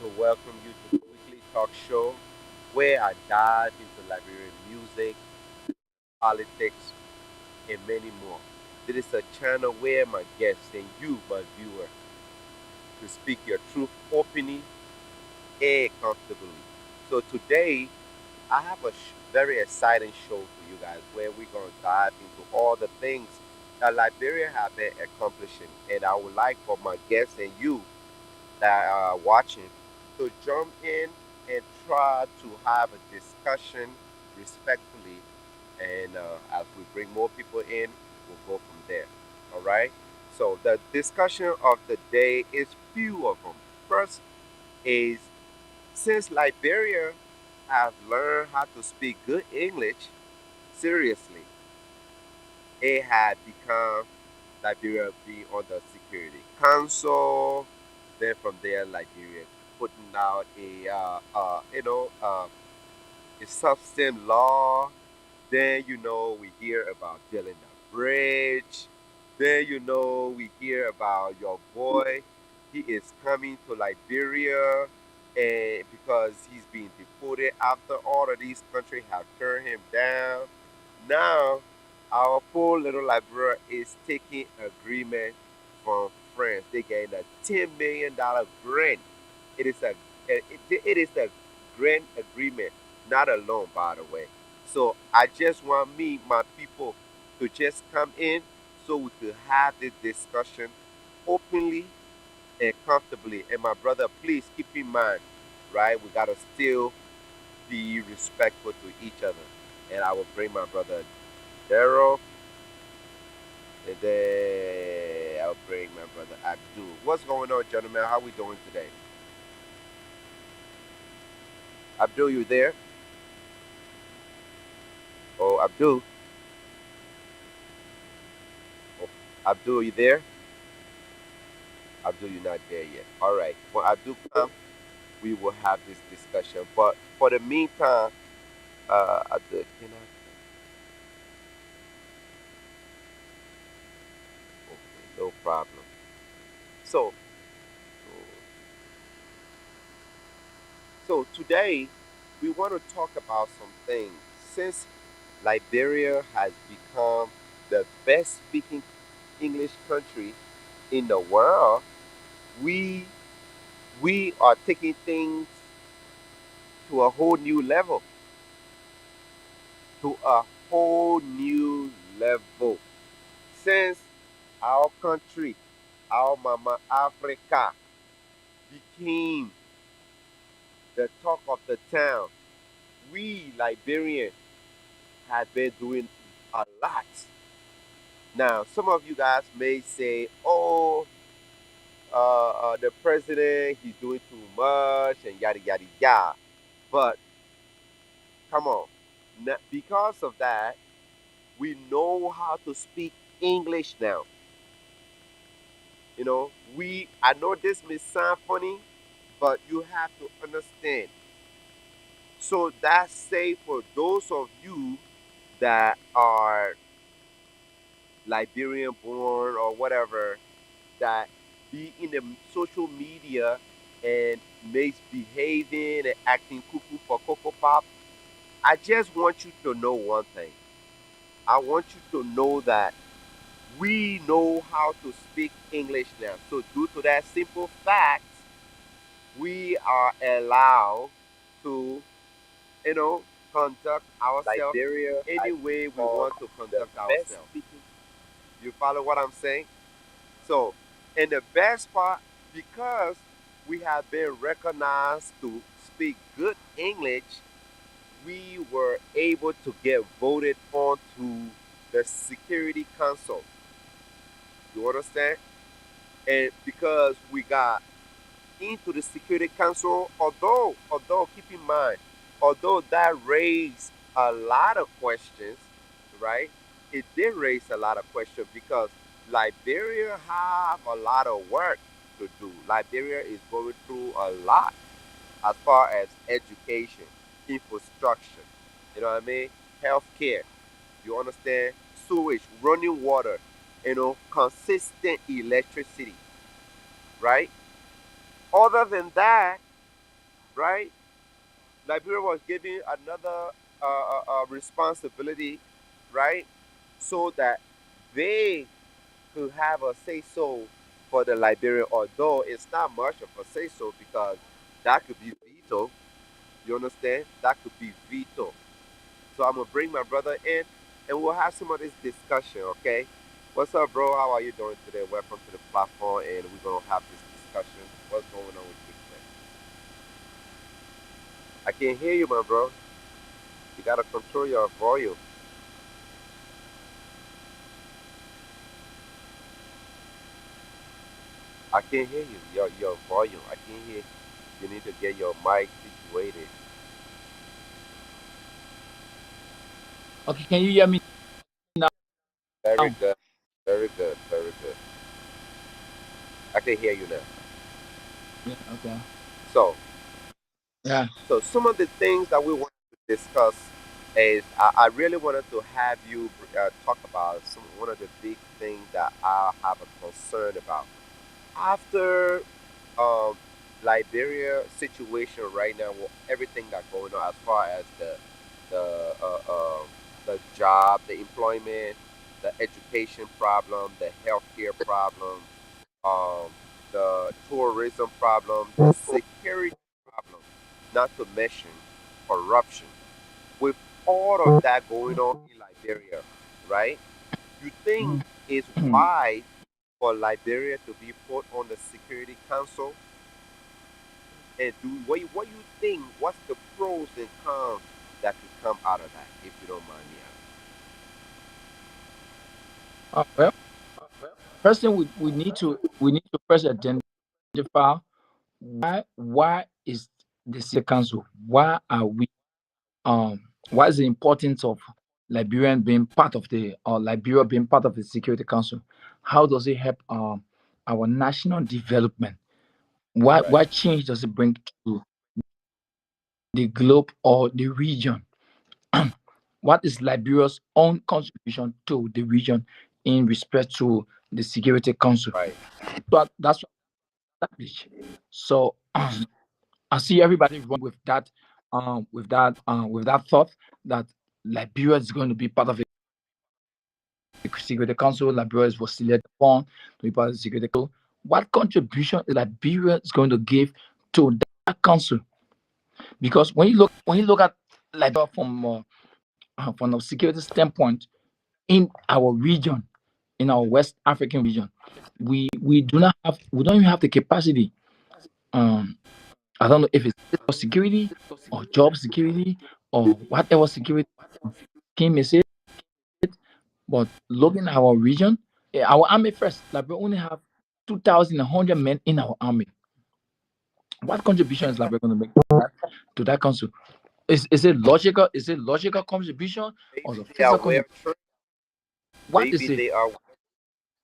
to welcome you to the weekly talk show where I dive into Liberian music, politics, and many more. It is a channel where my guests and you, my viewer, to speak your truth openly and comfortably. So today, I have a very exciting show for you guys where we're going to dive into all the things that Liberia have been accomplishing. And I would like for my guests and you that are watching to jump in and try to have a discussion respectfully. And as we bring more people in, we'll go from there. All right. So the discussion of the day is few of them. First is since Liberia have learned how to speak good English, seriously, it had become Liberia be on the Security Council. Then from there, Liberia putting out a substance law. Then we hear about building the bridge. Then we hear about your boy. He is coming to Liberia, and because he's being deported after all of these countries have turned him down. Now, our poor little Liberia is taking agreement from France. They getting a $10 million grant. It is a grant agreement, not a loan, by the way. So I just want my people, to just come in so we could have this discussion openly and comfortably. And my brother, please keep in mind, right? We gotta still be respectful to each other. And I will bring my brother Daryl, and then I'll bring my brother Abdul. What's going on, gentlemen? How we doing today? Abdul, you there? Oh, Abdul. Oh, Abdul, you there? Abdul, you're not there yet. All right. When Abdul comes, we will have this discussion. But for the meantime, Abdul, can I? Okay, no problem. So, so today we want to talk about some things. Since Liberia has become the best speaking English country in the world, we we are taking things to a whole new level, to a whole new level. Since our country, our mama Africa, became the talk of the town, we Liberians have been doing a lot. Now, some of you guys may say, "Oh, the president, he's doing too much," and yada yada yada. But come on, because of that, we know how to speak English now. I know this may sound funny, but you have to understand. So that's say for those of you that are Liberian born or whatever, that be in the social media and misbehaving and acting cuckoo for cocoa pop. I just want you to know one thing. I want you to know that we know how to speak English now. So due to that simple fact, we are allowed to, you know, conduct ourselves Liberia any has way we become want to the conduct best ourselves. speaking. You follow what I'm saying? So, and the best part, because we have been recognized to speak good English, we were able to get voted onto the Security Council. You understand? And because we got into the Security Council, although keep in mind, although that raised a lot of questions, right? It did raise a lot of questions because Liberia have a lot of work to do. Liberia is going through a lot as far as education, infrastructure, you know what I mean? Healthcare, you understand? Sewage, running water, consistent electricity, right? Other than that, right? Liberia was given another responsibility, right? So that they could have a say so for the Liberian, although it's not much of a say so because that could be veto. You understand? That could be veto. So I'm gonna bring my brother in, and we'll have some of this discussion. Okay? What's up, bro? How are you doing today? Welcome to the platform, and we're gonna have this discussion. What's going on with you today? I can't hear you, my bro. You gotta control your volume. I can't hear you. Your volume. I can't hear. You need to get your mic situated. Okay, can you hear me now? Very good. Very good. Very good. I can hear you now. Yeah, okay. So, Yeah. so some of the things that we want to discuss is I really wanted to have you talk about some one of the big things that I have a concern about after um, Liberia situation right now with everything that's going on as far as the the job, the employment, the education problem, the healthcare problem, um, the tourism problem, the security problem, not to mention corruption. With all of that going on in Liberia, right? You think it's wise for Liberia to be put on the Security Council? And do what you think? What's the pros and cons that could come out of that? If you don't mind me Well, first thing we need to first identify why is the Security Council? Why is the importance of Liberian being part of the or Liberia being part of the Security Council? How does it help our national development? asking. Right, What change does it bring to the globe or the region? What is Liberia's own contribution to the region in respect to the Security Council? right, But that's established. So I see everybody run with that thought that Liberia is going to be part of the Security Council. Liberia was selected upon to be part of the Security Council. What contribution is Liberia is going to give to that council? Because when you look at Liberia from a security standpoint in our region, in our West African region, we don't even have the capacity. Um, I don't know if it's security or job security or whatever security scheme is it, but looking at our region, our army first, like we only have 2,100 men in our army. What contribution is Liberia going to make to that council? Is it logical? Is it logical contribution or maybe the they are physical well contribution? trained. What Maybe is it? they are.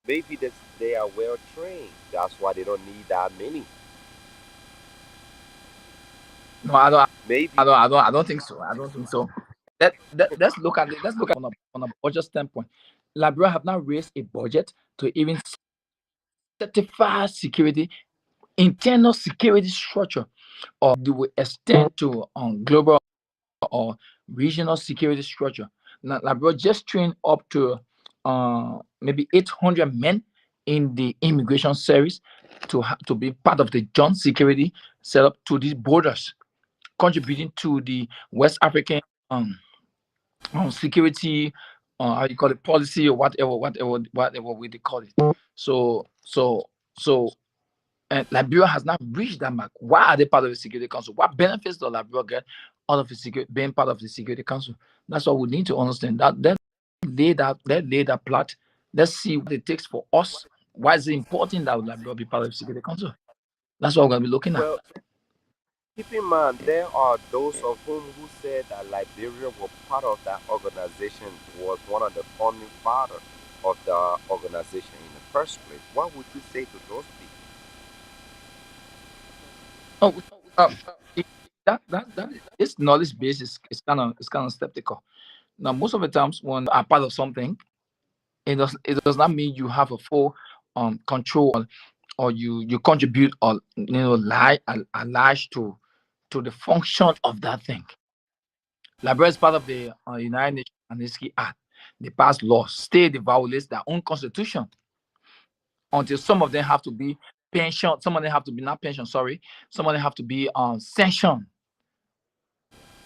Maybe they are well trained. That's why they don't need that many. No, I don't. Maybe. I don't think so. I don't think so. Let's look at it. Let's look at it on a budget standpoint. Liberia have now raised a budget to even certify security, internal security structure, or they will extend to global or regional security structure. Now, Liberia just trained up to maybe 800 men in the immigration service to be part of the joint security set up to these borders, contributing to the West African um, security, how you call it, policy or whatever we they call it. So so so and Liberia has not reached that mark. Why are they part of the Security Council? What benefits does Liberia get out of being part of the Security Council? That's what we need to understand. Let's lay that plot. Let's see what it takes for us. Why is it important that Liberia be part of the Security Council? That's what we're gonna be looking at. Well, keep in mind there are those of whom who said that Liberia was part of that organization, was one of the founding fathers of the organization in the first place. What would you say to those people? Oh, uh, that this knowledge base is kind of skeptical. Now, most of the times when are part of something, it does not mean you have a full control or you contribute or lie a large to to the function of that thing. Liberia is part of the United Nations Magnitsky Act. They passed laws, state violates their own constitution until some of them have to be pension, some of them have to be not pension, sorry, some of them have to be sanctioned,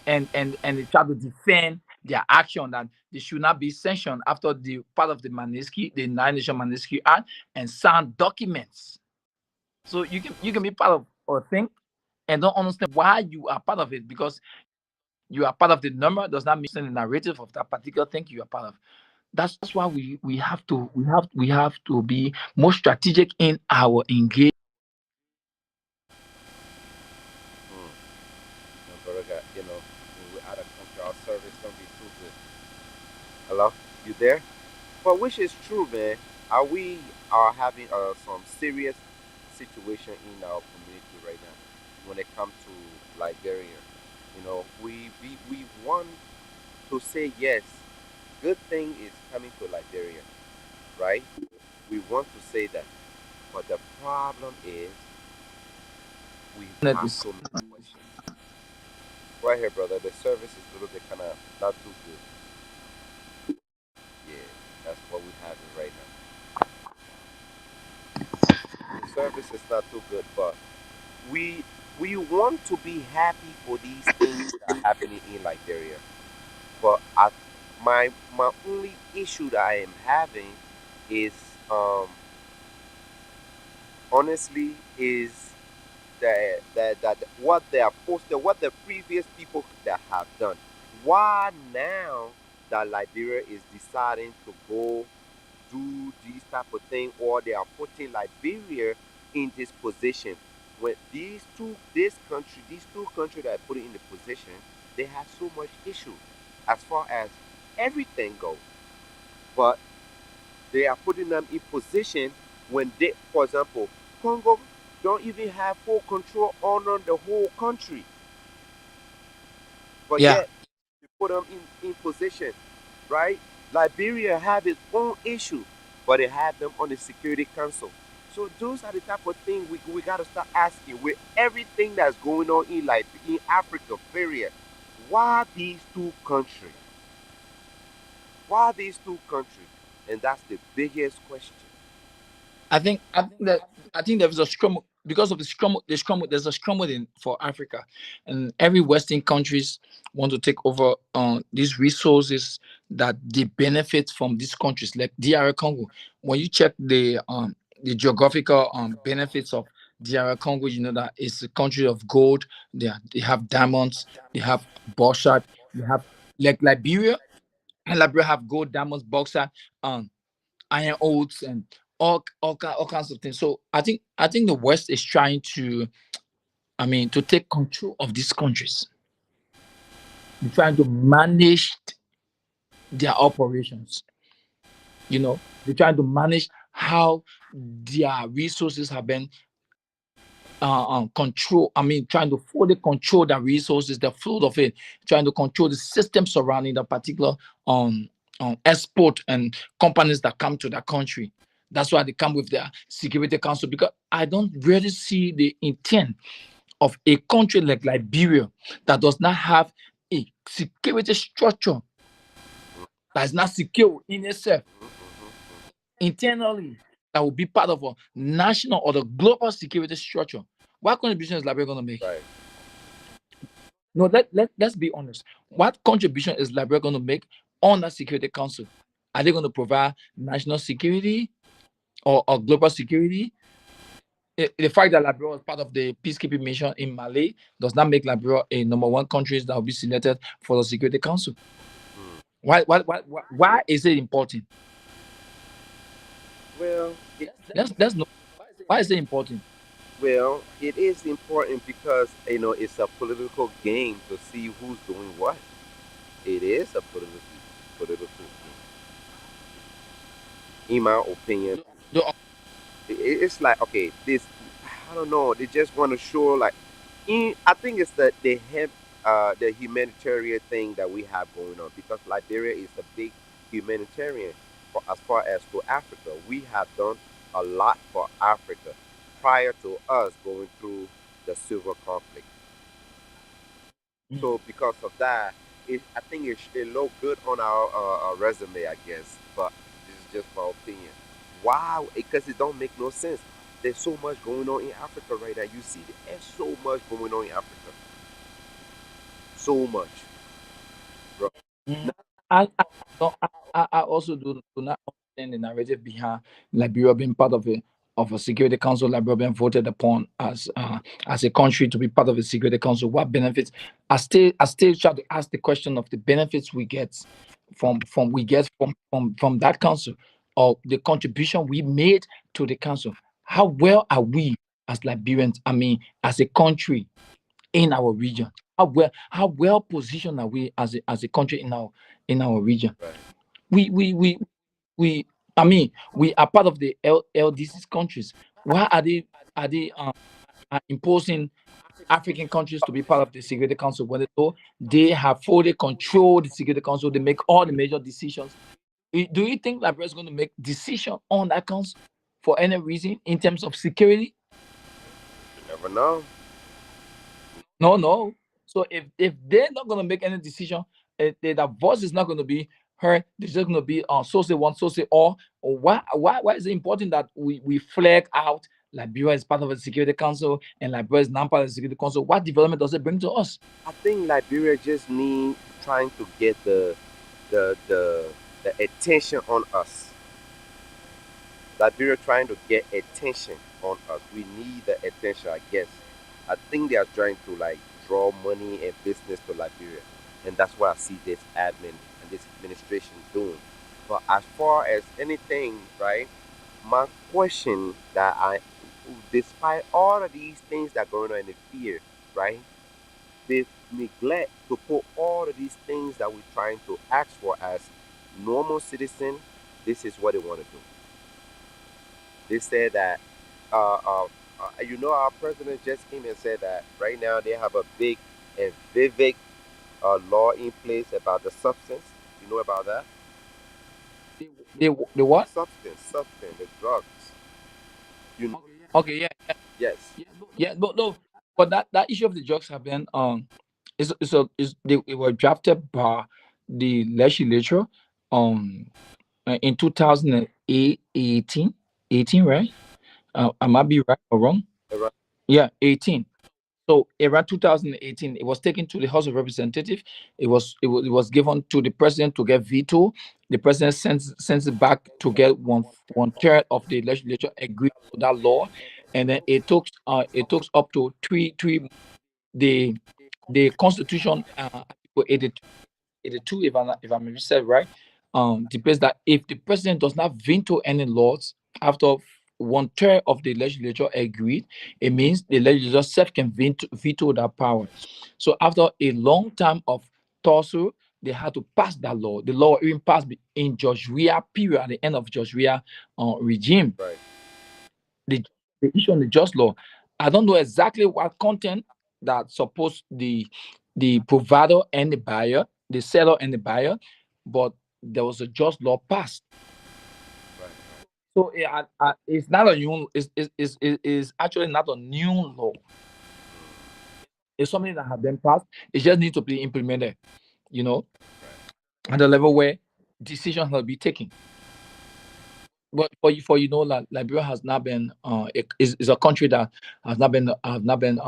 and they try to defend their action that they should not be sanctioned after the part of the Magnitsky, the United Nations Magnitsky Act, and sign documents. So you can be part of a thing and don't understand why you are part of it, because you are part of the number does not mean the narrative of that particular thing you are part of. That's why we have to be more strategic in our engagement. Mm. And brother got, when we're out of country, our service don't be too good. Hello? You there? But which is true, man. We are having some serious situation in our community right now when it comes to Liberia. We want to say yes, good thing is coming to Liberia, right? We want to say that. But the problem is we have so many questions. Right here, brother. The service is a little bit kind of not too good. Yeah, that's what we have right now. The service is not too good, but we we want to be happy for these things that are happening in Liberia. But my only issue that I am having is um honestly is that what they are posted, what the previous people that have done. Why now that Liberia is deciding to go do this type of thing, or they are putting Liberia in this position when these two countries that are put in the position, they have so much issue as far as everything goes. But they are putting them in position when they, for example, Congo don't even have full control on the whole country, but Yeah, yet you put them in position, right? Liberia have its own issue, but they have them on the Security Council. So those are the type of things we got to start asking with everything that's going on in in Africa, period. Why these two countries? Why these two countries? And that's the biggest question. I think there is a scrum because of the scrum. There's a scrum in for Africa, and every Western countries want to take over these resources that they benefit from these countries like DR Congo. When you check the geographical benefits of DR Congo, you know that it's a country of gold. They have diamonds. They have bauxite. They have like Liberia, and Liberia have gold, diamonds, bauxite. Um, Iron oats and all kinds of things. So I think the West is trying to, to take control of these countries. They're trying to manage their operations. They're trying to manage how their resources have been control. Trying to fully control the resources, the flow of it, trying to control the system surrounding the particular um, export and companies that come to the country. That's why they come with their Security Council, because I don't really see the intent of a country like Liberia that does not have a security structure that is not secure in itself internally, that will be part of a national or the global security structure. What contribution is Liberia going to make? Right. No, let's be honest. What contribution is Liberia going to make on that Security Council? Are they going to provide national security or global security? The fact that Liberia was part of the peacekeeping mission in Mali does not make Liberia a number one country that will be selected for the Security Council. Mm. Why is it important? Well, Let's know why is it important. it is important because it's a political game to see who's doing what. It is a political game, in my opinion. The- It's like, okay, this, I don't know. They just want to show like, I think it's the humanitarian thing that we have going on, because Liberia is a big humanitarian for as far as to Africa. We have done a lot for Africa prior to us going through the civil conflict. So because of that, I think it look good on our resume, I guess. But this is just my opinion. Wow, because it don't make no sense. There's so much going on in Africa right now. You see, there's so much going on in Africa. So much, bro. Mm. I don't. I also do not understand the narrative behind Liberia being part of a Security Council. Liberia being voted upon as a country to be part of the Security Council. What benefits? I still try to ask the question of the benefits we get from that council, or the contribution we made to the council. How well are we as Liberians? I mean, as a country in our region. How well positioned are we as a country in our region? Right. We we we we I mean, we are part of the LDC countries. Why are they imposing African countries to be part of the Security Council when they know they have fully controlled the Security Council? They make all the major decisions. Do you think Liberia is going to make decision on that council for any reason in terms of security? You never know. No, no. So if they're not gonna make any decision, their voice is not gonna be heard. There's just gonna be so say one, so say all. Or why is it important that we flag out Liberia is part of the Security Council and Liberia is not part of the Security Council? What development does it bring to us? I think Liberia just need trying to get the the the attention on us. Liberia trying to get attention on us. We need the attention, I guess. I think they are trying to like draw money and business to Liberia, and that's what I see this admin and this administration doing. But as far as anything, right? My question that despite all of these things that are going on in the fear, right? They neglect to put all of these things that we're trying to ask for as normal citizen. This is what they want to do. They said that, our president just came and said that right now they have a big and vivid law in place about the substance. You know about that? The what? Substance, the drugs. You know? Okay, yeah, Yes. yeah. No. But that issue of the drugs have been they were drafted by the legislature um in 2018, 18, right? I might be right or wrong. Around. Yeah, 18. So around 2018, it was taken to the House of Representatives. It was given to the president to get veto. The president sends it back to get one third of the legislature agreed to that law, and then it took up to three the Constitution, Article 82, if I'm said right, depends that if the president does not veto any laws after one third of the legislature agreed, it means the legislature self can veto that power. So after a long time of tussle, they had to pass that law. The law even passed in George Weah period, at the end of George Weah regime. Right. The, the issue on the just law. I don't know exactly what content that supposed the provider and the buyer, the seller and the buyer, but there was a just law passed. Right. So it's not a new. It's actually not a new law. It's something that has been passed. It just needs to be implemented. You know, at the level where decisions will be taken. But like Liberia has not been is a country that has not been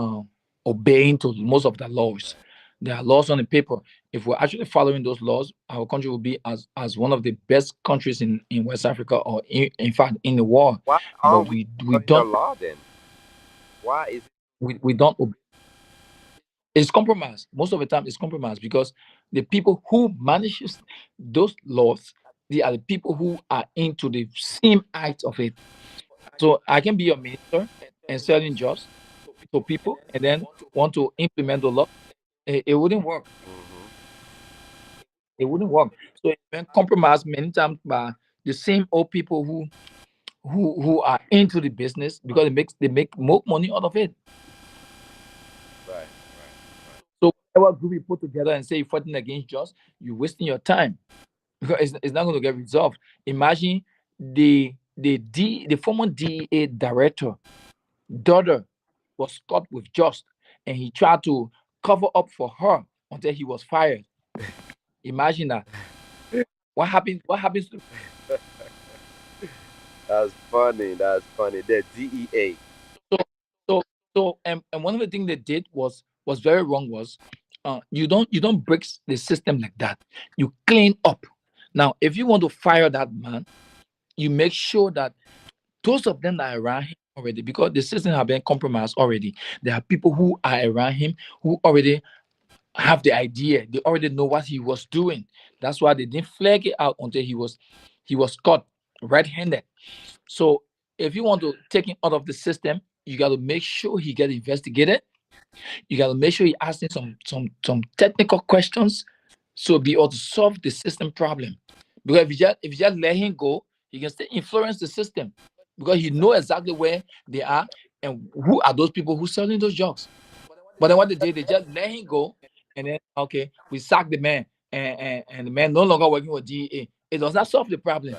obeying to most of the laws. There are laws on the paper. If we're actually following those laws, our country will be as one of the best countries in West Africa, or in fact in the world. Why But aren't we we following the don't law then? Why is it? we don't obey. It's compromise. Most of the time, it's compromise because the people who manages those laws, they are the people who are into the same height of it. So I can be your minister and selling jobs to people, and then want to implement the law. It wouldn't work. Hmm. It wouldn't work. So it's been compromised many times by the same old people who are into the business because they make more money out of it. Right. So whatever group you put together and say you're fighting against jobs, you're wasting your time because it's not going to get resolved. Imagine the former DEA director daughter was caught with just, and he tried to cover up for her until he was fired. Imagine that. What happened? What happens to That's funny. That's funny. The DEA. so so and one of the things they did was very wrong was you don't break the system like that. You clean up. Now, if you want to fire that man, you make sure that those of them that are around him already, because the system have been compromised already. There are people who are around him who already have the idea. They already know what he was doing. That's why they didn't flag it out until he was caught red-handed. So if you want to take him out of the system, you got to make sure he get investigated. You got to make sure he asking some technical questions, so be able to solve the system problem. Because if you just let him go, he can still influence the system because he know exactly where they are and who are those people who selling those drugs. But then what they did, they just let him go, and then okay, we sack the man, and the man no longer working with DEA. It does not solve the Right. problems.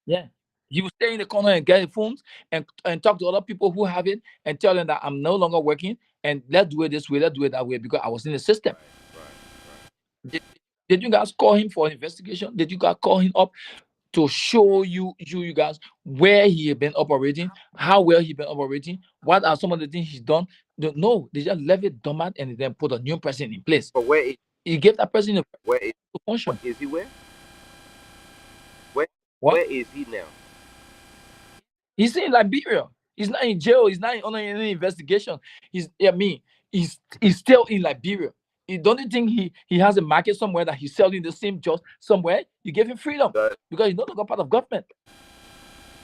Yeah. He will stay in the corner and get phones and talk to other people who have it and tell them that I'm no longer working and let's do it this way, let's do it that way because I was in the system. Right. Right. Did, did you guys call him for an investigation? Did you guys call him up to show you guys where he had been operating, how well he been operating, what are some of the things he's done? No, they just left it dormant and then put a new person in place. But He gave that person a where is function. is he where? Where What? where is he now? He's in Liberia. He's not in jail. He's not under any investigation. I mean, he's still in Liberia. Don't you think he has a market somewhere that he's selling the same jobs somewhere? You give him freedom But because he's no longer part of government.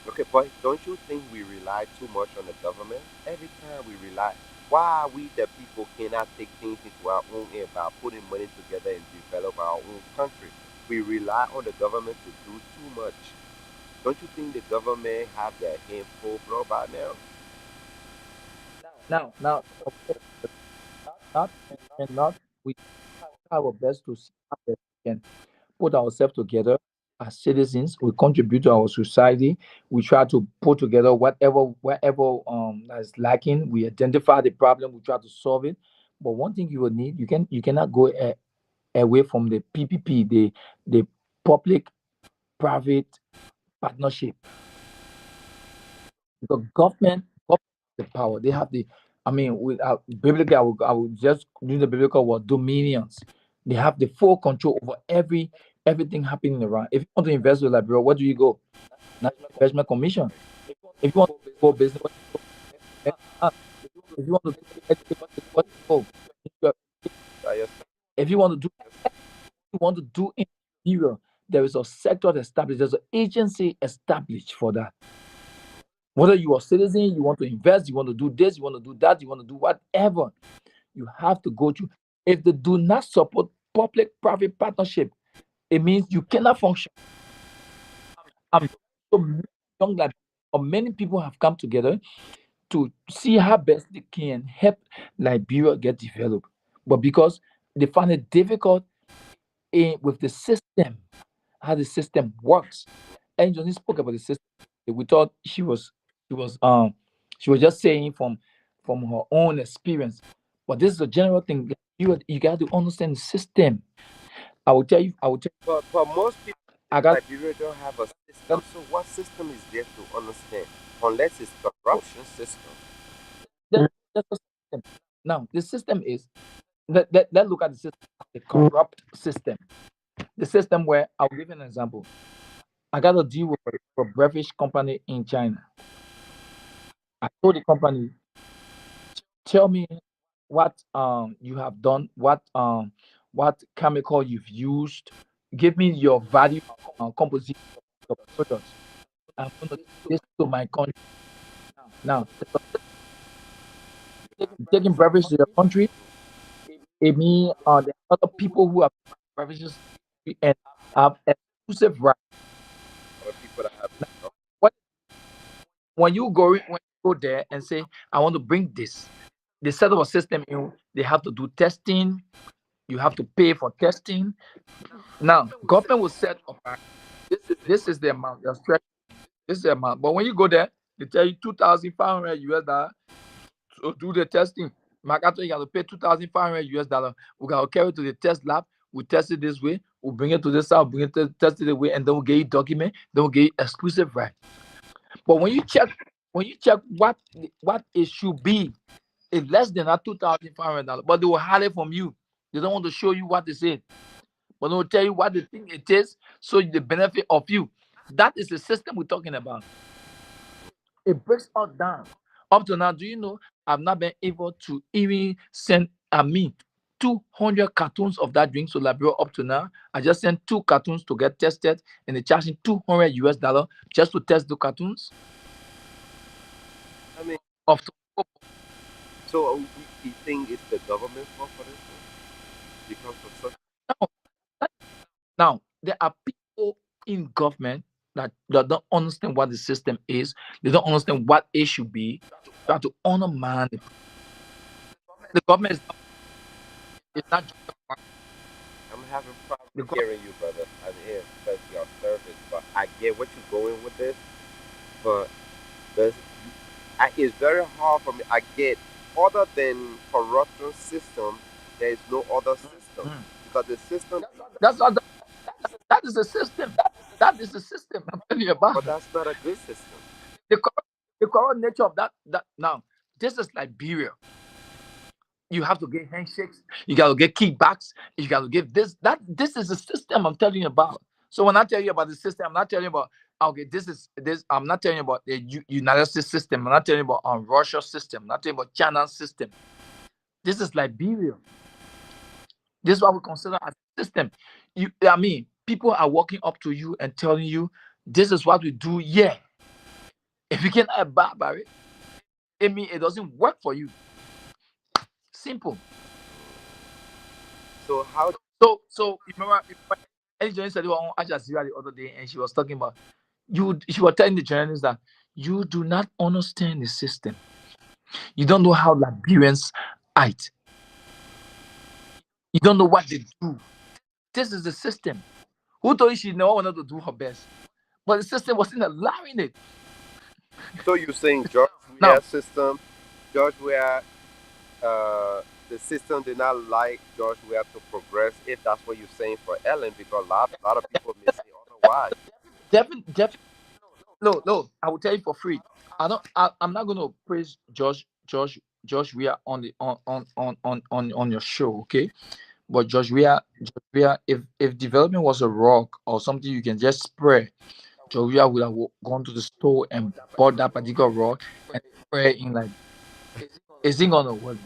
okay, but don't you think we rely too much on the government? Every time we rely, why we the people cannot take things into our own hand by putting money together and develop our own country? We rely on the government to do too much. Don't you think the government have their hand full blow by now? Now, of course, not and not we try our best to see how best we can put ourselves together as citizens. We contribute to our society. We try to put together whatever that is lacking. We identify the problem. We try to solve it. But one thing you will need, you cannot go away from the PPP, the public private partnership. Because government has the power. They have the, I mean, with biblically, I would just use the biblical word dominions. They have the full control over everything happening around. If you want to invest with Liberia, where do you go? National Investment Commission. If you want to go business, what do you go? If you want to do education, what do you go? By If you want to do, you want to do in Nigeria, there is a sector established. There's an agency established for that. Whether you are a citizen, you want to invest, you want to do this, you want to do that, you want to do whatever, you have to go through. If they do not support public-private partnership, it means you cannot function. I'm so many young like or many people have come together to see how best they can help Liberia get developed. But because they find it difficult with the system, how the system works. And Johnny spoke about the system. We thought she was just saying from her own experience. But this is a general thing. You got to understand the system. I will tell but most people I in got Liberia don't have a system. So what system is there to understand? Unless it's corruption system. that's the system. Now the system is let's look at the system, the corrupt system. The system where I'll give you an example. I got a deal with a beverage company in China. I told the company, tell me what you have done, what chemical you've used. Give me your value composition of your products. I'm going to take this to my country. Now, taking beverage to your country, it means there are other people who have beverages and have exclusive right. Or people that have it. What when you go there and say, I want to bring this, they set up a system in, they have to do testing, you have to pay for testing. Now, government will set up, this is the amount, this is the amount. But when you go there, they tell you 2,500 US dollars to do the testing. Mercator, you got to pay 2,500 US dollar. We got to carry it to the test lab. We test it this way. We bring it to this side, bring it to test it the way, and then we get you document. Then we get you exclusive right. But when you check what it should be, it's less than that $2,500. But they will hide it from you. They don't want to show you what they said, but they will tell you what they think it is, so the benefit of you. That is the system we're talking about. It breaks us down. Up to now, do you know I've not been able to even send me 200 cartons of that drink to Liberia up to now. I just sent 2 cartons to get tested, and they're charging 200 US dollar just to test the cartons I mean, of. so we think it's the government's fault for this one because of such. Now, now there are people in government that don't understand what the system is. They don't understand what it should be. Try to undermine the government. Is not just I'm having problems the government. hearing you, brother. I'm here because your service, but I get what you're going with this. But there's, it's very hard for me. I get other than corruption system, there is no other system Mm. because the system, That's not that is the system. That is the system I'm telling you about. but that's not a good system. The corrupt, the corrupt nature of that now. This is Liberia. You have to get handshakes. You got to get kickbacks. You got to give this. This is the system I'm telling you about. So when I tell you about the system, I'm not telling you about okay. This is this. I'm not telling you about the United States system. I'm not telling you about Russia system. I'm not telling you about China system. This is Liberia. This is what we consider as a system. I mean, people are walking up to you and telling you this is what we do. Yeah, if you can't abide by it, it means it doesn't work for you. Simple. So how? So you remember any journalist said on Al Jazeera the other day, and she was talking about you. She was telling the journalists that you do not understand the system. You don't know how Liberians act. You don't know what they do. This is the system. Who told you she never wanted to do her best? But the system wasn't allowing it. So you saying George Now, Weah system, George Weah, the system did not like George Weah to progress. If that's what you're saying for Ellen, because a lot of people may say otherwise. definitely, no. I will tell you for free. I don't. I'm not going to praise Josh Weah on the on your show, okay? But Joshua, if development was a rock or something you can just spray, Joshua would have gone to the store and bought that particular rock and spray it in like, is it gonna work?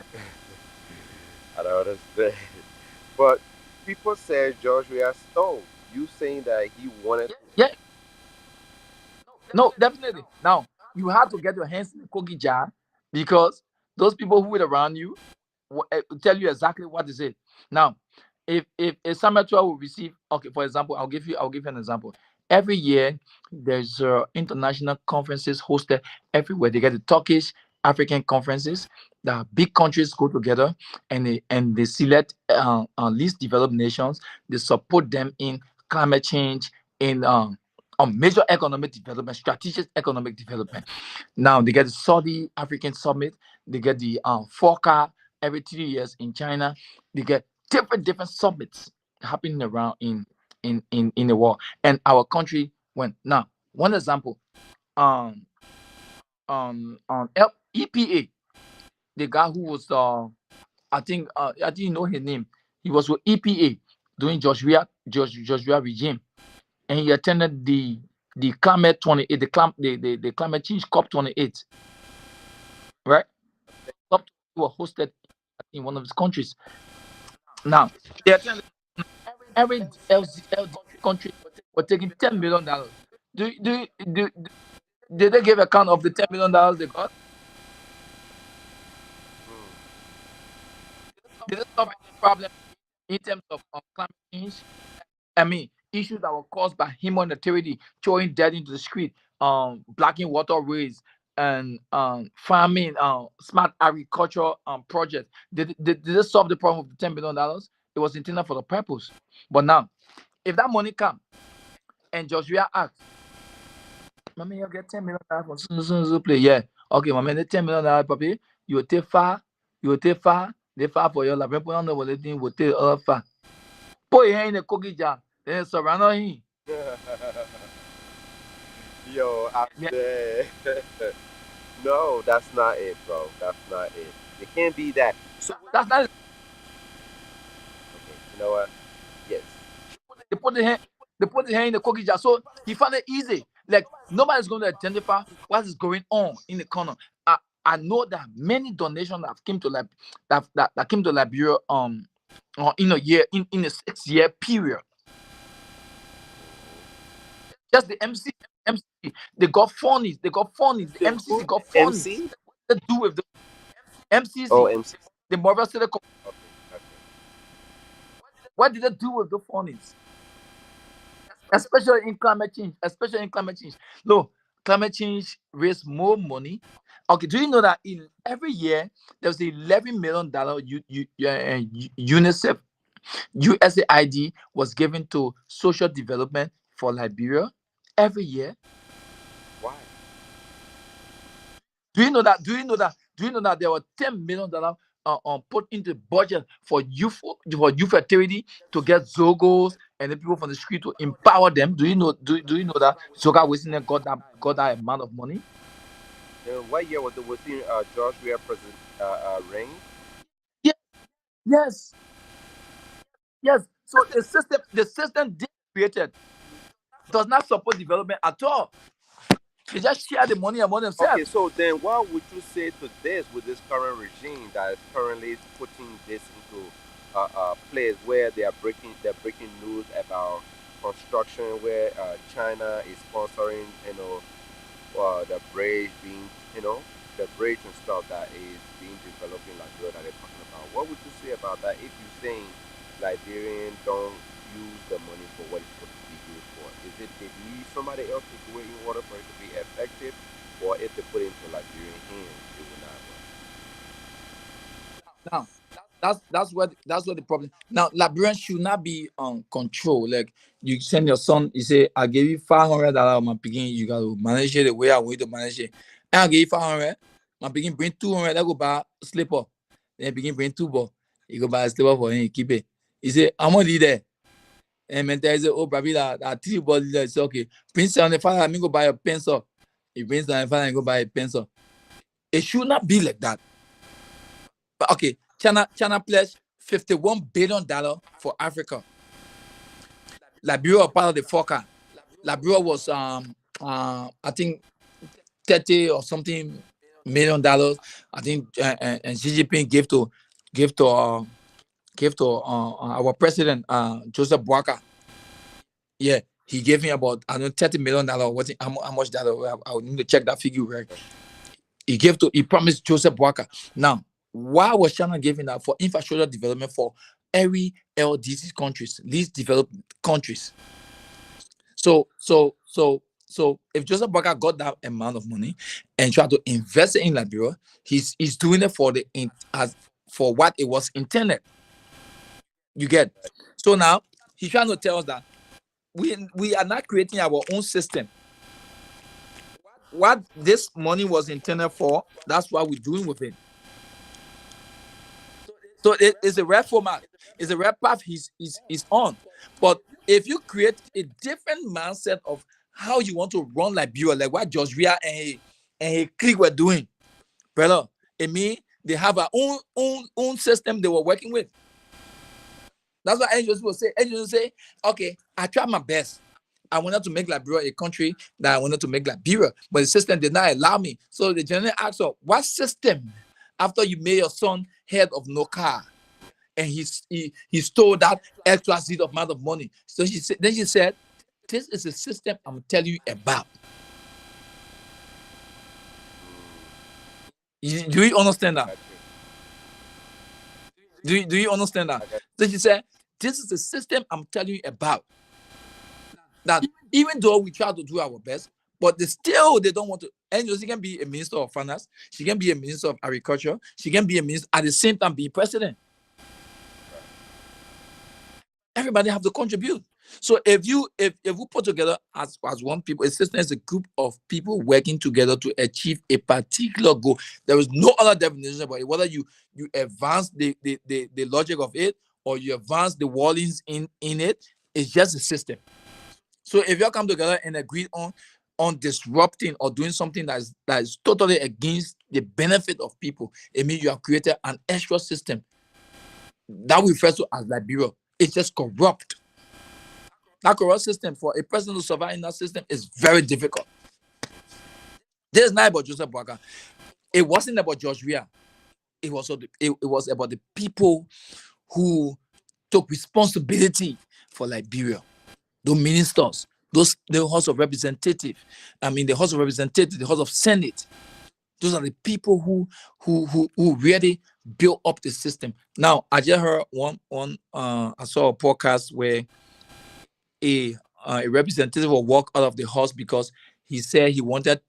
I don't understand. But people say George Weah stole. You saying that he wanted to. Yeah, no, definitely. Now you have to get your hands in the cookie jar because those people who are around you will tell you exactly what is it. Now, if a summer tour will receive, okay, for example, I'll give you an example. Every year there's international conferences hosted everywhere. They get the Turkish African conferences. The big countries go together and they select least developed nations. They support them in climate change, in on major economic development, strategic economic development. Now they get the Saudi African Summit, they get the FOCA every 3 years in China. They get different summits happening around in the world. And our country went. Now, one example, um on EPA, the guy who was I think you know his name. He was with EPA during Joshua regime, and he attended the climate 28, the climate change COP 28, right? COP was hosted in one of his countries. Now, they attended every LD country were taking $10 million. Do, do, do, did they give account of the $10 million they got? Hmm. Did they solve any problem in terms of climate change? I mean, issues that were caused by human activity, throwing dead into the street, blocking waterways, and farming, smart agriculture projects. Did they solve the problem of the $10 billion? It was intended for the purpose. But now, if that money come and Joshua asks, "Mommy, you get $10 million for so play?" Yeah, okay, mommy, the $10 million, papi, you will take far. You will take far, they far for your life. People don't know what they think will take other far. Put your hand in the cookie jar, then surround him. Yo, I'm Yeah, dead. No, that's not it, bro. That's not it. It can't be that. So what that's not. okay, you know what? Yes. They put the hand, they put the hand in the cookie jar. So he found it easy. Like nobody's going to identify what is going on in the corner. I know that many donations that came to that came to Liberia in a year in a 6 year period. Just the MC, they got funnies, they got funnies. The The MCC who? got funnies. MC? What did they do with the Oh, MCC? MC. The Mobile City. Okay, okay. What did they do with the funnies? Especially in climate change. Especially in climate change. No, climate change raise more money. Okay, do you know that in every year there's $11 million UNICEF USAID was given to social development for Liberia every year? Why? Do you know that? Do you know that? Do you know that there were $10 million put into the budget for youth activity to get Zogos and the people from the street to empower them? Do you know? Do you know that Zoga Wisner got that amount of money? What year was he George Weah President reign? Yes, yes, yes. So the system they created does not support development at all. They just share the money among Okay, themselves. so then what would you say to this with this current regime that is currently putting this into place where they're breaking news about construction where China is sponsoring the bridge being the bridge and stuff that is being developed in Liberia that they're talking about. What would you say about that if you're saying Liberian don't use the money for what it's supposed to be used for? Is it they need somebody else to do it in order for it to be effective, or if they put it into Liberian hands, it will not work? Now, that's what the problem. Now, Liberians should not be on control. Like you send your son, you say, "I gave you $500, my picking. You got to manage it the way I want you to manage it." And I gave you 500, my picking bring 200. I go buy a slipper. Then begin bring two ball. You go buy a slipper for him, keep it. He say, "I'm only there." And man, there is a oh, baby, that 3 ball there. Say, okay, bring 75. Let me go buy a pencil. He brings 75 and go buy a pencil. It should not be like that. But okay, China pledged $51 billion for Africa. Liberia was part of the FOCA. Liberia was I think 30 or something $1 million. I think and Xi Jinping gave to our president Joseph Boakai. Yeah, he gave me about I don't know $30 million. What how much that I would need to check that figure right. He promised Joseph Boakai. Now, why was China giving that for infrastructure development for every LDC countries, least developed countries? So if Joseph Boakai got that amount of money and tried to invest it in Liberia, he's doing it for as for what it was intended. You get. So now he's trying to tell us that we are not creating our own system. What this money was intended for, that's what we're doing with it. So it's a red format. It's a red path he's on. But if you create a different mindset of how you want to run Liberia, like what George Weah and he clique were doing, brother, it mean they have our own system they were working with. That's what NGOs will say. NGOs will say, okay, I tried my best. I wanted to make Liberia a country that I wanted to make Liberia, but the system did not allow me. So the general asked her, what system after you made your son head of no car? And he stole that extra seed of amount of money. So she said, this is a system I'm telling you about. Do you understand I that? got you. Do you understand that? I got So she said, this is the system I'm telling you about. That even though we try to do our best, but they don't want to. And she can be a minister of finance, she can be a minister of agriculture, she can be a minister at the same time be president. Everybody have to contribute. So if we put together as one people, a system is a group of people working together to achieve a particular goal. There is no other definition about it. Whether you advance the logic of it, or you advance the wordings in it, it's just a system. So if you all come together and agree on disrupting or doing something that is totally against the benefit of people, it means you have created an extra system that we refer to as Liberia. It's just corrupt. That corrupt system, for a person to survive in that system, is very difficult. This is not about Joseph Boaga. It wasn't about George Weah. It was about the people who took responsibility for Liberia. Those ministers, those the House of Representatives. I mean, the House of Representatives, the House of Senate. Those are the people who really built up the system. Now, I just heard one. I saw a podcast where a a representative will walk out of the house because he said he wanted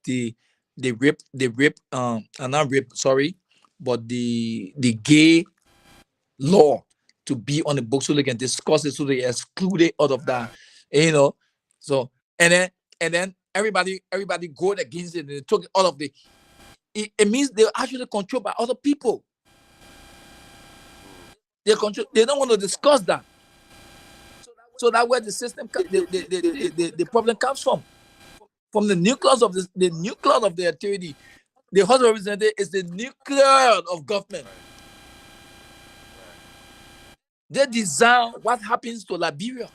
not rape, sorry, but the gay law to be on the book so they can discuss it, so they exclude it out of that, you know. So and then everybody going against it, and they took it out of the. It means they're actually controlled by other people. They control. They don't want to discuss that. So that's where the system, the problem comes from the nucleus of the nucleus of the authority. The House of Representatives is the nucleus of government. They design what happens to Liberia.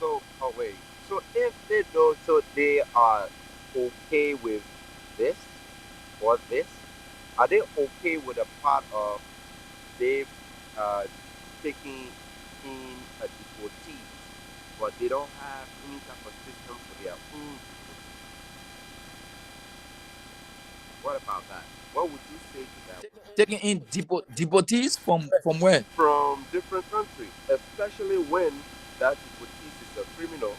So, oh wait. So if they know, so they are okay with this or this, are they okay with a part of they uh, taking in a deportee, but they don't have any type of system for their own deportees? What about that? What would you say to that? Taking in deportees from where? From different countries, especially when that deportee is a criminal,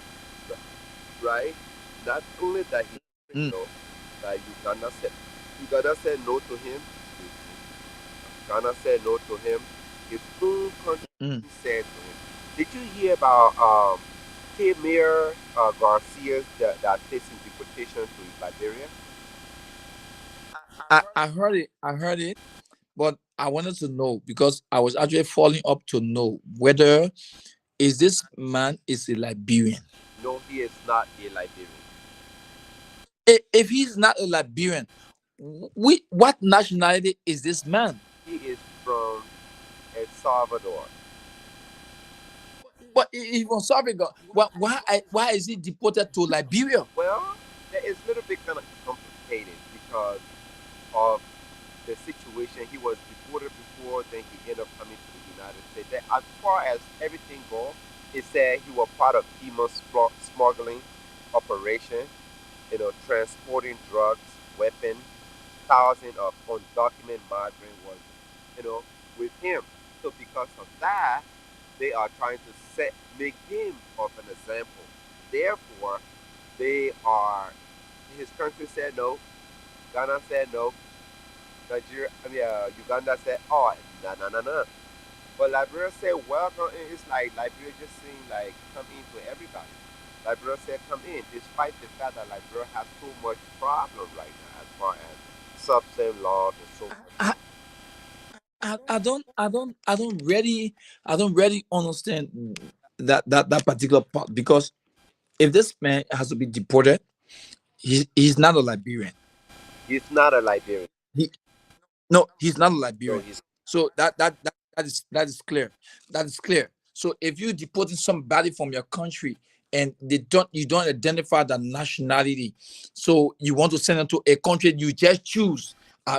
right? Not only that he's a Mm, criminal, that Uganda said no to him. Ghana said no to him. His own country mm. said to him. Did you hear about Mayor Garcia's that facing deportation to Liberia? I heard it. I heard it, but I wanted to know because I was actually following up to know whether is this man is a Liberian. No, he is not a Liberian. If he's not a Liberian, what nationality is this man? He is from El Salvador. But he from South Africa. Why is he deported to Liberia? Well, that is a little bit kind of complicated because of the situation. He was deported before, then he ended up coming to the United States. That as far as everything goes, it said he was part of demon smuggling operation, transporting drugs, weapons, thousands of undocumented migrants was, with him. So because of that, they are trying to make him of an example. Therefore, they are. His country said no. Ghana said no. Nigeria, Uganda said, oh, no, no, no, no. But Liberia said, welcome in. It's like Liberia just saying, like, come in to everybody. Liberia said, come in, despite the fact that Liberia has so much problem right now as far as substance laws and so forth. I, I don't really understand that particular part, because if this man has to be deported, he's not a Liberian. He's not a Liberian. He No, he's not a No, Liberian. he's So that is clear. That is clear. So if you deporting somebody from your country and you don't identify the nationality, so you want to send them to a country you just choose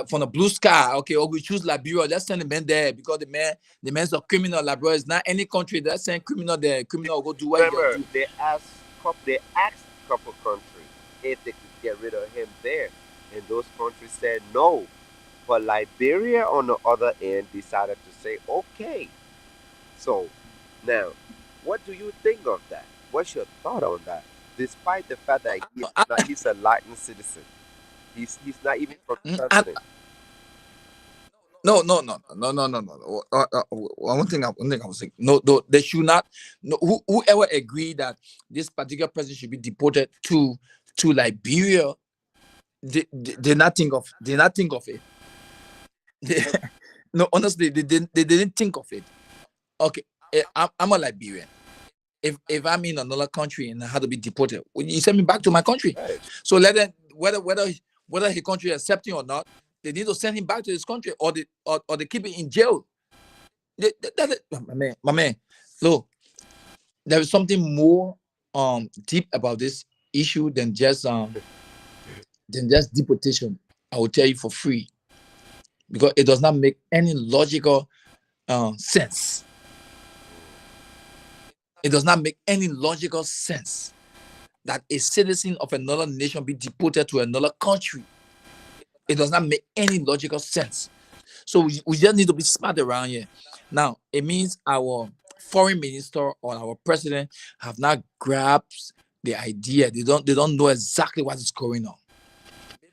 from the blue sky. Okay, or we choose Liberia. Let's send the man there because the man's a criminal. Liberia is not any country that send criminal there. Criminal will go do what he gonna remember do. they asked a couple countries if they could get rid of him there, and those countries said no. But Liberia, on the other end, decided to say, okay. So, now, what do you think of that? What's your thought on that? Despite the fact that I, he's a Latin citizen, he's not even from the I, continent. No, no, no, no, no, no, no, no. One thing I was saying. No, no, they should not. No, whoever agreed that this particular person should be deported to Liberia, they not think of it. They, no, honestly, they didn't think of it. Okay, I'm a Liberian. If I'm in another country and I had to be deported, well, you send me back to my country. Right. So let them whether his country accept him or not, they need to send him back to his country, or they keep him in jail. My man, look, there is something more deep about this issue than just deportation. I will tell you for free, because it does not make any logical sense. It does not make any logical sense that a citizen of another nation be deported to another country. It does not make any logical sense. So we just need to be smart around here. Now, it means our foreign minister or our president have not grasped the idea. They don't know exactly what is going on.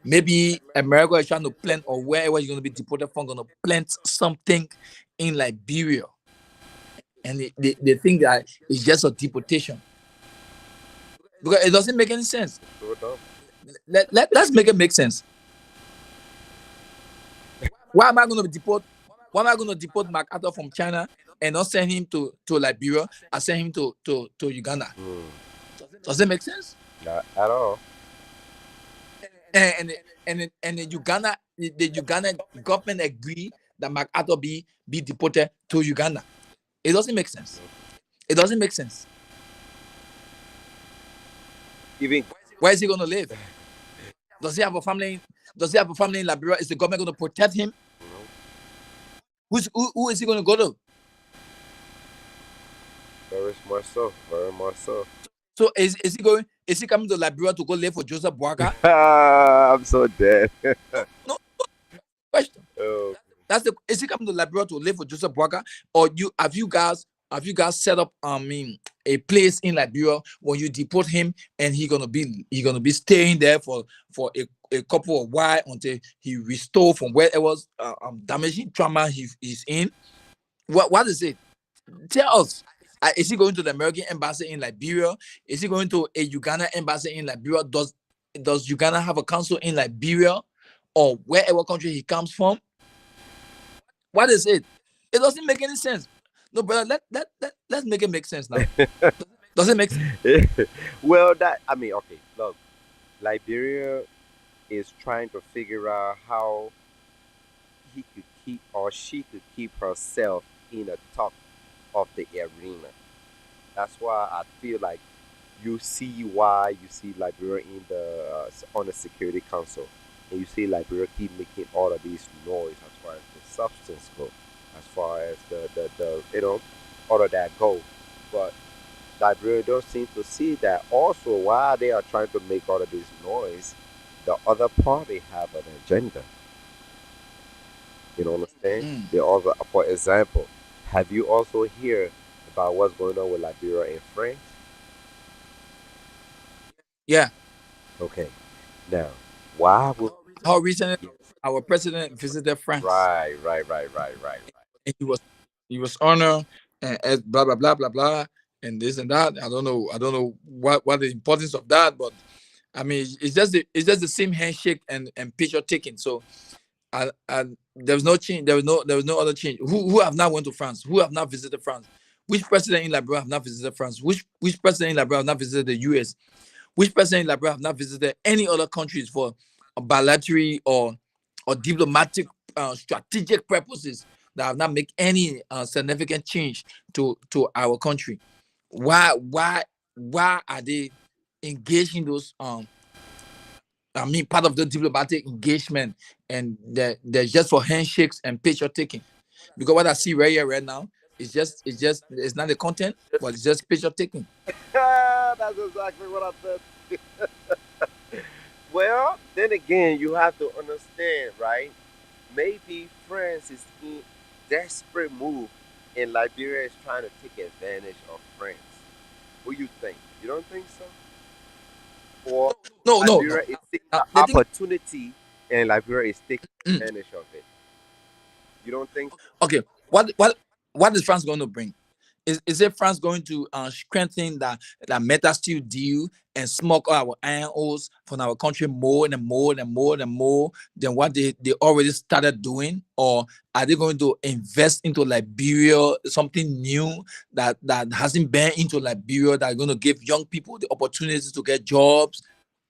Maybe America is trying to plant, or wherever you're going to be deported from, going to plant something in Liberia. And they think that it's just a deportation. Because it doesn't make any sense. Sure don't. Let's make it make sense. Why am I going to deport? Why am I going to deport MacArthur from China and not send him to Liberia? I send him to Uganda. Mm, Does it make sense? not at all. And the Uganda government agree that MacArthur be deported to Uganda. It doesn't make sense. It doesn't make sense. Even Where is he going to live? Does he have a family? Does he have a family in Liberia? Is the government going to protect him? you know, Who is he going to go to? very much so. Very much so. So is he going? Is he coming to Liberia to go live for Joseph Boaga? I'm so dead. No question. Oh, Is he coming to Liberia to live for Joseph Boaga? Or have you guys set up a place in Liberia when you deport him, and he gonna be staying there for a couple of while until he restore from wherever damaging trauma he's in? What is it? Tell us. Is he going to the American embassy in Liberia? Is he going to a Uganda embassy in Liberia? Does Uganda have a consul in Liberia, or wherever country he comes from? What is it? It doesn't make any sense. No, brother. Let's make it make sense now. Does it make sense? well, that I mean, okay. Look, Liberia is trying to figure out how he could keep or she could keep herself in the top of the arena. That's why I feel like you see why you see Liberia in on the Security Council, and you see Liberia keep making all of these noise as far as the substance go, as far as the all of that go. But Liberia don't seem to see that. Also, while they are trying to make all of this noise, the other party have an agenda. You know what I'm saying? Mm, They also, for example, have you also hear about what's going on with Liberia and France? yeah. Okay, now why would How recently our president visited France, right, right, right, right, right, and he was honored, and blah blah blah blah blah, and this and that. I don't know what the importance of that, but I mean, it's just the same handshake and picture taking. So there was no change. There was no other change. Who have not went to France? Who have not visited France? Which president in Liberia have not visited France? Which president in Liberia have not visited the US? Which president in Liberia have not visited any other countries for bilateral or diplomatic strategic purposes that have not made any significant change to our country? Why are they engaged in those part of the diplomatic engagement, and they're just for handshakes and picture taking? Because what I see right here right now is just it's not the content, but it's just picture taking. That's exactly what I said. Well, then again, you have to understand, right? Maybe France is in desperate move, and Liberia is trying to take advantage of France. What do you think? You don't think so? Or No, no, no. Liberia is seeing Now an the thing. opportunity, and Liberia is taking Mm, advantage of it. You don't think Okay, what is France going to bring? Is it France going to strengthen that metal steel deal and smoke all our iron ores from our country more and more and more and more than what they already started doing? Or are they going to invest into Liberia, something new that hasn't been into Liberia, that are going to give young people the opportunities to get jobs?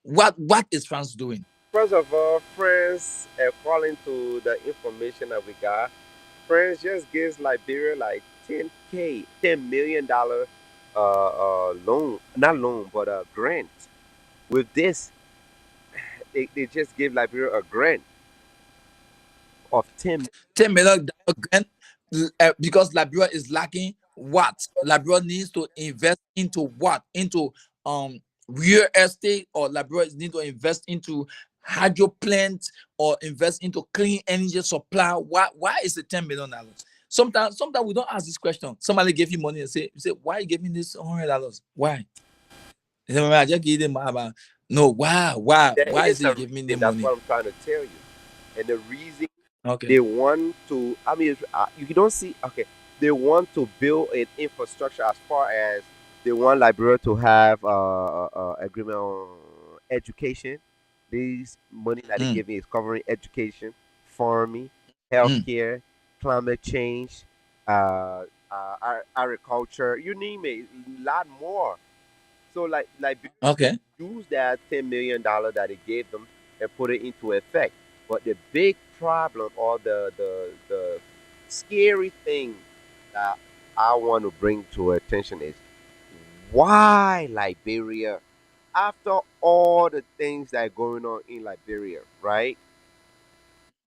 What is France doing? first of all, France, according to the information that we got, France just gives Liberia like 10K, $10 million loan, not loan, but a grant. With this, they just give Liberia a grant of 10. $10 million grant, because Liberia is lacking what? Liberia needs to invest into what? Into real estate, or Liberia need to invest into hydro plants, or invest into clean energy supply? Why is it $10 million? Sometimes we don't ask this question. Somebody gave you money and say, why you give me this $100? Why? They say, "Mama, I just give them my." No, why? Why? There Why is is it a you give me the reason. That's money? what I'm trying to tell you. And the reason Okay. they want to, I mean, you don't see, okay, they want to build an infrastructure as far as they want Liberia to have agreement on education. This money that they're Mm, giving is covering education, farming, mm, healthcare, climate change, agriculture, you name it, a lot more. So like Liberia okay. use that $10 million that they gave them and put it into effect. But the big problem or the scary thing that I want to bring to attention is why Liberia, after all the things that are going on in Liberia, right?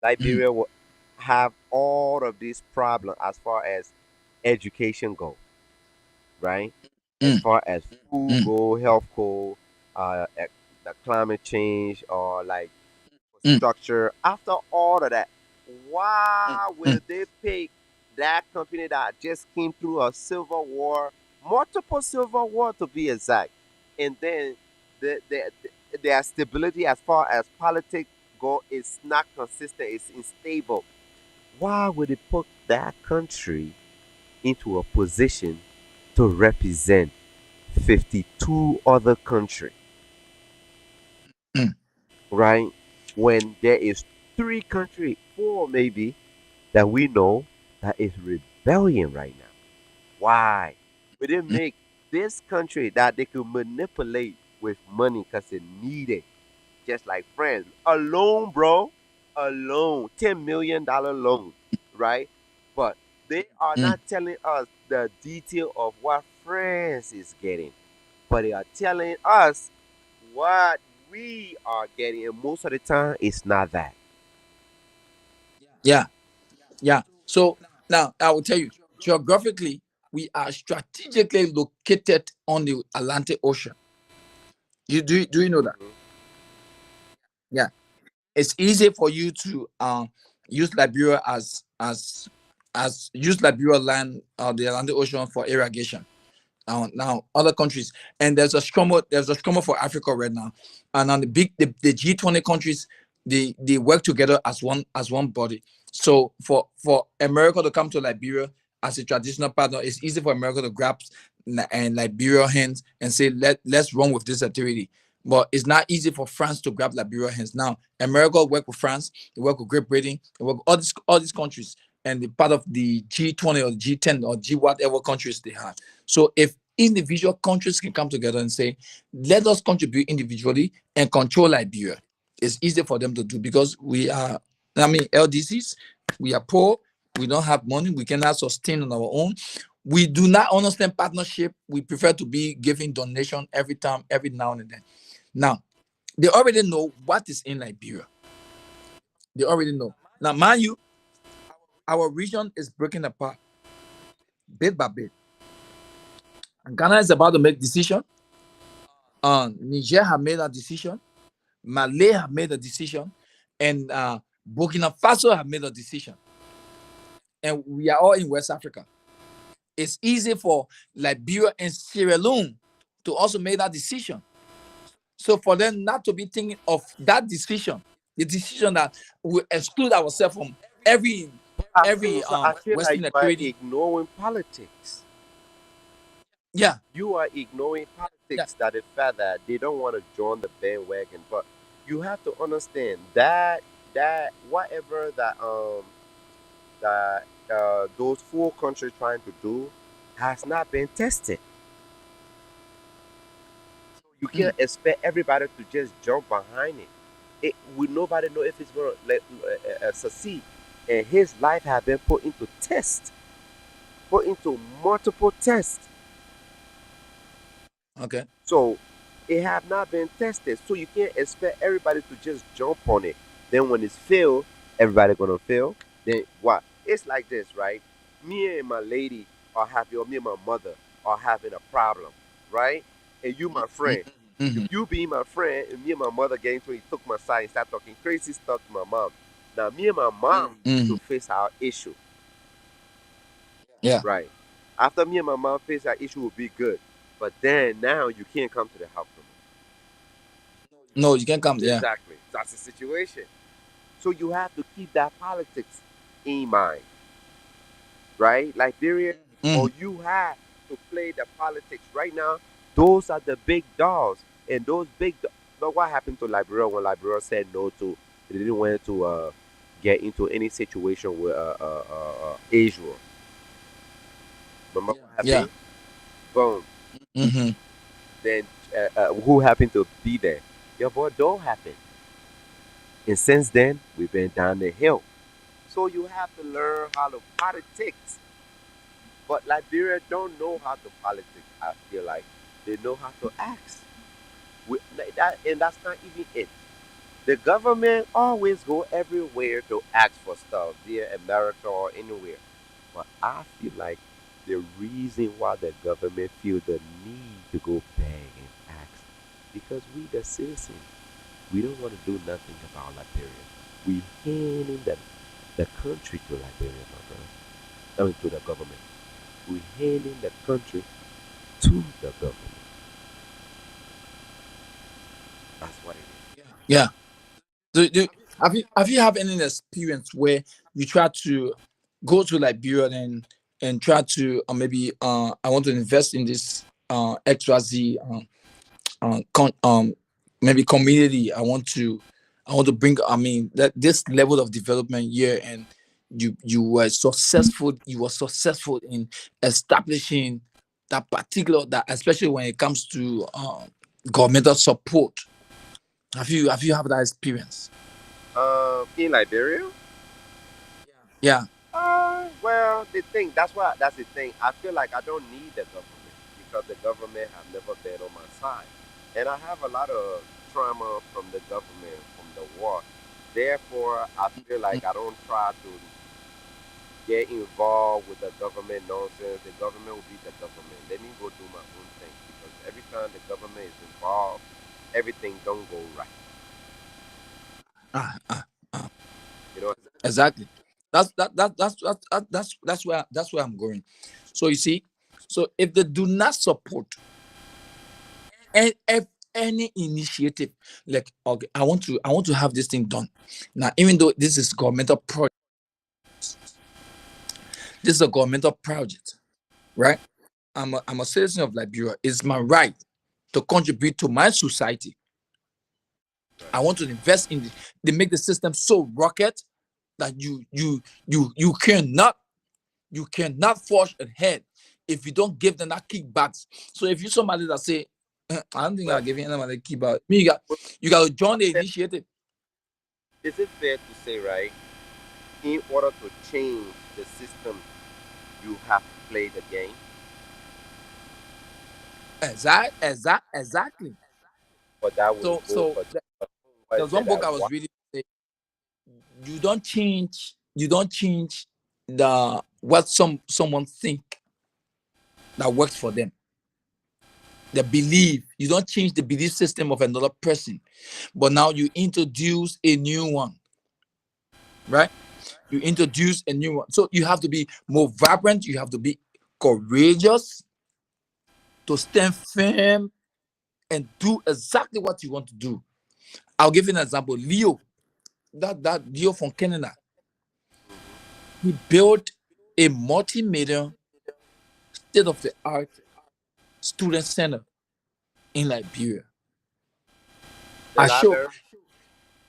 Mm, Liberia will have all of these problems as far as education go, right? As mm, far as food mm, go, health go, the climate change or like mm, structure. After all of that, mm, why mm. will they pick that company that just came through a civil war, multiple civil war to be exact, and then the, their stability as far as politics go is not consistent, it's unstable. Why would they put that country into a position to represent 52 other countries, Mm, right? When there is three countries, four maybe, that we know that is rebellion right now. Why? We didn't mm, make this country that they could manipulate with money because they need it. Just like France. Alone, bro. Alone. $10 million loan, right? But they are mm. not telling us the detail of what France is getting. But they are telling us what we are getting. And most of the time, it's not that. Yeah, yeah. So now I will tell you, geographically, we are strategically located on the Atlantic Ocean. Do you know that? Hmm. Yeah, it's easy for you to use Liberia as use Liberia land, the Atlantic Ocean, for irrigation. Now other countries, and there's a scrum for Africa right now, and on the G20 countries, they work together as one body. So for America to come to Liberia as a traditional partner, it's easy for America to grab and Liberia hands and say, let's run with this activity. But it's not easy for France to grab Liberia hands. Now America work with France, they work with Great Britain, they work with all these countries, and the part of the G20 or G10 or G whatever countries they have. So if individual countries can come together and say, let us contribute individually and control Liberia, it's easy for them to do, because we are, I mean, LDCs, we are poor, we don't have money, we cannot sustain on our own. We do not understand partnership. We prefer to be giving donation every time, every now and then. Now, they already know what is in Liberia. They already know. Now, mind you, our region is breaking apart bit by bit. And Ghana is about to make decision. Niger have made a decision. Malay have made a decision, and Burkina Faso have made a decision, and we are all in West Africa. It's easy for Liberia and Sierra Leone to also make that decision. So for them not to be thinking of that decision, the decision that will exclude ourselves from every every I feel like Western you are security. ignoring politics. Yeah, You are ignoring yeah. politics that the fact that they don't want to join the bandwagon. But you have to understand that whatever that those four countries trying to do has not been tested. You Mm, can't expect everybody to just jump behind it. Nobody know if it's going to succeed. And his life has been put into test, put into multiple tests. okay. So it have not been tested. So you can't expect everybody to just jump on it. Then when it's failed, everybody gonna fail. Then what? It's like this, right? Me and my lady are having, or me and my mother are having a problem, right? And you my friend. If Mm-hmm. you be my friend and me and my mother get into it, took my side and start talking crazy stuff to my mom. Now me and my mom need Mm-hmm. to face our issue, Yeah. right? After me and my mom face our issue will be good. But then now you can't come to the house no No, you can come. more. Yeah. Exactly. That's the situation. So you have to keep that politics in mind, right? Liberia, Mm-hmm. or you have to play the politics right now. Those are the big dogs, and those big. But what happened to Liberia when Liberia said no to? They didn't want to get into any situation with Israel. Remember what Yeah. happened? Boom. Mm-hmm. Then who happened to be there? Your boy Doe happened, and since then we've been down the hill. So you have to learn how to politics. But Liberia don't know how to politics. I feel like they know how to act. And that's not even it. The government always go everywhere to ask for stuff, be it America or anywhere. But I feel like the reason why the government feel the need to go beg and ask because we the citizens, we don't want to do nothing about Liberia. We handing the country to Liberia, my brother. I mean to the government. We handing the country to the government. That's what it is. Yeah. Have you have any experience where you try to go to Liberia and try to maybe I want to invest in this XYZ maybe community. I want to bring, I mean, that this level of development here, and you were successful in establishing that particular, that especially when it comes to governmental support. Have you have that experience? In Liberia, Yeah. well, that's the thing. I feel like I don't need the government because the government have never been on my side, and I have a lot of trauma from the government from the war. Therefore, I feel like I don't try to get involved with the government nonsense. The government will be the government. Let me go do my own thing because every time the government is involved, everything don't go right. Ah, ah, ah. You know. Exactly. That's where I'm going. So you see, so if they do not support if any initiative, like, okay, I want to have this thing done now, even though this is governmental project, this is a governmental project, right? I'm a citizen of Liberia. It's my right to contribute to my society. I want to invest in this. They make the system so rocket that you cannot forge ahead if you don't give them that kickbacks. So if you somebody that say, I don't think But, I'm giving anybody kickback. Me, but you got to join the initiative. is it fair to say, right? In order to change the system, you have to play the game. Exactly. But that will So go so for th- what there's is it? one book I was reading. You don't change the what someone think that works for them. The belief, you don't change the belief system of another person, but now you introduce a new one, right? You introduce a new one. So you have to be more vibrant, you have to be courageous to stand firm and do exactly what you want to do. I'll give you an example. Leo, that Leo from Canada, He built a multi-million state-of-the-art student center in Liberia. The I show, library.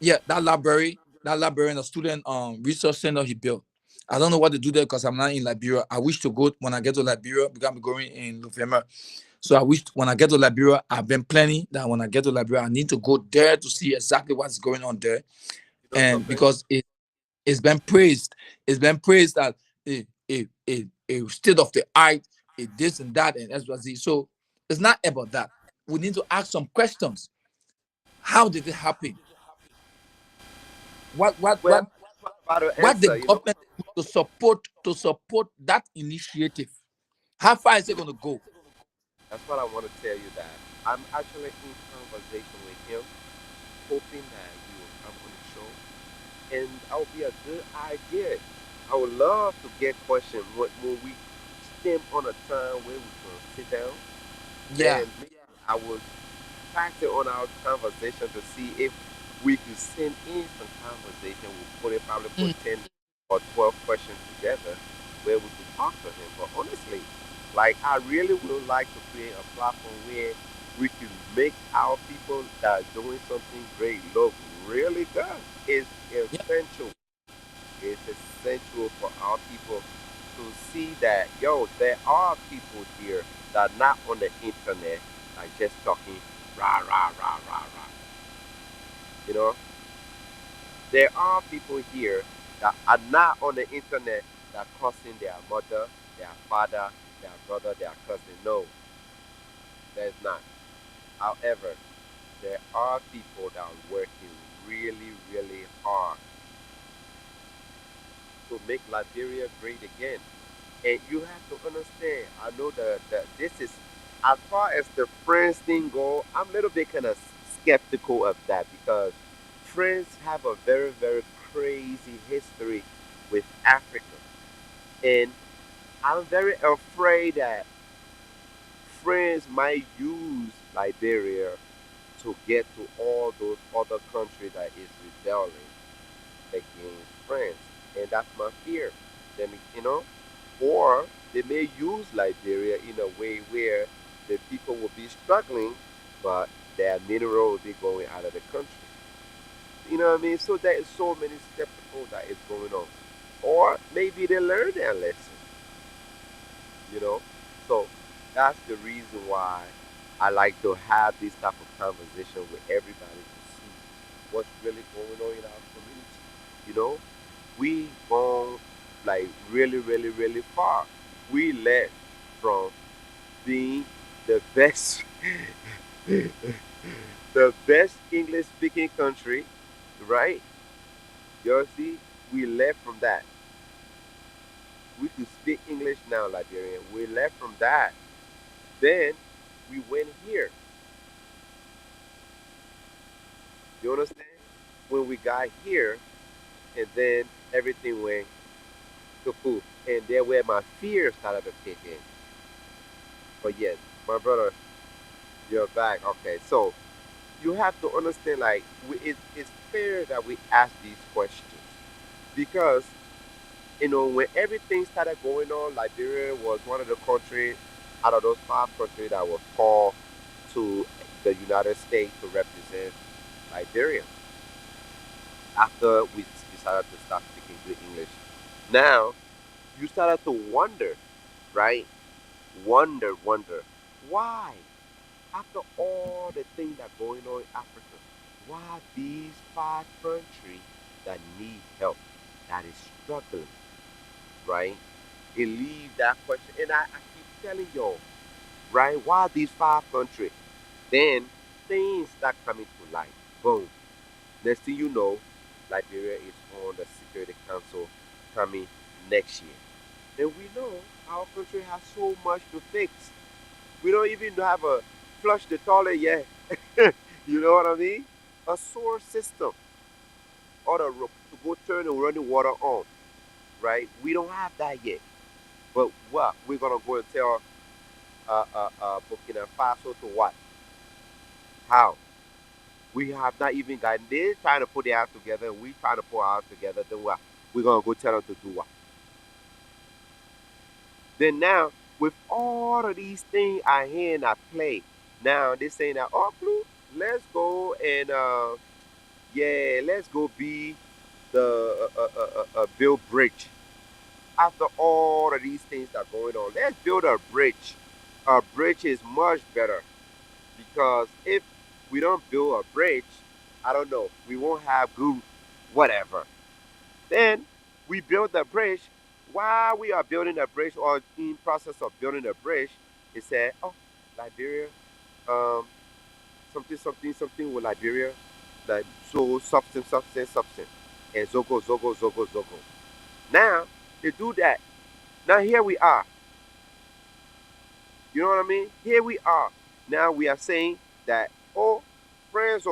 yeah, that library and the student research center he built. I don't know what to do there because I'm not in Liberia. I wish to go when I get to Liberia because I'm going in November. So I wish when I get to Liberia, I've been planning that when I get to Liberia, I need to go there to see exactly what's going on there. You know And something? because it's been praised, that a state of the art, a this and that, and XYZ. So it's not about that. We need to ask some questions. How did it happen? What what what Well, about to what the answer. You know, government do to support that initiative? How far is it going to go? that's what I want to tell you. That I'm actually in conversation with him, hoping that he will come on the show, and that would be a good idea. I would love to get questions when we stem on a time where we can sit down. Yeah. Then maybe I will factor on our conversation to see if we could send in some conversation. We'll probably put Mm, 10 or 12 questions together where we could talk to him. But honestly, like I really would like to create a platform where we can make our people that are doing something great look really good. It's yeah. essential. It's essential for our people to see that, yo, there are people here that are not on the internet, like just talking rah, rah, rah, rah, rah. You know, there are people here that are not on the internet that cussing their mother, their father, their brother, their cousin. No, there's not. However, there are people that are working really, really hard to make Liberia great again. And you have to understand, I know that this is, as far as the friends thing go, I'm a little bit kind of skeptical of that because friends have a very, very crazy history with Africa. And I'm very afraid that friends might use Liberia to get to all those other countries that is rebelling against France. And that's my fear. Then, or they may use Liberia in a way where the people will be struggling, but their mineral will be going out of the country. You know what I mean? So there is so many skeptical that is going on. Or maybe they learn their lesson, you know? So that's the reason why I like to have this type of conversation with everybody to see what's really going on in our community. You know, we gone like really, really, really far. We left from being the best, the best English speaking country, right? You see, we left from that. We could speak English now, Liberian. We left from that. Then we went here. You understand? When we got here, and then everything went kaput. And there where my fear started to kick in. But yes, my brother, you're back. Okay, so you have to understand, like, it's fair that we ask these questions because when everything started going on, Liberia was one of the countries out of those five countries that was called to the United States to represent Liberia after we decided to start speaking good English. Now you started to wonder, right? Wonder why after all the things that going on in Africa, why these five countries that need help, that is struggling, right? It leaves that question. And I keep telling y'all, right? Why these five countries? Then things start coming to light. Boom. Next thing you know, Liberia is on the Security Council coming next year. And we know our country has so much to fix. We don't even have a flush the toilet yet. You know what I mean? A sewer system or to go turn the running water on, right? We don't have that yet. But what? We're going to go and tell Burkina Faso to what? How? We have not even gotten, they're trying to put their ass together and we trying to put ours together. Then what? We're going to go tell them to do what? Then now, with all of these things I hear and I play, now they saying that, oh, Blue, let's go and yeah, let's go be the build bridge. After all of these things that are going on, let's build a bridge. A bridge is much better because if we don't build a bridge, I don't know, we won't have good whatever. Then we build the bridge. While we are building a bridge or in process of building a bridge, it said, oh, Liberia, um, something, something, something with Liberia, like so substance, substance, substance, and Zogo, Zogo, Zogo, Zogo. Now they do that. Now here we are. You know what I mean? Here we are. Now we are saying that, oh, friends,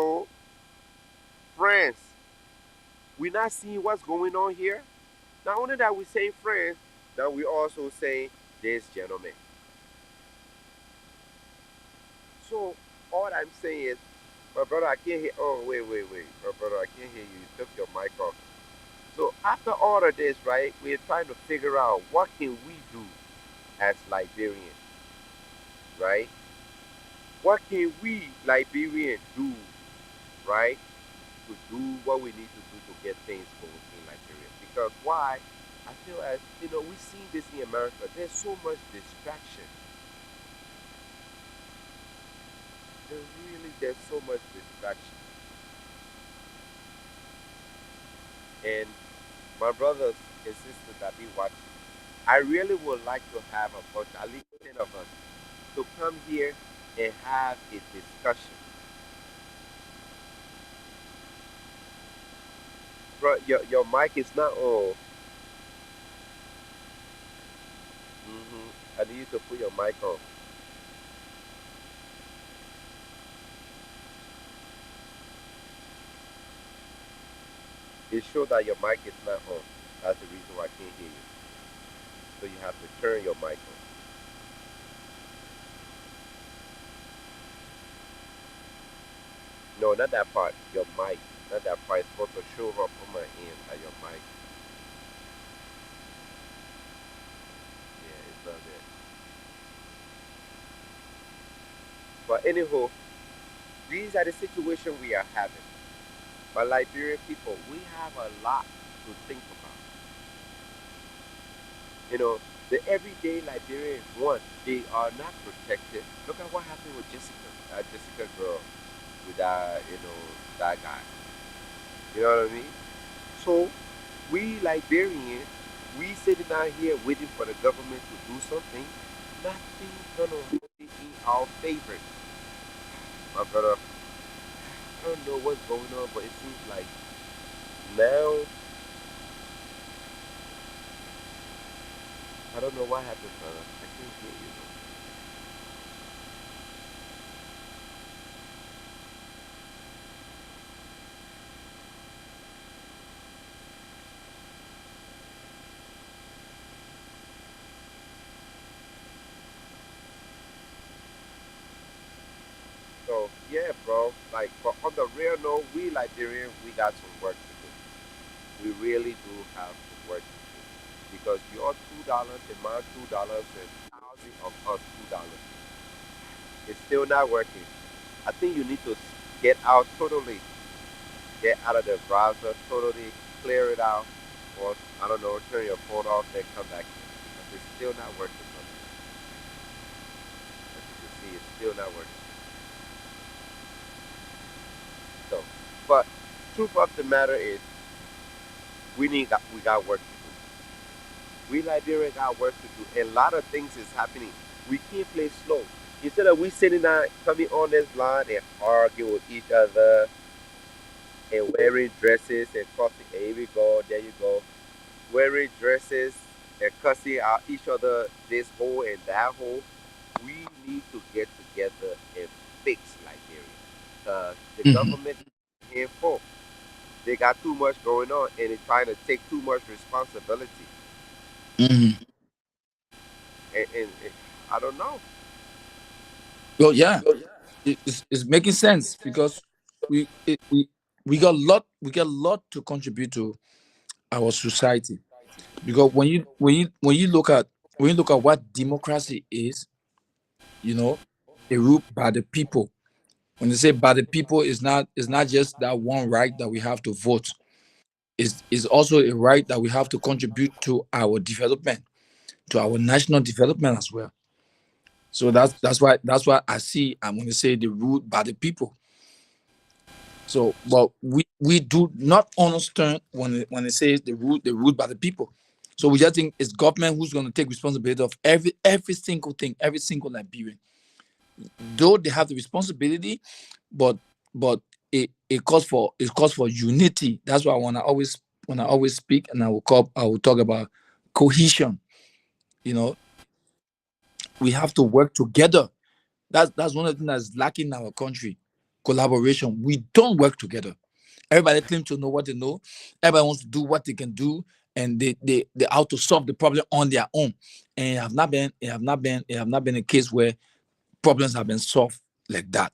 we're not seeing what's going on here. Not only that we say friends, now we also say this gentleman. So all I'm saying is, my brother, I can't hear. Oh, wait, wait, wait, my brother, I can't hear you. You took your mic off. So after all of this, right, we're trying to figure out what can we do as Liberians, right? What can we Liberians do, right, to do what we need to do to get things going in Liberia? Because why? I feel as we see this in America. There's so much distraction. There's so much distraction. And my brothers and sisters that be watching, I really would like to have a bunch, at least 10 of us, to come here and have a discussion. Bro, your mic is not on. I need you to put your mic on. It shows that your mic is not on. That's the reason why I can't hear you. So you have to turn your mic on. No, not that part. Your mic. Not that part. It's supposed to show up on my end at your mic. Yeah, it's not there. But anyhow, these are the situation we are having. But Liberian people, we have a lot to think about. You know, the everyday Liberian, one, they are not protected. Look at what happened with Jessica girl, with that guy. You know what I mean? So we Liberians, we sitting down here waiting for the government to do something. Nothing's gonna hold it in our favor. My brother, I don't know what's going on, but it seems like now I don't know what happened, brother. I can't hear you. So yeah, bro. Like, but on the real note, we Liberian, we got some work to do. We really do have some work to do because your $2 and my $2 and thousands of us $2, it's still not working. I think you need to get out totally, get out of the browser totally, clear it out, or I don't know, turn your phone off, then come back in because it's still not working. For me. As you can see, it's still not working. So, but truth of the matter is, we got work to do. We Liberia got work to do. A lot of things is happening. We can't play slow. Instead of we sitting down, coming on this line and arguing with each other and wearing dresses and cussing. Here we go. There you go. Wearing dresses and cussing out each other this hole and that hole. We need to get together and fix Liberia. The Mhm. government is here for. They got too much going on and they're trying to take too much responsibility. Mhm. And I don't know. Well, yeah, it's making sense because we it, we got a lot to contribute to our society. Because when you look at when you look at what democracy you know, a rule by the people. When they say by the people, it's not just that one right that we have to vote. Is also a right that we have to contribute to our development, to our national development as well. So that's why I see I'm going to say the rule by the people. So, but we do not understand when it says the rule by the people. So we just think it's government who's going to take responsibility of every single thing, every single Liberian. Though they have the responsibility, but but it calls for unity. That's why when I always speak, and I will talk about cohesion. You know, we have to work together. That's one of the things that's lacking in our country. Collaboration. We don't work together. Everybody claims to know what they know. Everybody wants to do what they can do, and they how to solve the problem on their own. And it have not been a case where problems have been solved like that.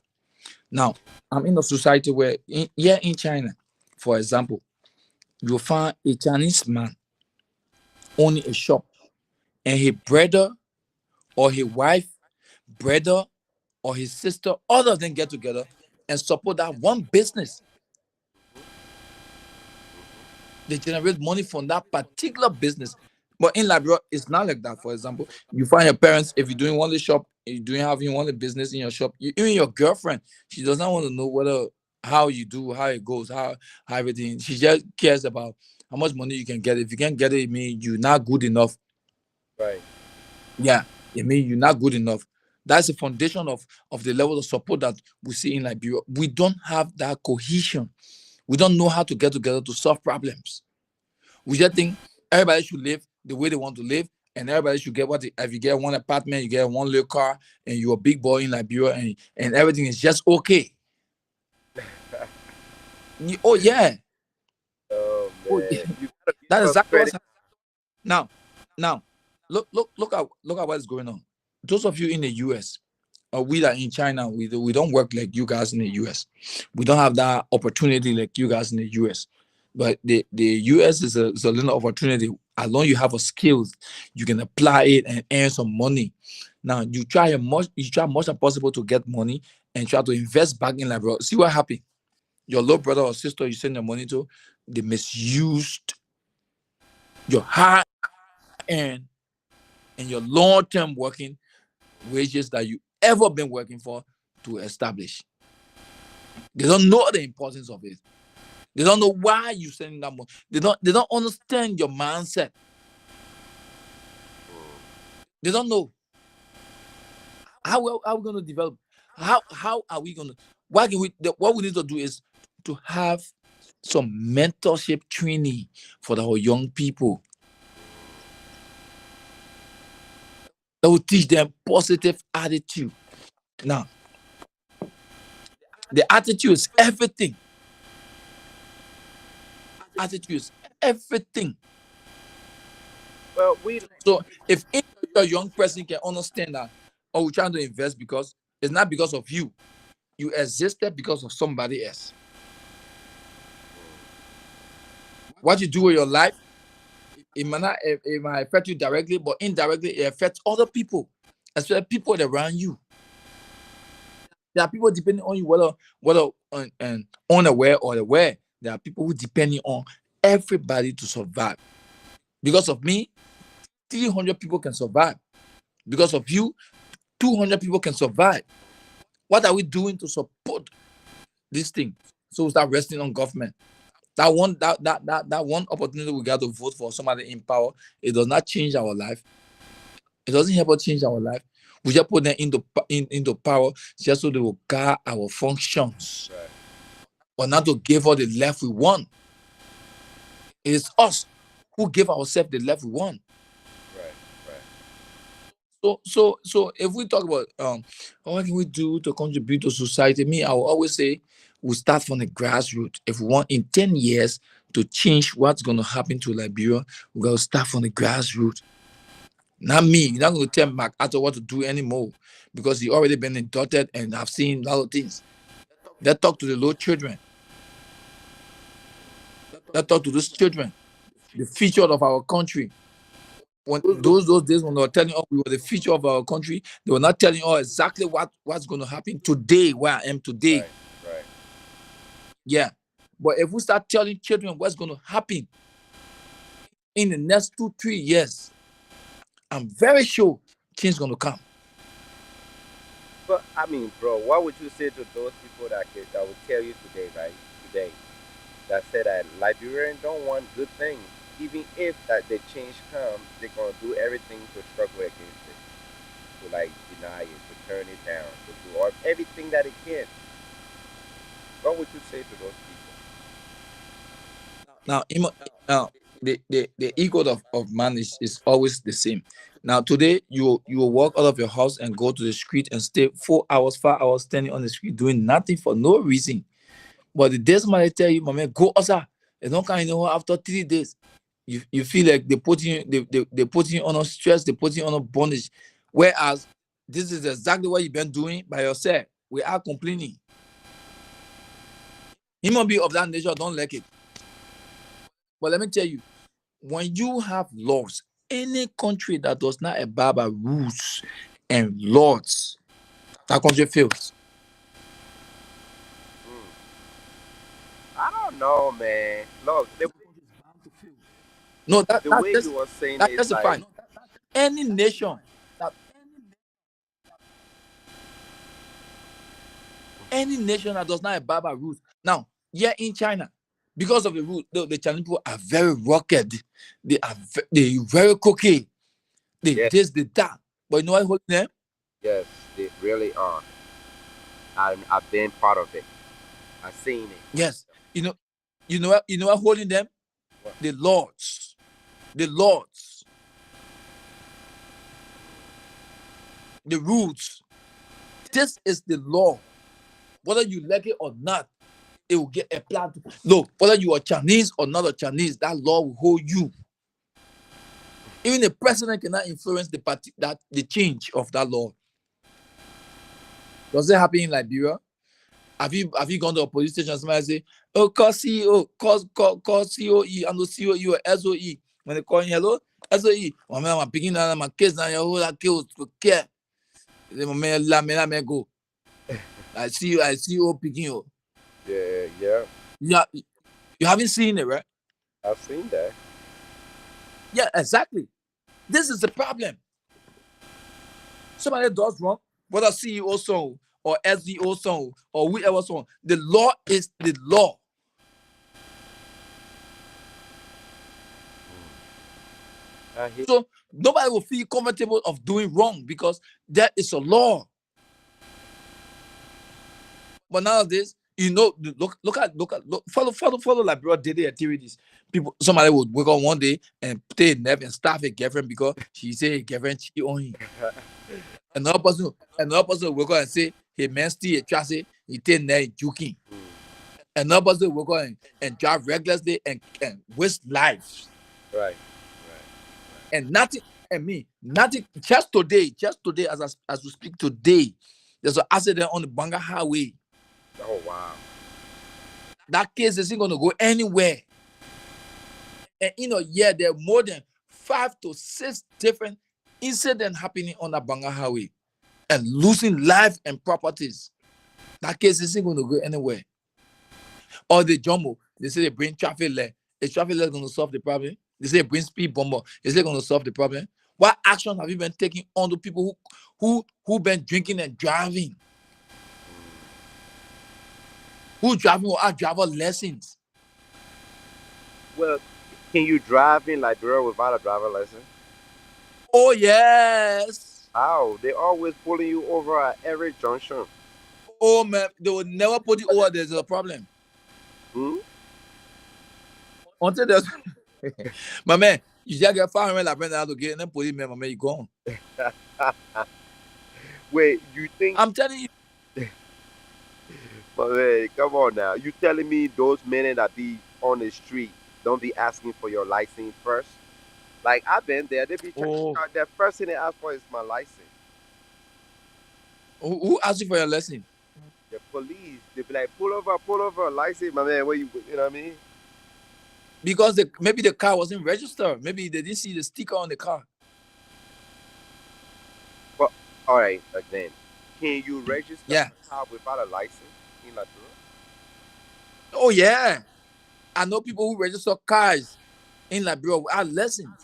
Now, I'm in a society where here in China, for example, you'll find a Chinese man owning a shop, and his brother or his wife, brother or his sister, all of them get together and support that one business. They generate money from that particular business. But in Liberia, it's not like that. For example, you find your parents, if you're doing one shop, you're doing having one business in your shop, even your girlfriend, she does not want to know whether how you do, how it goes, how everything. She just cares about how much money you can get. If you can't get it, it means you're not good enough. Right. Yeah, it means you're not good enough. That's the foundation of the level of support that we see in Liberia. We don't have that cohesion. We don't know how to get together to solve problems. We just think everybody should live the way they want to live, and everybody should get if you get one apartment, you get one little car, and you're a big boy in Liberia, and everything is just okay. Oh yeah, Oh oh man, yeah. you gotta give That's us exactly what's credit. happening now. Now, look at what's going on. Those of you in the U.S. We that in China, we don't work like you guys in the US. We don't have that opportunity like you guys in the US. But the US is a little opportunity. As long as you have a skills, you can apply it and earn some money. Now you try much as possible to get money and try to invest back in Liberia. See what happened. Your little brother or sister you send your money to, they misused your hard earned and your long-term working wages that you ever been working for to establish. They don't know the importance of it. They don't know why you sending that money. They don't understand your mindset. They don't know how we going to develop. How are we going to? What we need to do is to have some mentorship training for our young people that will teach them positive attitude. Now, the attitude is everything. Attitude is everything. Well, we So if a young person can understand that, oh, we're trying to invest because it's not because of you. You existed because of somebody else. What you do with your life, it might affect you directly, but indirectly it affects other people, especially people that around you. There are people depending on you, whether and unaware or aware. There are people who depending on everybody to survive. Because of me, 300 people can survive. Because of you, 200 people can survive. What are we doing to support this thing? So we start resting on government. That one opportunity we got to vote for somebody in power, it does not change our life. It doesn't help us change our life. We just put them into power just so they will guard our functions, right, but not to give us the life we want. It is us who give ourselves the life we want. right, right. So if we talk about what can we do to contribute to society, me, I will always say we start from the grassroots. If we want in 10 years to change what's going to happen to Liberia, we got to start from the grassroots. Not me. You're not going to tell MacArthur what to do anymore because he already been inducted and I've seen a lot of things. Let's talk to the little children. Let's talk to those children, the future of our country. when Who's go- those days when they were telling us we were the future of our country, they were not telling us exactly what's going to happen today, where I am today. right, right. Yeah. But if we start telling children what's going to happen in the next 2 3 years, I'm very sure change is going to come. But I mean, bro, what would you say to those people that would tell you today, right? Today, that said that Liberians don't want good things, even if that the change comes, they're gonna do everything to struggle against it, to like deny it, to turn it down, to do everything that it can. What would you say to those people? Now, now the ego of man is always the same. Now today you will walk out of your house and go to the street and stay 4 hours, 5 hours standing on the street doing nothing for no reason. But the day somebody tell you, my man, go outside, and don't kind of after 3 days, you feel like they put you on a stress, they put you on a bondage. Whereas this is exactly what you've been doing by yourself. We are complaining. Human being of that nature don't like it. But let me tell you, when you have laws, any country that does not abide by rules and laws, that country fails. Mm, I don't know, man. Look, No, the way you were saying it, that's it's the like fact. Any nation that any nation that does not abide by rules. Now, here in China, because of the rule, the Chinese people are very rugged. They very cookie. They yes, this, they that. But you know what holding them? yes, they really are. I've been part of it. I've seen it. Yes. You know, you know what holding them? What? The laws. The laws, the rules. This is the law. Whether you like it or not, it will get applied. Look, whether you are Chinese or not a Chinese, that law will hold you. Even the president cannot influence the party that the change of that law. Does it happen in Liberia? Have you gone to a police station and somebody say, oh, call CEO, call COE, I'm the COE or SOE. When they call you, hello, SOE. Oh man, I'm picking out my kids now, your whole kills to care. The man, let me go. I see you picking you. Yeah, yeah. Yeah, you haven't seen it, right? I've seen that. Yeah, exactly. This is the problem. Somebody does wrong, whether CEO so or SDO so or whoever so, the law is the law. I hear. So nobody will feel comfortable of doing wrong because there is a law. But nowadays, look, follow like bro daily activities. People, somebody would wake up one day and pay a nerve and staff a girlfriend because she say a girlfriend cheat on him. Another person will wake up and say, hey man, still a trashy, he take there joking. Mm, Another person will wake up and drive recklessly and waste lives. right, right, And nothing, and me, nothing, just today, as we speak today, there's an accident on the Banga Highway. right. Oh wow. That case isn't going to go anywhere. And in a year, there are more than 5 to 6 different incidents happening on the Banga Highway and losing life and properties. That case isn't going to go anywhere. Or the jumbo, they say they bring traffic light. Is traffic light going to solve the problem? They say bring speed bumper. Is it going to solve the problem? What action have you been taking on the people who been drinking and driving? Who driving without driver lessons? Well, can you drive in Liberia without a driver license? Oh yes. How? They always pulling you over at every junction. Oh man, they will never put it over. There's a problem Hmm? until there's my man. You just get 500 like brand to get and then police man, my man, you gone. Wait, you think? I'm telling you. But hey, come on now. You telling me those men that be on the street don't be asking for your license first? Like I've been there. They be trying. Oh, The first thing they ask for is my license. who asked you for your lesson? The police, they be like, pull over, license, my man. Where you know what I mean? Because maybe the car wasn't registered. Maybe they didn't see the sticker on the car. All right, then. Can you register Yeah. a car without a license in Liberia? Oh yeah. I know people who register cars in Liberia without lessons.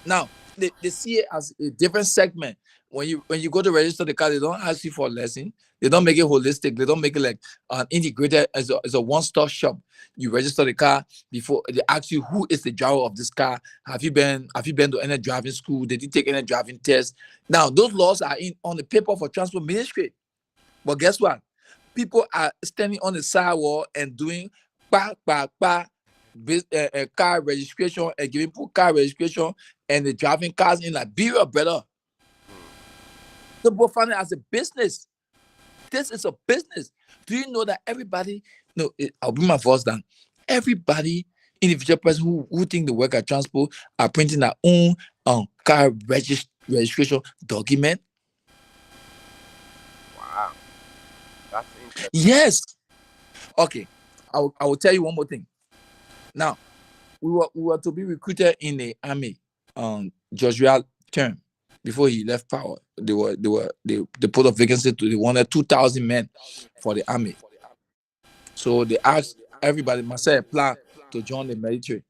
Now they see it as a different segment. When you go to register the car, they don't ask you for a lesson. They don't make it holistic. They don't make it like an integrated as a one-stop shop. You register the car before they ask you who is the driver of this car. Have you been to any driving school? Did you take any driving test? Now those laws are in on the paper for transport ministry. But guess what? People are standing on the sidewalk and doing pa car registration and giving people car registration and the driving cars in Liberia, brother. Mm. So people find it as a business. This is a business. Do you know that everybody? No, I'll bring my voice down. Everybody, individual person who think they work at transport are printing their own car registration document. Wow, that's interesting. Yes. Okay. I will tell you one more thing. Now, we were to be recruited in the army Joshua term before he left power. They put a vacancy to they wanted 2,000 men for the army. So they asked everybody, myself, apply to join the military.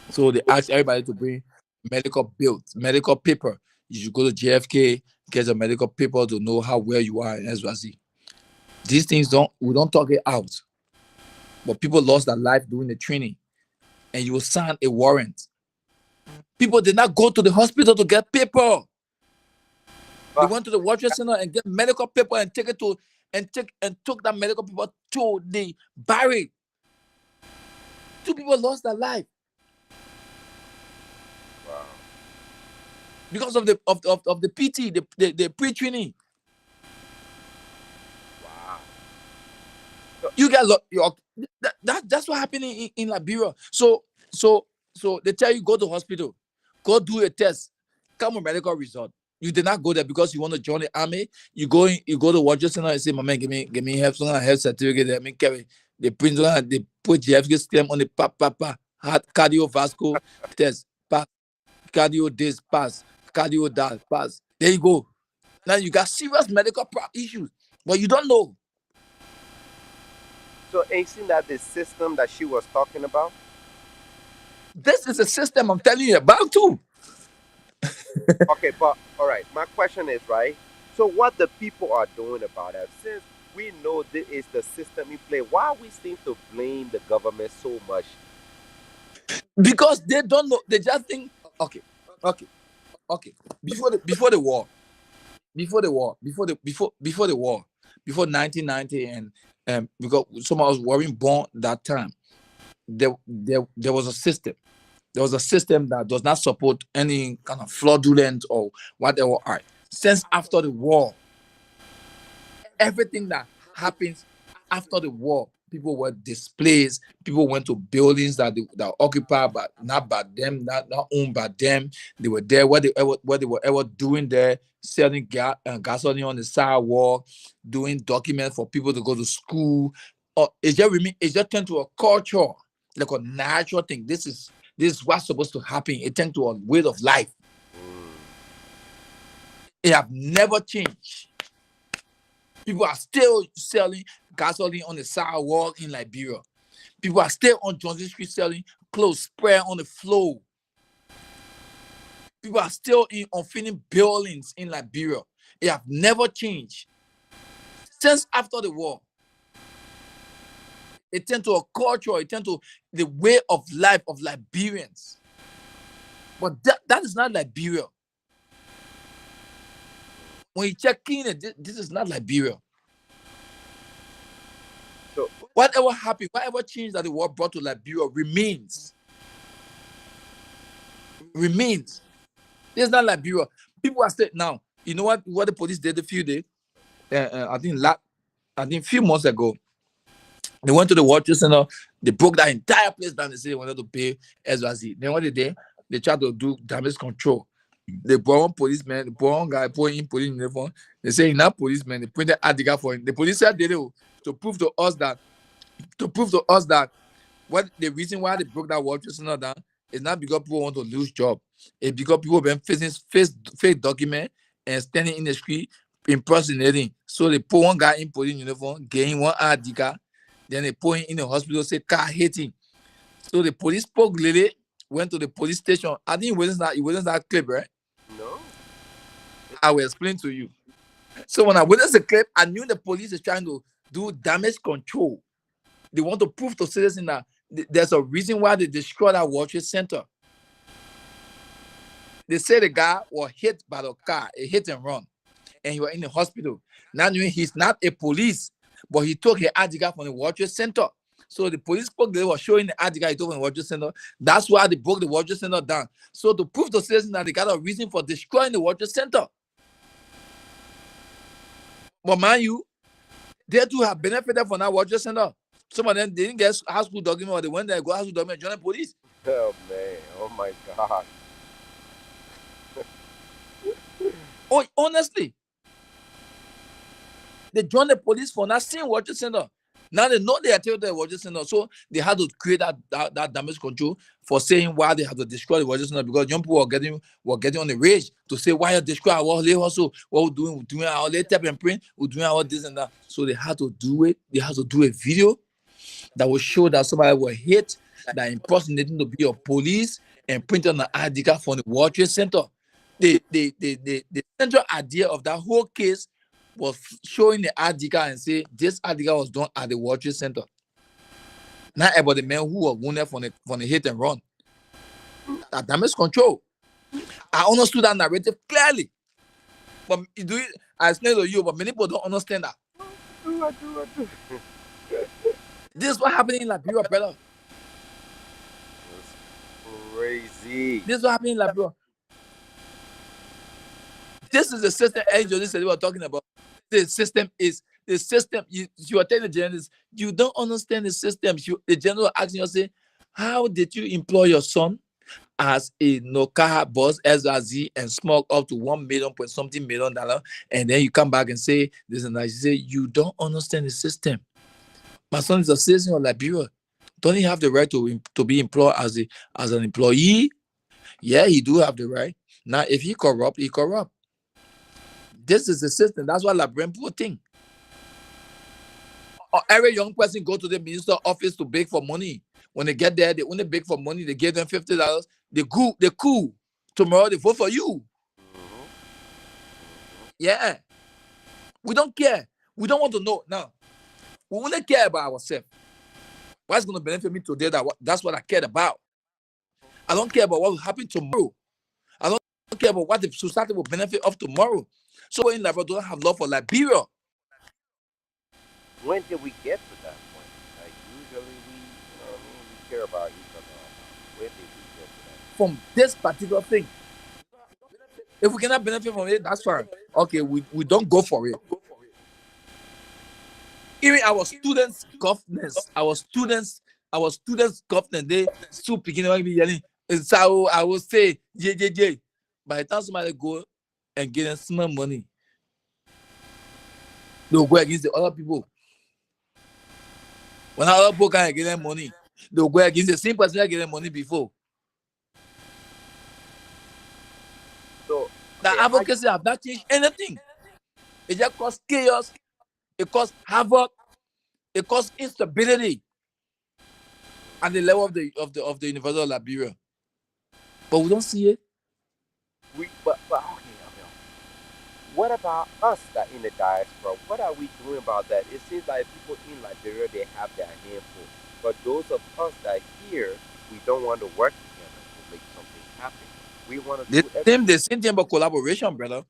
So they asked everybody to bring medical bills, medical paper. You should go to JFK, get a medical paper to know how well you are in SYZ. These things we don't talk it out, but people lost their life during the training, and you will sign a warrant. People did not go to the hospital to get paper. They But went to the World Center and get medical paper and take it to and took that medical paper to the barrack. Two people lost their life wow, because of the PT, the pre-training. wow. So, You get that's what happened in Liberia. So they tell you go to hospital, go do a test, come with medical result. You did not go there because you want to join the army. You go to World Center and say, my man, give me health, some kind of health certificate. Let me carry. They print they put GFK stamp on the heart cardiovascular test pass, cardio this pass, cardio that pass. There you go. Now you got serious medical issues, but you don't know. so ain't seen that the system that she was talking about? This is a system I'm telling you about too. Okay, but all right. My question is right. So what the people are doing about it? Since we know this is the system in play, why we seem to blame the government so much? Because they don't know. They just think, okay, okay, okay. Before the war, before the war, before 1990, and because someone was weren't born that time, there was a system. There was a system that does not support any kind of fraudulent or whatever art. Since after the war, everything that happens after the war, people were displaced. People went to buildings that were occupied, but not by them, not owned by them. They were there. What they were ever doing there, selling gasoline on the sidewalk, doing documents for people to go to school. Or it just turned to a culture, like a natural thing. This is what's supposed to happen. It turned to a way of life. Mm. It have never changed. People are still selling gasoline on the sidewalk in Liberia. People are still on Johnson Street selling clothes spread on the floor. People are still in unfinished buildings in Liberia. It have never changed. Since after the war, it turned to a culture, it turned to the way of life of Liberians. But that is not Liberia. When you check in it, this is not Liberia. So Whatever happened, whatever change that the war brought to Liberia remains. Remains. It's not Liberia. People are still now. You know what the police did a few days? I think few months ago, they went to the World Trade Center. They broke that entire place down. They said they wanted to pay SYZ. Then what did they tried to do damage control. They brought one policeman, they brought one guy, put in police uniform. They say in that policeman, they printed article for him. The police said they do to prove to us that what the reason why they broke that World Trade Center down is not because people want to lose job. It's because people been facing fake document and standing in the street impersonating. So they put one guy in police uniform, getting one ID card, then they put him in the hospital, say car hitting. So the police spoke lady, went to the police station. I think it wasn't that clip, right? No. I will explain to you. So when I witnessed the clip, I knew the police is trying to do damage control. They want to prove to citizens that there's a reason why they destroyed that World Trade Center. They say the guy was hit by the car, a hit and run, and he was in the hospital. Now knowing he's not a police, but he took an ID card from the World Trade Center. So the police spoke, they were showing the ID card he took from the World Trade Center. That's why they broke the World Trade Center down. So to prove to citizens that they got a reason for destroying the World Trade Center. But mind you, they too have benefited from that World Trade Center. Some of them they didn't get high school document, or they went there and got high school document and joined the police. Oh man. Oh my God. Oh, honestly, they joined the police for that same World Trade Center. Now they know they are terrible the World Trade Center, so they had to create that damage control for saying why they have to destroy the World Trade Center, because young people were getting on the rage to say why you destroy our world also, what we're doing our tap and print, we're doing our this and that. So they had to do it. They had to do a video that will show that somebody was hit, that impersonating to be a police, and print on the ID card from the World Trade Center. The central idea of that whole case was showing the ID card and say this ID card was done at the World Trade Center. Not about the men who were wounded from the hit and run. That damage control. I understood that narrative clearly. But I explained to you, but many people don't understand that. I do. This is what happened in Liberia, brother. It's crazy. This is what happened in Liberia. This is the system angel this is what we're talking about. The system. You are telling the journalists, you don't understand the system. The general asking you, say, how did you employ your son as a Nokaha boss SRZ and smuggle up to 1 million point something million dollar, and then you come back and say this and that? You say you don't understand the system. My son is a citizen of Liberia. Don't he have the right to be employed as an employee? Yeah, he do have the right. Now, if he corrupt, he corrupt. This is the system. That's what Liberian people think. Every young person go to the minister office to beg for money. When they get there, they only beg for money. They give them $50. They cool. Tomorrow they vote for you. Mm-hmm. Yeah. We don't care. We don't want to know. Now, we only care about ourselves. What's going to benefit me today? That's what I care about. I don't care about what will happen tomorrow. I don't care about what the society will benefit of tomorrow. So in Liberia, don't have love for Liberia. When did we get to that point? Like usually we care about each other. When did we get to that? From this particular thing. If we cannot benefit from it, that's fine. Okay, we don't go for it. Even our students' governance, they still beginning to be yelling. So I will say, yeah. By the time somebody go and get them small money, they'll go against the other people. When other people can't get them money, they'll go against the same person that get them money before. So The okay, advocacy have not changed anything. It just cause chaos, it cause havoc, it cause instability at the level of the University of Liberia. But we don't see it. but okay. What about us that in the diaspora? What are we doing about that? It seems like people in Liberia they have their hand full, but those of us that here we don't want to work together to make something happen. We want to The do everything. same thing about collaboration, brother.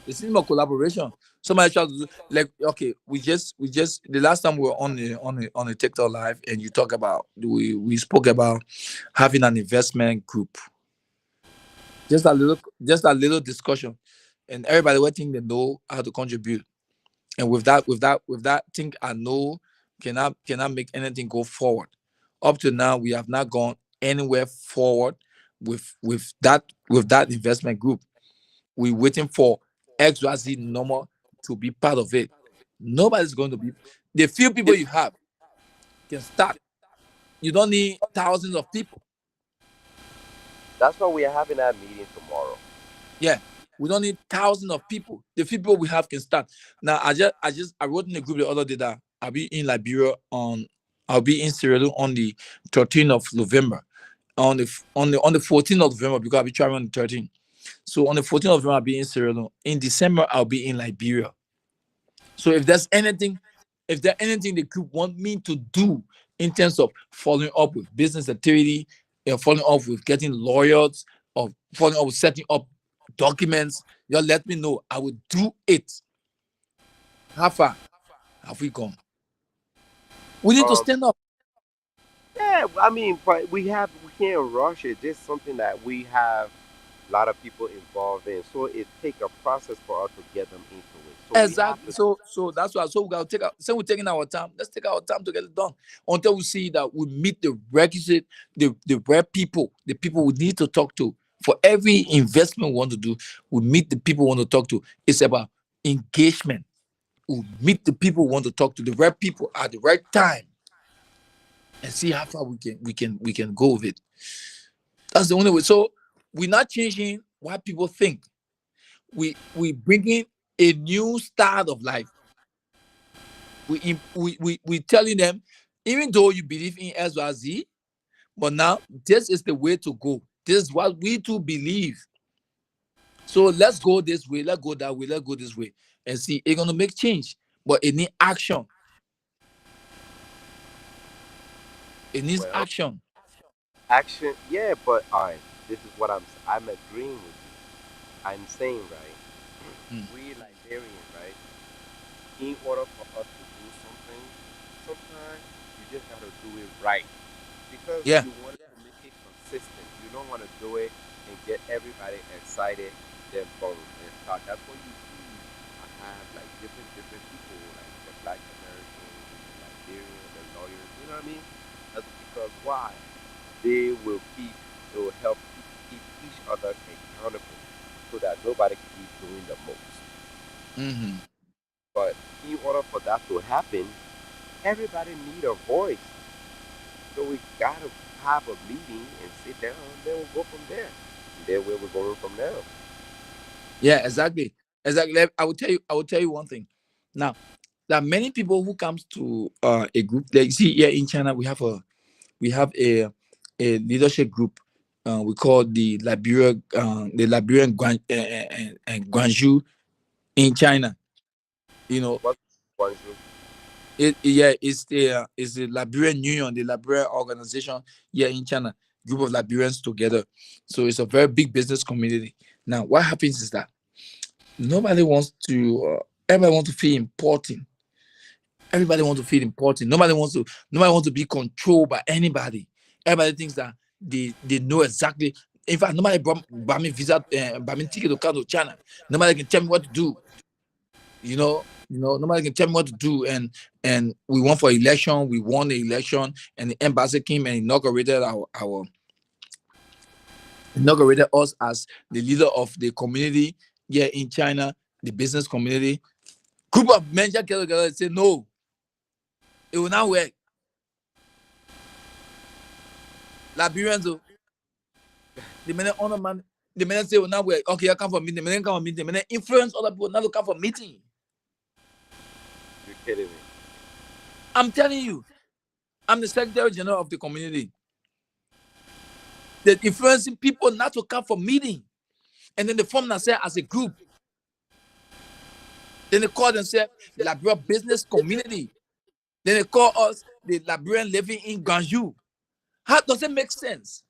The same about collaboration. Somebody try to do like okay, we just the last time we were on the TikTok live and you talk about we spoke about having an investment group. Just a little discussion. And everybody will think they know how to contribute. And with that thing I know cannot make anything go forward. Up to now, we have not gone anywhere forward with that investment group. We're waiting for XYZ number to be part of it. Nobody's going to be the few people you have can start. You don't need thousands of people. That's why we are having that meeting tomorrow. Yeah. We don't need thousands of people. The people we have can start. Now I wrote in the group the other day that I'll be in Liberia on I'll be in Sierra Leone on the 13th of November. On the 14th of November, because I'll be traveling on the 13th. So on the 14th of November, I'll be in Sierra Leone. In December, I'll be in Liberia. So if there's anything the group want me to do in terms of following up with business activity, following up with getting lawyers, or following up with setting up documents, you let me know. I will do it. How far have we gone? We need to Um, stand up. yeah, I mean, but we can't rush it. This is something that we have a lot of people involved in, so it take a process for us to get them into it. So we have Exactly. to. So that's why. So we gotta take our. So we're taking our time. Let's take our time to get it done until we see that we meet the requisite, the right people, the people we need to talk to for every investment we want to do. We meet the people we want to talk to. It's about engagement. We meet the people we want to talk to, the right people at the right time, and see how far we can go with it. That's the only way. So we're not changing what people think. We bringing a new style of life. We telling them, even though you believe in XYZ, but now this is the way to go. This is what we too believe. So let's go this way, let's go that way, let's go this way, and see it's gonna make change. But it needs action. It needs Well, action. action, yeah, but all right. This is what I'm agreeing with you. I'm saying, right? Mm. We Liberian, right? In order for us to do something, sometimes you just got to do it right because Yeah. you want to make it consistent. You don't want to do it and get everybody excited, then boom, and start. That's what you see. I have like different people, like the Black Americans, the Liberian, the lawyers. You know what I mean? That's because why? They will keep. They will help keep each other accountable, so that nobody can keep doing the most. Hmm. But in order for that to happen, everybody need a voice. So we gotta have a meeting and sit down, and then we'll go from there. And then where we're going from now. Yeah, exactly. Exactly. I will tell you one thing. Now, there are many people who comes to a group. Like, you see here in China, we have a leadership group. We call the Liberian Guangzhou in China. You know, What Guangzhou? yeah, it's the Liberian Union, the Liberian organization here in China. Group of Liberians together. So it's a very big business community. Now, what happens is that nobody wants to. Everybody wants to feel important. Everybody wants to feel important. Nobody wants to be controlled by anybody. Everybody thinks that they know exactly. In fact, nobody bought me visa, buy me ticket to come to China. Nobody can tell me what to do. Nobody can tell me what to do. And we won for election. We won the election, and the embassy came and inaugurated us as the leader of the community here in China, the business community. Group of men just get together and say no, it will not work. Liberians, oh, the minute honor man, the minute say, well, now we're okay, I come for meeting, the minute come for meeting, the minute influence other people not to come for meeting. You're kidding me. I'm telling you, I'm the secretary general of the community. They're influencing people not to come for meeting. And then they form themselves as a group. Then they call themselves Liberian Business Community. Then they call us the Liberian living in Ganju. How does it make sense?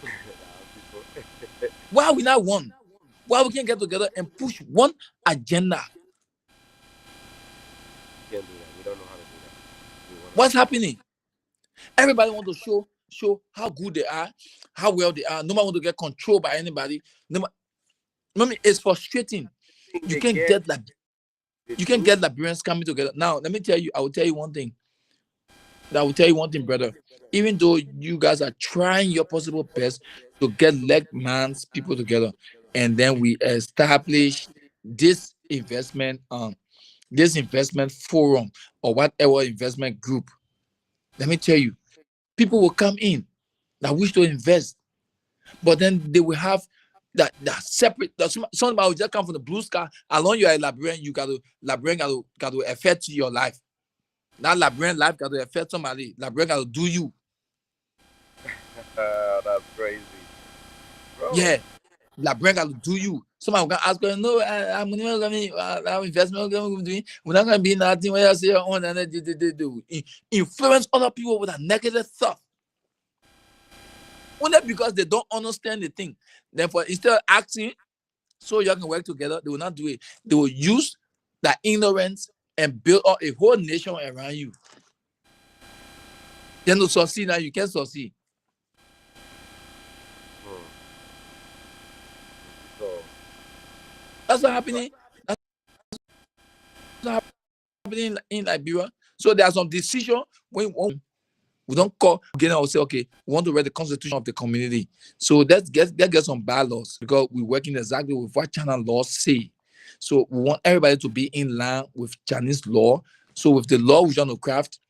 People, Why are we not one? Why we can't get together and push one agenda? we can't do that. We don't know how to do that. We want What's happening? Everybody want to show how good they are, how well they are. Nobody want to get controlled by anybody. No, I mean, it's frustrating. to think You they can't get get like the you can't truth. get Liberians coming together. Now, let me tell you. I will tell you one thing. I will tell you one thing, brother. Even though you guys are trying your possible best to get leg man's people together, and then we establish this investment forum or whatever investment group. Let me tell you, people will come in that wish to invest. But then they will have that separate. Somebody will just come from the blue sky. Along you are a Liberian, you got to Liberian got to affect your life. That Liberian life got to affect somebody. Liberian got to do you. That's crazy, bro. Yeah, Liberian got to do you. Somebody will ask you, no, I'm not going to investment. We're not going to be nothing. Where you say your own and they do influence other people with a negative thought. Only because they don't understand the thing. Therefore, instead of acting so you can work together, they will not do it. They will use that ignorance and build up a whole nation around you. Then to succeed now, you can succeed. Hmm. So, That's what so happening. That's what happening in Liberia. So there are some decisions we don't call again. I will say, okay, we want to write the constitution of the community. So let's get some bylaws because we're working exactly with what China laws say. So we want everybody to be in line with Chinese law. So with the law we want to craft,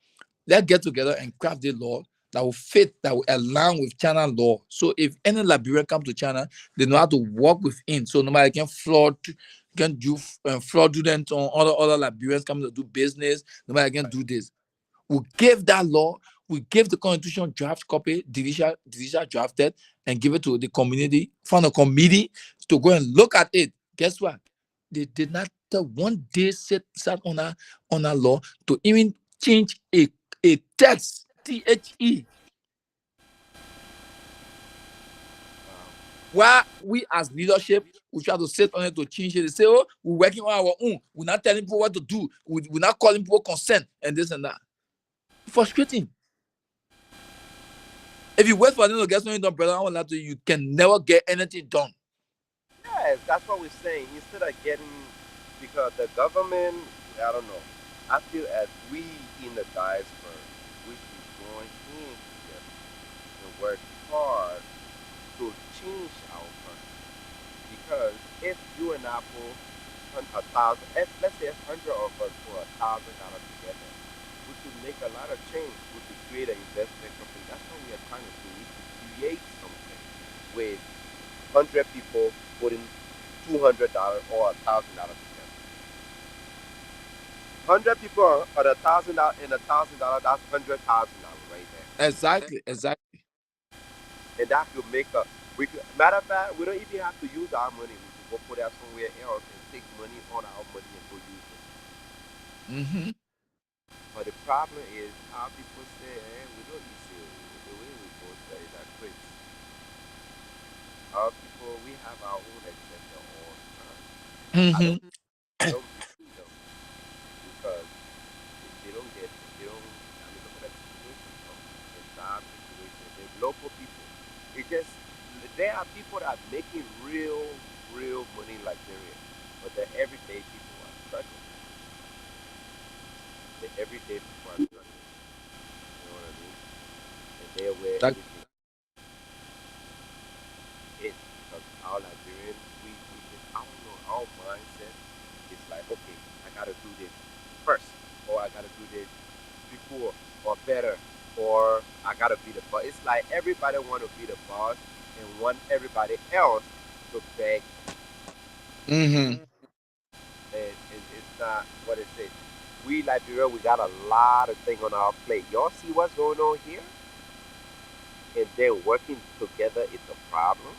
let's get together and craft the law that will fit, that will align with China law. So if any Liberian come to China, they know how to work within. So nobody can do fraudulent on other Liberians coming to do business. Nobody can do this. We give that law, we give the constitution draft copy, judicial drafted, and give it to the community, found a committee to go and look at it. Guess what? They did not one day sat on a law to even change a text, THE. While we as leadership, we try to sit on it to change it. They say, oh, we're working on our own. We're not telling people what to do. We're not calling people consent and this and that. Frustrating. If you wait for them to get something done, brother, I want to lie to you, you can never get anything done. yes, that's what we're saying. Instead of getting, because the government, I don't know. I feel as we in the diaspora, we should join in together and work hard to change our country. Because if you and I put a thousand, if let's say 100 of us put $1,000 together, we could make a lot of change. We could create an investment company. That's what we are trying to do. We could create something with 100 people putting $200 or $1,000 together. 100 people at $1,000 and $1,000, that's $100,000 right there. Exactly, exactly. And that could make a we could, matter of fact, we don't even have to use our money. We could go put that somewhere else and take money on our money and go use it. Mm-hmm. But the problem is our people say, we don't need to the way we go study that quick. Our people we have our own agenda all the time. I Mm-hmm. don't I don't blame them because they don't get they don't I mean look at that situation from the job situation, the local people. It just there are people that are making real money like there is. But the everyday people are struggling. The everyday people are struggling. You know what I mean? And they're where That, everything is because our Liberian, we just I don't know, our mindset is like, okay, I gotta do this first, or I gotta do this before, or better, or I gotta be the boss. It's like everybody want to be the boss and want everybody else to beg them. mm-hmm. And it's not what it is. We Liberia, we got a lot of things on our plate. Y'all see what's going on here, and then working together is a problem.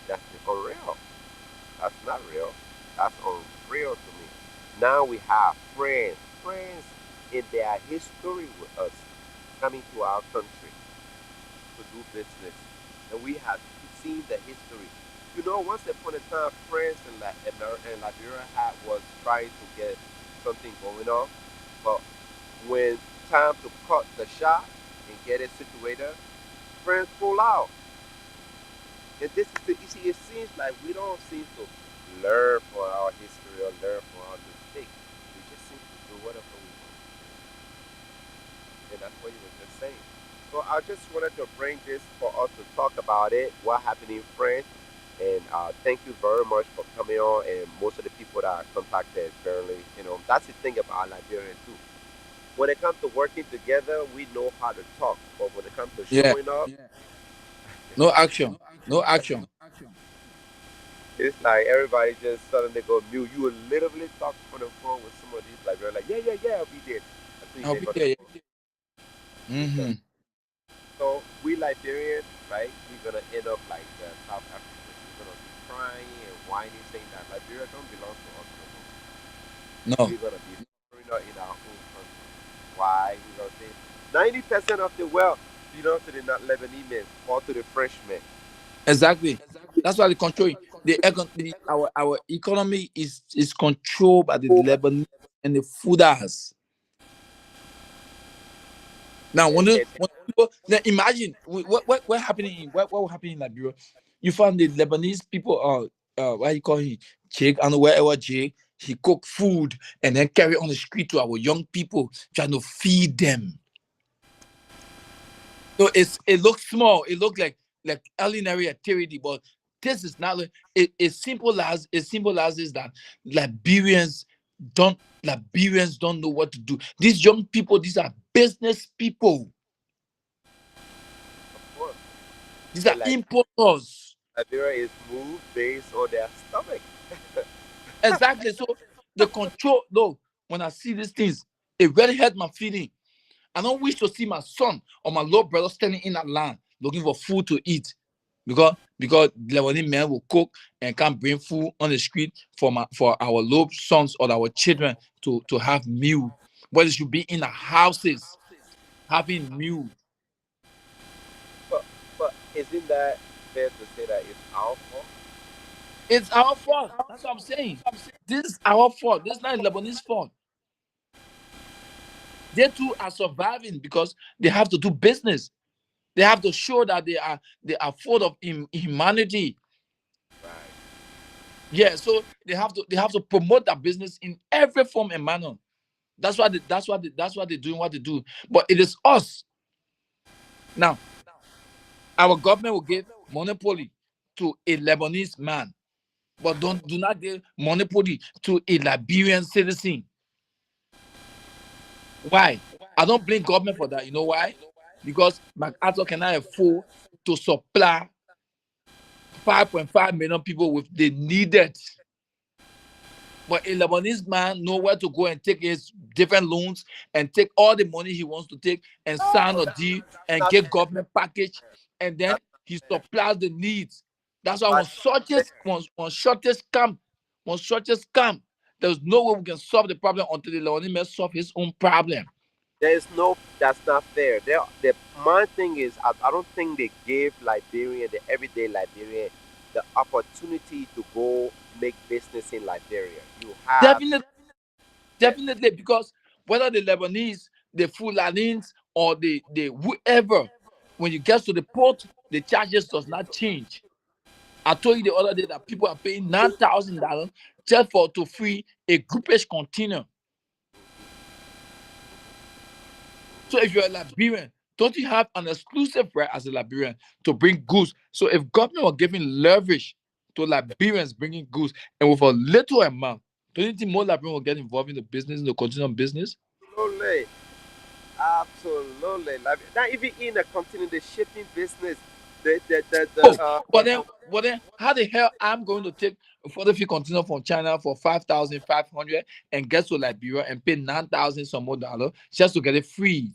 That's unreal. That's not real. That's unreal to me. Now we have friends in their history with us coming to our country to do business, and we have seen the history. You know, once upon a time, France and Liberia was trying to get something going on, but when time to cut the shot and get it situated, France pull out. And this is the, you see, it seems like we don't seem to learn from our history or learn from our mistakes. We just seem to do whatever we want to do. And that's what you were just saying. So I just wanted to bring this for us to talk about it, what happened in France. And thank you very much for coming on. And most of the people that I contacted, apparently, that's the thing about Liberia too. When it comes to working together, we know how to talk. But when it comes to Yeah. showing up, No action. No action. It's like everybody just suddenly go mute. You would literally talk on the phone with somebody like they're like, yeah, yeah, yeah, I'll be there. Until you I'll hang be up the there. phone. Mm-hmm. Because so we Liberian, right? We're gonna end up like the South Africans. We're gonna be crying and whining, saying that Liberia don't belong to us no more. No. We're gonna be foreigner in our own country. Why? We're gonna say 90% of the wealth belongs to the not Lebanese men or to the Frenchmen. Exactly. That's why the control our economy is controlled by the Lebanese and the Fudas. Now, And, and when people now imagine what happening in what will happen in Liberia. You found the Lebanese people what you call him Jake and wherever Jake he cook food and then carry on the street to our young people trying to feed them. So it looks small. It looks like ordinary activity, but this is not. It symbolizes that Liberians Liberians don't know what to do. These young people, these are business people. of course, These are and like importers. Liberia is moved based on their stomach. Exactly. So the control. No, when I see these things, it really hurt my feeling. I don't wish to see my son or my little brother standing in that land looking for food to eat because Lebanese men will cook and can bring food on the street for our little sons or our children to have meal. But it should be in the houses having meal. But but isn't that fair to say that it's our fault? It's our fault. That's what I'm saying. This is our fault. This is not Lebanese fault. They too are surviving because they have to do business. They have to show that they are full of humanity. Right. Yeah, so they have to promote that business in every form and manner. That's why they're doing what they do. But it is us now. Our government will give monopoly to a Lebanese man, but do not give monopoly to a Liberian citizen. Why? I don't blame government for that. You know why? Because MacArthur cannot afford to supply 5.5 million people with the needed. But a Lebanese man know where to go and take his different loans and take all the money he wants to take and sign No, a deal that's and not get fair. government package, and then That's he not fair. supplies the needs. That's why That's not fair. one shortest scam, there's no way we can solve the problem until the Lebanese man solve his own problem. There is no. That's not fair. My thing is, I don't think they gave Liberian, the everyday Liberian, the opportunity to go make business in Liberia. You have Definitely, yes. definitely, because whether the Lebanese, the Fulanese, or the whoever, when you get to the port, the charges does not change. I told you the other day that people are paying $9,000 just for to free a groupage container. So if you're a Liberian, don't you have an exclusive right as a Liberian to bring goods? So if government were giving leverage to Liberians bringing goods and with a little amount, don't you think more Liberians will get involved in the business, in the container business? Absolutely, absolutely. Like not even in the continent, the shipping business, Oh, but then, how the hell I'm going to take a 40 feet container from China for 5,500 and get to Liberia and pay 9,000 some more dollar just to get it free?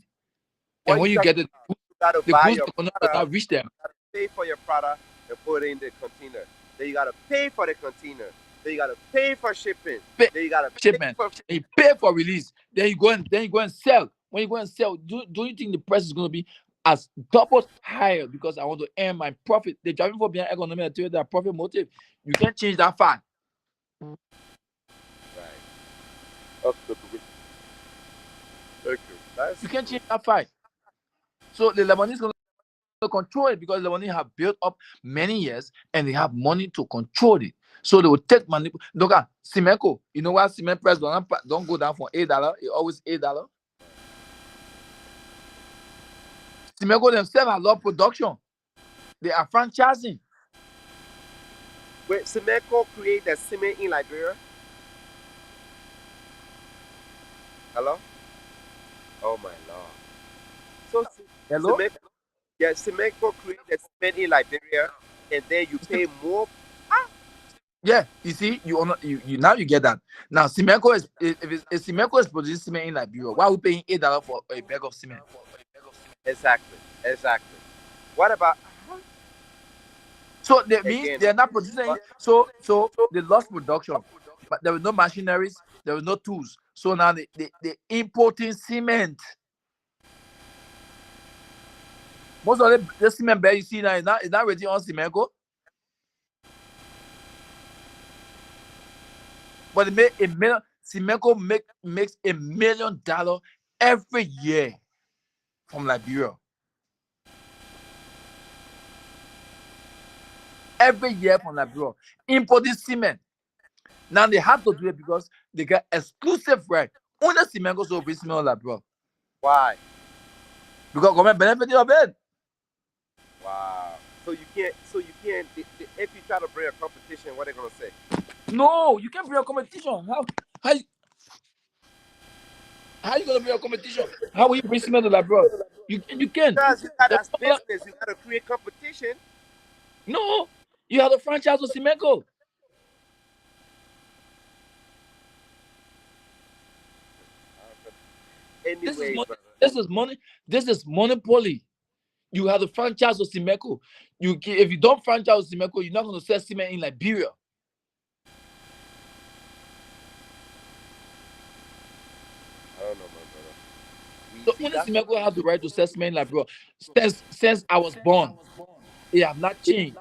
And what when you you talking get it, about? You gotta the buy goods your are product, not reach them. gotta pay for your product and put it in the container. Then you gotta pay for the container. Then you gotta pay for shipping. Pay Then you gotta pay shipment, for and you pay for release. Then you go and sell. When you go and sell, do you think the price is going to be as double higher because I want to earn my profit? The driving for behind economy, I tell you that profit motive. You can't change that fact. right. Okay, okay. That's You can't true. change that fact. So the Lebanese going to control it because the Lebanese have built up many years and they have money to control it. So they will take money. Look at Simeco. You know why cement price don't go down from $8? It always $8. Simeco themselves have a lot of production. They are franchising. Wait, Semeco create the cement in Liberia? Hello? Oh my lord. So Hello? Semeco Yeah, Semenco create the cement in Liberia, and then you pay more. Ah, Yeah, you see, you now you get that. Now Simeco is if Simeco is producing cement in Liberia, why are we paying $8 for a bag of cement? exactly, exactly. What about So that means again? they're not producing. But So they lost production, but there was no machineries, there was no tools. So now they importing cement. Most of the cement bag you see now is not ready on Simeco, but they make a million. Simeco makes $1 million every year from Liberia. Every year from Liberia, importing cement. Now they have to do it because they get exclusive right. Only cement goes over cement like bro. why? Because government benefit of it. Wow. So you can't. If you try to bring a competition, what are they gonna say? No, you can't bring a competition. How you- how you gonna bring a competition? How will you bring cement to like bro? You can. Because you got There's as no other- business, you gotta create competition. no, you have a franchise with Cimenco. This is Anyways, money. brother. This is money. This is monopoly. You have the franchise with Cimenco. If you don't franchise with Cimenco, you're not going to sell cement in Liberia. I don't know, my brother. We So see only that's Cimenco have the right to sell cement in Liberia. Since I was born, it have not changed.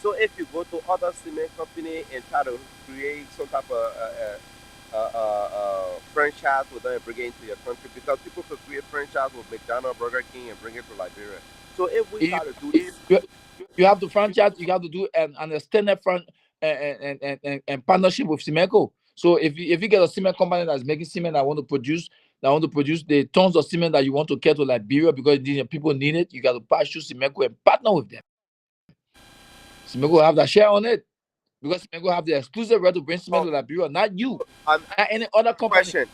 so if you go to other cement company and try to create some type of franchise with them and bring it into your country, because people could create franchise with McDonald's, Burger King, and bring it to Liberia. So if we You, try to do this, you, you have to franchise. You have to do an extended front and partnership with Cimenco. So if you get a cement company that's making cement that want to produce the tons of cement that you want to get to Liberia because people need it, you got to pass through Cimenco and partner with them. Cimenco have that share on it because Cimenco have the exclusive right to bring cement oh, to Liberia, not you, I'm not any other company. question.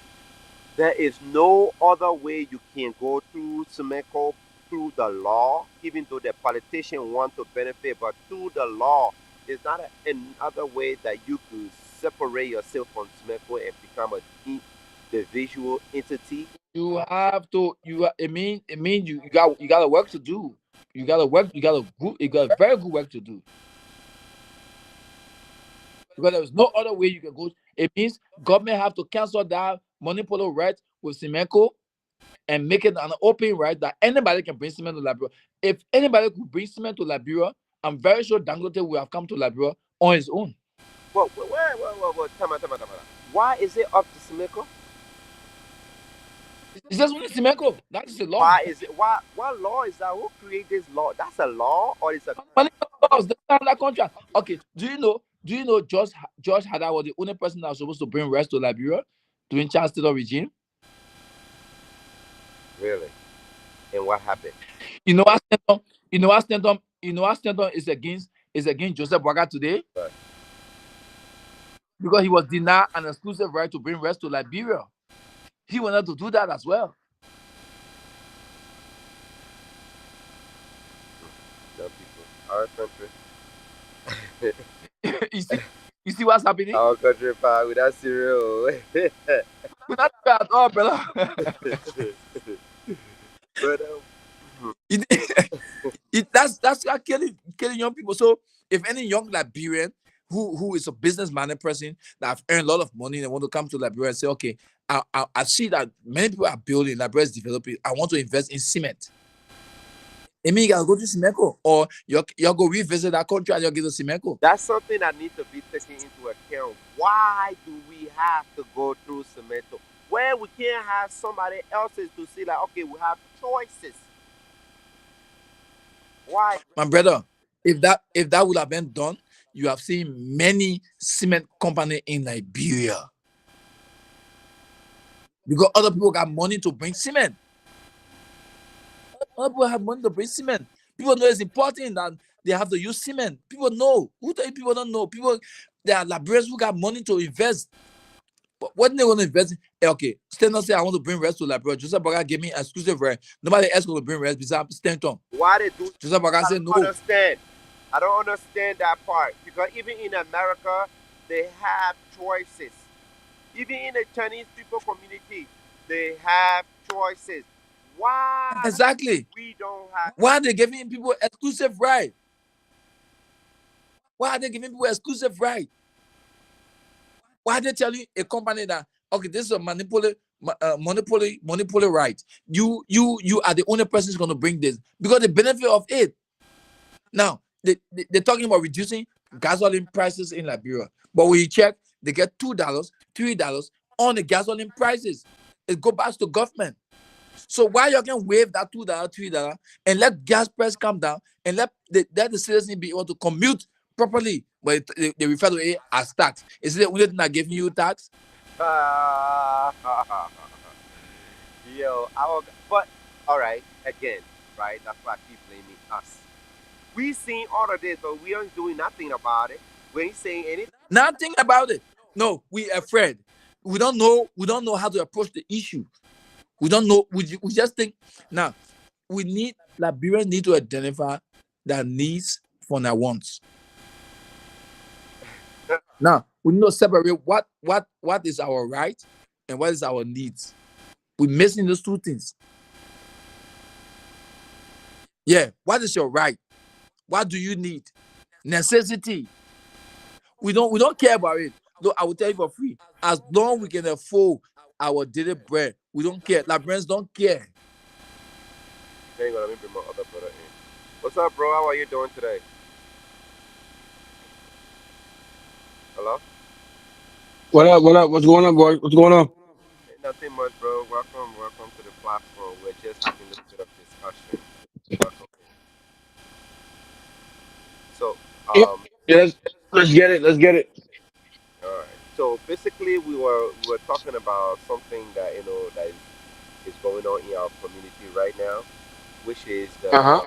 There is no other way you can go through Semeco through the law, even though the politician want to benefit, but through the law, there's not another way that you could separate yourself from Semeco and become a individual entity. You have to. It mean you got a work to do. You got to work. You got a very good work to do because there's no other way you can go. It means government have to cancel that monopoly right with Cimenco and make it an open right that anybody can bring cement to Liberia. If anybody could bring cement to Liberia, I'm very sure Dangote will have come to Liberia on his own. But wait, time out. Why is it up to Semeco? It's just only Cimenco. That is the law. Why is it? What law is that? Who created this law? That's a law, or it's a Money laws, they sign that contract. Okay, do you know George Haddad was the only person that was supposed to bring rest to Liberia during Charles Taylor regime? really? And what happened? You know what Stanton, is against Joseph Boaga today But because he was denied an exclusive right to bring rest to Liberia. He wanted to do that as well. young people, our country, you see, you see what's happening? our country, power with that cereal. We're not bad at all, brother. But it, that's killing young people. So if any young Liberian who is a business-minded person that have earned a lot of money and want to come to Liberia and say, okay, I see that many people are building, Liberia is developing. I want to invest in cement. It means you gotta go to Cimenco or you go revisit that country and you get to Cimenco. that's something that needs to be taken into account. Why do we have to go through Cemento? Where we can't have somebody else's to see like, okay, we have choices. Why? My brother, if that would have been done, you have seen many cement company in Liberia because other people got money to bring cement. Other people have money to bring cement. People know it's important that they have to use cement. People know. Who tell you people don't know? People, there are Liberians who got money to invest What they going to invest in? Okay, Stanton say I want to bring rest to Liberia. Joseph Baga gave me exclusive right. Nobody else going to bring rest besides Stanton. Why they do? Joseph Baga I said don't no. understand. I don't understand that part because even in America, they have choices. Even in the Chinese people community, they have choices. Why Exactly. we don't have? Why are they giving people exclusive right? Why are they giving people exclusive right? Why are they telling a company that okay, this is a monopoly right? You are the only person who's going to bring this because the benefit of it. Now they're talking about reducing gasoline prices in Liberia, but when you check, they get $2, $3 on the gasoline prices. It go back to government. So why you can waive that $2, $3, and let gas price come down and let the citizen be able to commute properly? But they refer to it as tax. Is it the only thing that giving you tax? Yo, but all right, again, right? That's why I keep blaming us. We seen all of this, but we aren't doing nothing about it. We ain't saying anything. Nothing about it. No, we afraid. We don't know. We don't know how to approach the issue. We don't know. We just think now. We need Liberians need to identify their needs from their wants. Now we need to separate what is our right and what is our needs. We're missing those two things. Yeah, what is your right? What do you need? Necessity. We don't care about it. Though I will tell you for free. As long we can afford our daily bread, we don't care. Liberians don't care. Hang on, let me bring my other brother in. What's up, bro? How are you doing today? Hello? What up? What up? What's going on, boy? What's going on? Ain't nothing much, bro. Welcome to the platform. We're just having a little bit of discussion. Welcome. So, Yeah, um, yeah. Let's get it. Let's get it. all right. So basically, we were talking about something that is going on in our community right now, which is Uh huh.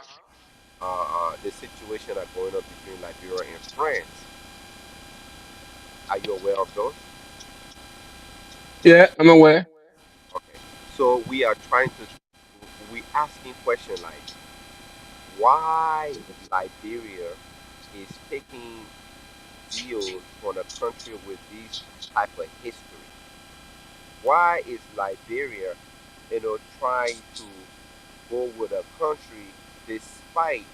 the situation that going on between Liberia and France. Are you aware of those? Yeah, I'm aware. Okay. So we asking question like why Liberia is taking deals from a country with this type of history. Why is Liberia, trying to go with a country despite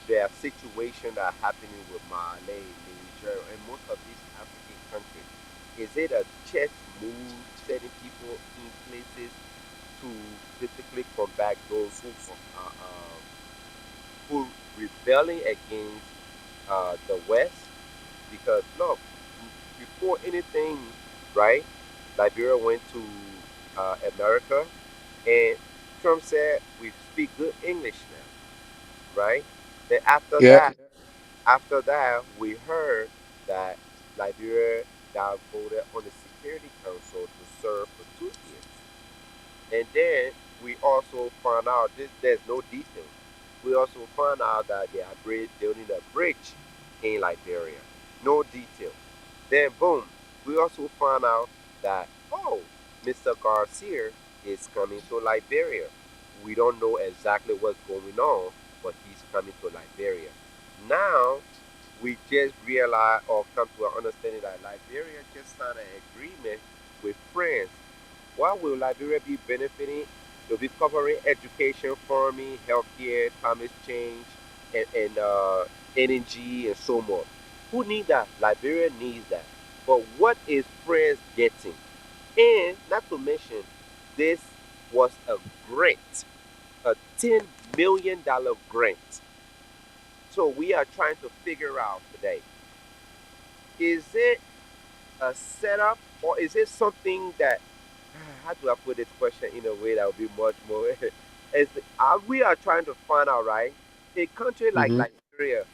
their situation that happening with Mali, Niger, and most of these African countries? Is it a chess move setting people in places to basically combat those who rebelling against the West? Because look, before anything, right? Liberia went to America, and Trump said we speak good English now, right? Then Yeah. after that, we heard that Liberia got voted on the Security Council to serve for 2 years. And then we also found out this there's no details. We also found out that they are building a bridge in Liberia. No detail. Then boom, we also found out that Mr. Garcia is coming to Liberia. We don't know exactly what's going on, but he's coming to Liberia. Now we just realize or come to an understanding that Liberia just signed an agreement with France. Why will Liberia be benefiting? They'll be covering education, farming, healthcare, climate change, and energy and so much. Who need that? Liberia needs that. But what is France getting? And not to mention, this was a grant, a $10 million grant. So we are trying to figure out today: is it a setup or is it something that how do I put this question in a way that will be much more as we are trying to find out, right? A country like Hmm. Liberia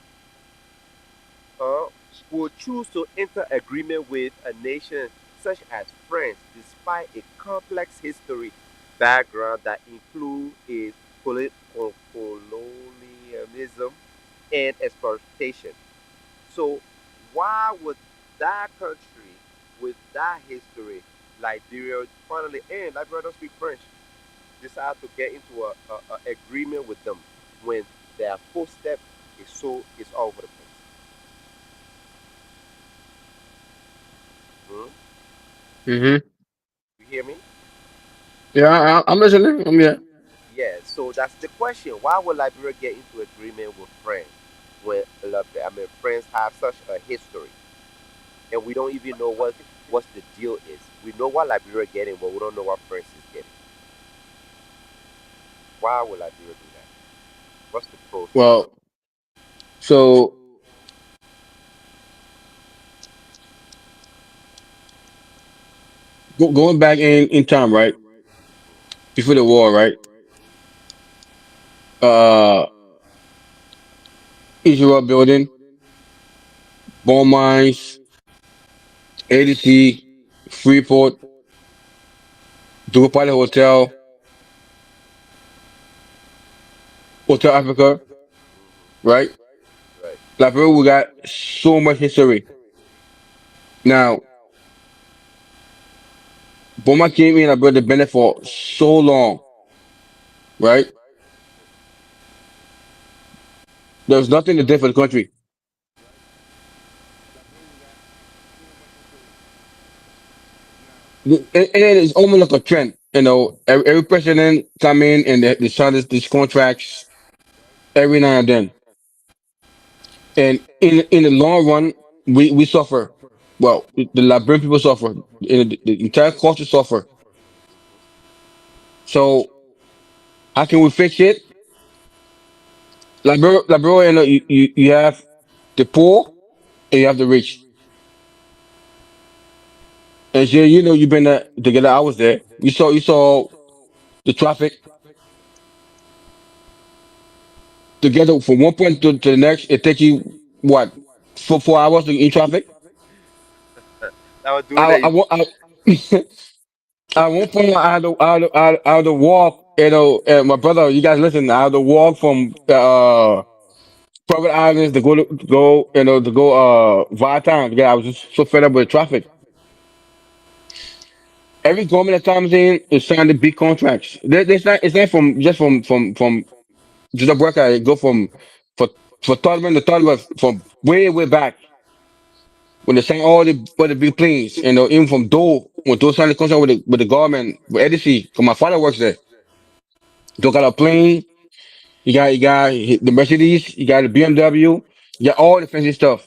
uh, will choose to enter agreement with a nation such as France despite a complex history background that include its colonialism and exploitation. So why would that country with that history? Liberia finally, and Liberia don't speak French, decide to get into a agreement with them when their footstep is all over the place. Hmm? Mm-hmm. You hear me? Yeah, I'm listening. Yeah. Yeah. So that's the question. Why would Liberia get into agreement with France when I mean France have such a history, and we don't even know what the deal is. We know what Liberia getting, but we don't know what France is getting. Why would Liberia do that? What's the process? Well, so going back in time, right before the war, right? Uh, Israel building, ball mines, ADC, Freeport, Dubai Hotel, Hotel Africa, right? Right. Like, bro, we got so much history. Now, Boma came in, I brought the benefit for so long, right? There's nothing to do for the country. And then it's almost like a trend. Every president come in and they sign these contracts every now and then. And in the long run, we suffer. Well, the Liberian people suffer. The entire culture suffer. So how can we fix it? Liberia, you have the poor and you have the rich. And Jay, you've been there together. I was there. You saw the traffic together from one point to the next. It takes you what 4 hours to in traffic. Now doing I that, I, wa- I at one point I had to walk. My brother, you guys listen. I had to walk from private islands to go to go via town. Yeah, I was just so fed up with traffic. Every government that comes in is signing big contracts. It's not from just from just a worker. It go from for for Taliban to Taliban from way back when they sign all the big planes. Even from Dole when Dole signed the contract with the government with EDC. Cause my father works there. Dole got a plane. You got the Mercedes. You got the BMW. You got all the fancy stuff.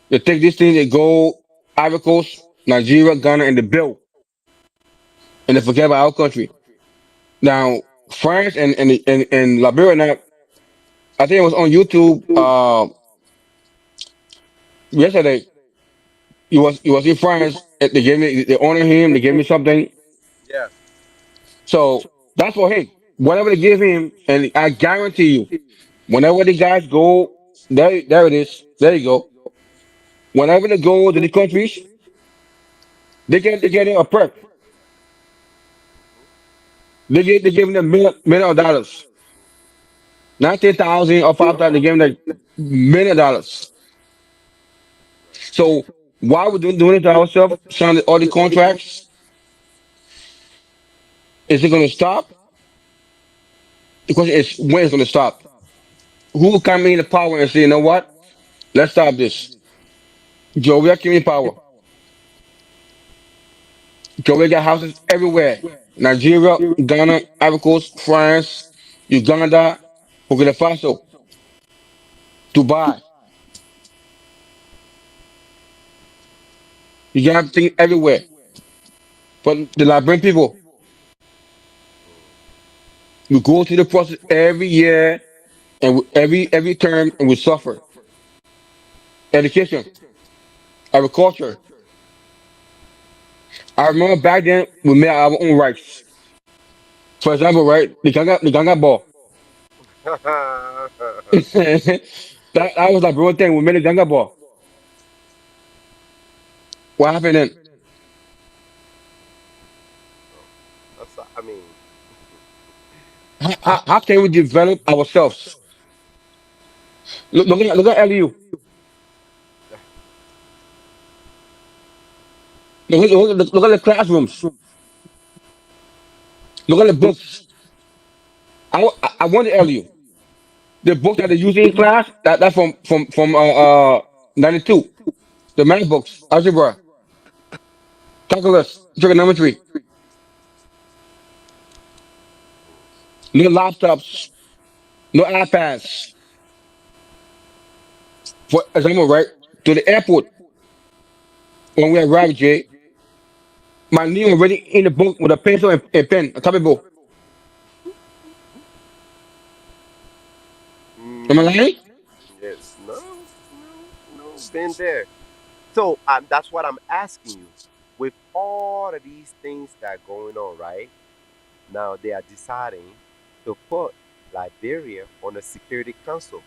They take this thing. They go Ivory Coast, Nigeria, Ghana, and the bill, and they forget about our country. Now France and Liberia now. I think it was on YouTube yesterday. He was in France. They honor him. They gave me something. yeah. So that's for him. Whatever they give him, and I guarantee you, whenever the guys go, there it is. There you go. Whenever they go to the countries, they get a perk. They give them million of dollars, Mhm. 19,000 or 5,000. They give them like $1 million. Right. So why we doing it to ourselves? Signing all the contracts. Is it going to stop? The question is when it's going to stop. Who will come in the power and say, you know what? Let's stop this. Joe, we are giving power. Joe, we got houses everywhere. Nigeria, Ghana, Ivory Coast, France, Uganda, Burkina Faso, Dubai. You got things everywhere. But the Liberian people, we go through the process every year and every term and we suffer. Education, agriculture. I remember back then we made our own rights. For example, right, the Ganga ball. That was like real thing. We made a Ganga ball. What happened then? I mean, How can we develop ourselves? Look at LU. Look at the classrooms. Look at the books. I wonder earlier the book that they use in class that's from 92. The math books, algebra, calculus, trigonometry, no laptops, no iPads. For example, right to the airport when we arrived, Jay, my name already in the book with a pencil and pen, a copybook. Am I Mm, lying? yes. No, no, no. Been there. So that's what I'm asking you. With all of these things that are going on, right? Now they are deciding to put Liberia on the Security Council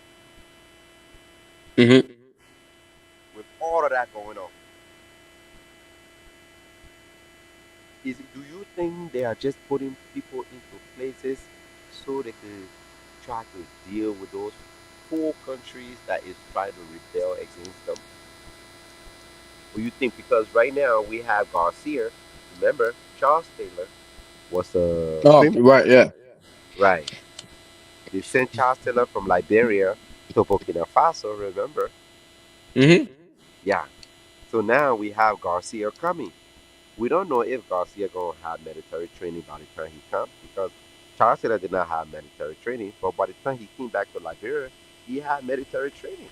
Hmm. with all of that going on. Do you think they are just putting people into places so they could try to deal with those four countries that is trying to rebel against them? Or you think because right now we have Garcia, remember Charles Taylor was a Oh, criminal, right, yeah. right? They sent Charles Taylor from Liberia to Burkina Faso, remember? Hmm. Yeah. So now we have Garcia coming. We don't know if Garcia gonna have military training by the time he comes because Charles Taylor did not have military training, but by the time he came back to Liberia, he had military training.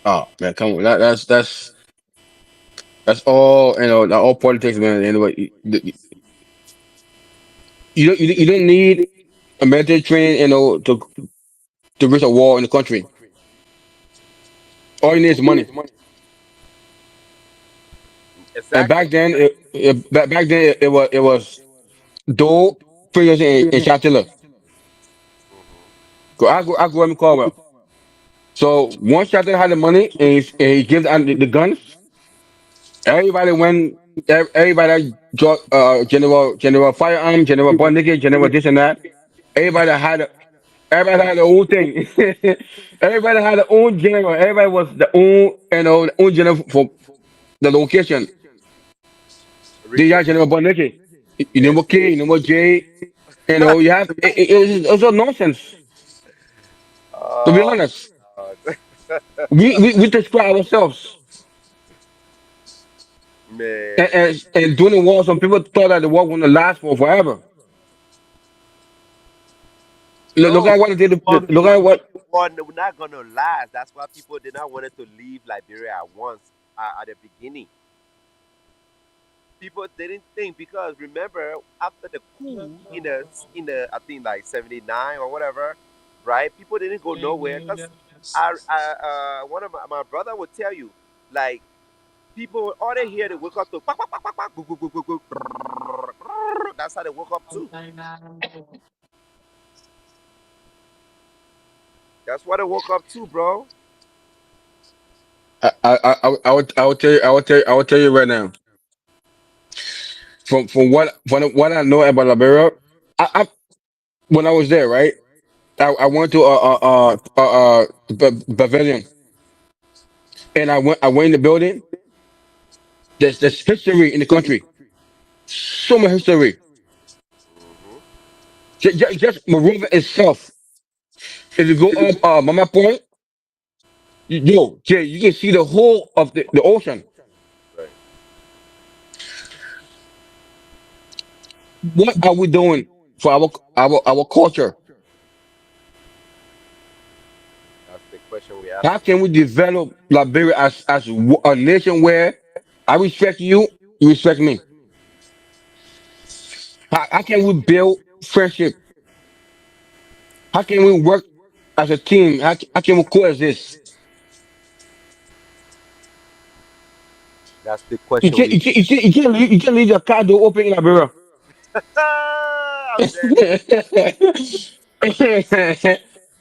Oh man, come on. That's all all politics, man. Anyway, you don't need a military training, to reach a war in the country. All you need is money. And Exactly. back then, it was Dole, Fingers, and Chatilla. Hmm. I grew up in Caldwell. So once Chatilla had the money and he gives out the guns, everybody went. Everybody got general firearm, general bundle, general this and that. Everybody had a, everybody had their own thing. Everybody had their own general. Everybody was the own the own general for the location. They Richard. got general bundle. You Yes. know K, you know J. You have it's all nonsense. To be Oh, honest, God. we destroy ourselves Man. and doing the war. Some people thought that the war wouldn't last for forever. Look No, at what it did. Look we at knew what. the war was not gonna last. That's why people did not wanted to leave Liberia at once at the beginning. People didn't think because remember after the coup in the I think like '79 or whatever, right? People didn't go nowhere because one of my brother would tell you like people all they hear they wake up to quack, quack, quack, quack, quack, goo, goo, goo, goo, goo, grrr. That's how they woke up too. That's why they woke up too, bro. I would tell you right now. From what I know about Liberia, I when I was there, right? I went to Pavilion, and I went in the building. There's history in the country. So much history. Hmm. Just Monrovia itself. If you go up Mama Point, yo, Jay, you can see the whole of the ocean. Right. What are we doing for our culture? That's the question we're How asking. can we develop Liberia as a nation where I respect you, you respect me? How can we build friendship? How can we work as a team? How can we coexist? That's the question we. You can't leave your car door open in Liberia. I'm dead.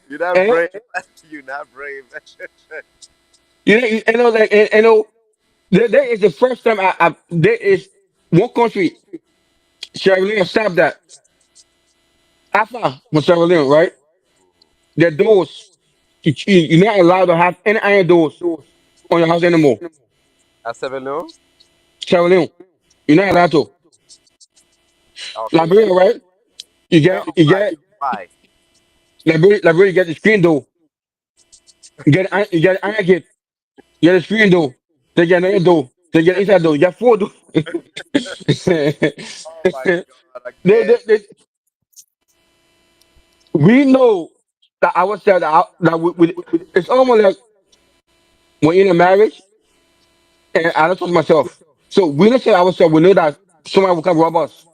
You're not Eh? brave. You're not brave. There is the first time there is one country, Sierra Leone, stopped that. After from Sierra Leone, right? Their doors, you're not allowed to have any iron doors on your house anymore. At 7 Sierra Leone. You're not Why? allowed to. Okay. Liberia, right? You Tell get me you why. get Why? Liberia, you get the screen door. You get an iron gate. You get a screen door. They get another door. They get inside door. You get four door. Oh my God! Again. They, we know that ourselves that it's almost like when you're in a marriage, and I don't talk to myself. So we don't say ourselves. We know that someone will come rob us.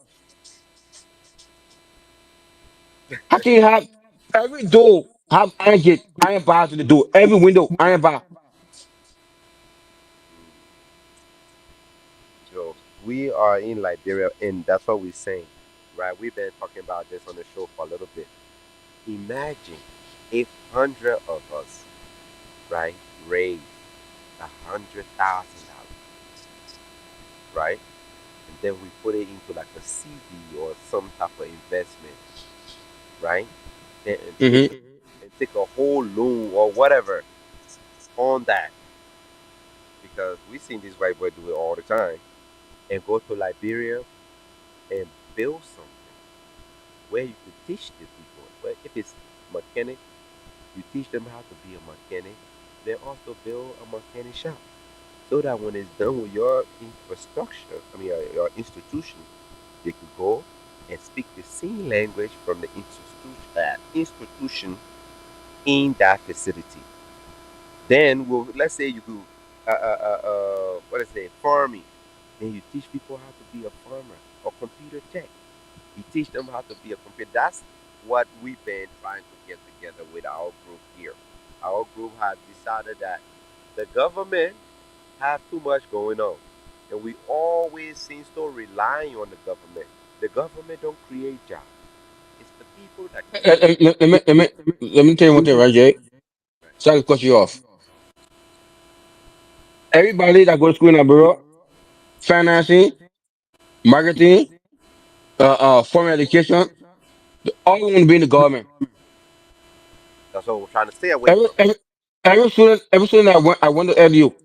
How can you have every door have iron gate, iron bar to the door, every window iron bar? So we are in Liberia, and that's what we're saying, right? We've been talking about this on the show for a little bit. Imagine if 100 of us, right, raise $100,000, right, and then we put it into like a CD or some type of investment, right, and take Hmm. and take a whole loan or whatever on that, because we've seen this white boy do it all the time, and go to Liberia and build something where you could teach the people. Well, if it's mechanic, you teach them how to be a mechanic. Then also build a mechanic shop, so that when it's done with your infrastructure, I mean your institution, they could go and speak the same language from the institution in that facility. Then, well, let's say you do, what is it, farming. Then you teach people how to be a farmer or computer tech. You teach them how to be a computer. That's what we've been trying to get together with our group here. Our group has decided that the government have too much going on, and we always seem to relying on the government. The government don't create jobs. It's the people that create. Let me tell you one thing, right, Jay? Sorry to cut you off. Everybody that goes to school in Alberta, financing, marketing, foreign education, all want to be in the government. That's what we're trying to stay away Every from. every every student I went to LU,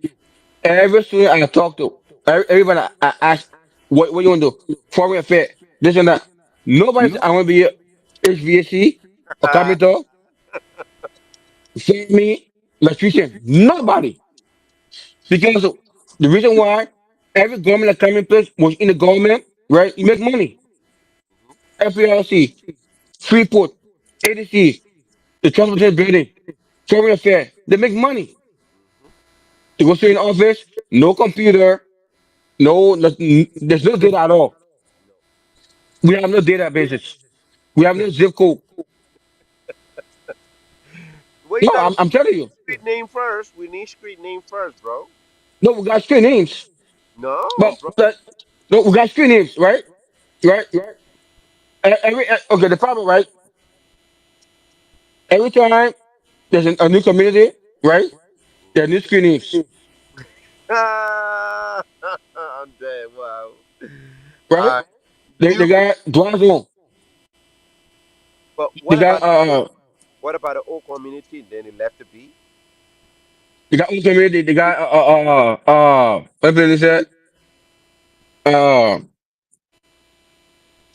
every student I talk to, everybody I ask, what you want to do? Foreign affairs, this and that. Nobody said I want to be a HVAC, a carpenter, save me, electrician. Nobody. Because the reason why every government that come in place was in the government, right? You make money. FPLC, Freeport, ADC, the transportation building, foreign affairs, they make money. To go straight in office, no computer, there's no data at all. We have no databases. We have no zip code. Wait, No, now I'm telling you. street name first. We need street name first, bro. No, we got street names. No, But bro. no, we got street names, right? Right? Okay, the problem, right? Every time there's a new community, right? There are new street names, I'm dead. Wow. right? Uh, They new. got Dwazon. But They got what about the old community? Then it left to be. they got old community. They got what they said? Uh,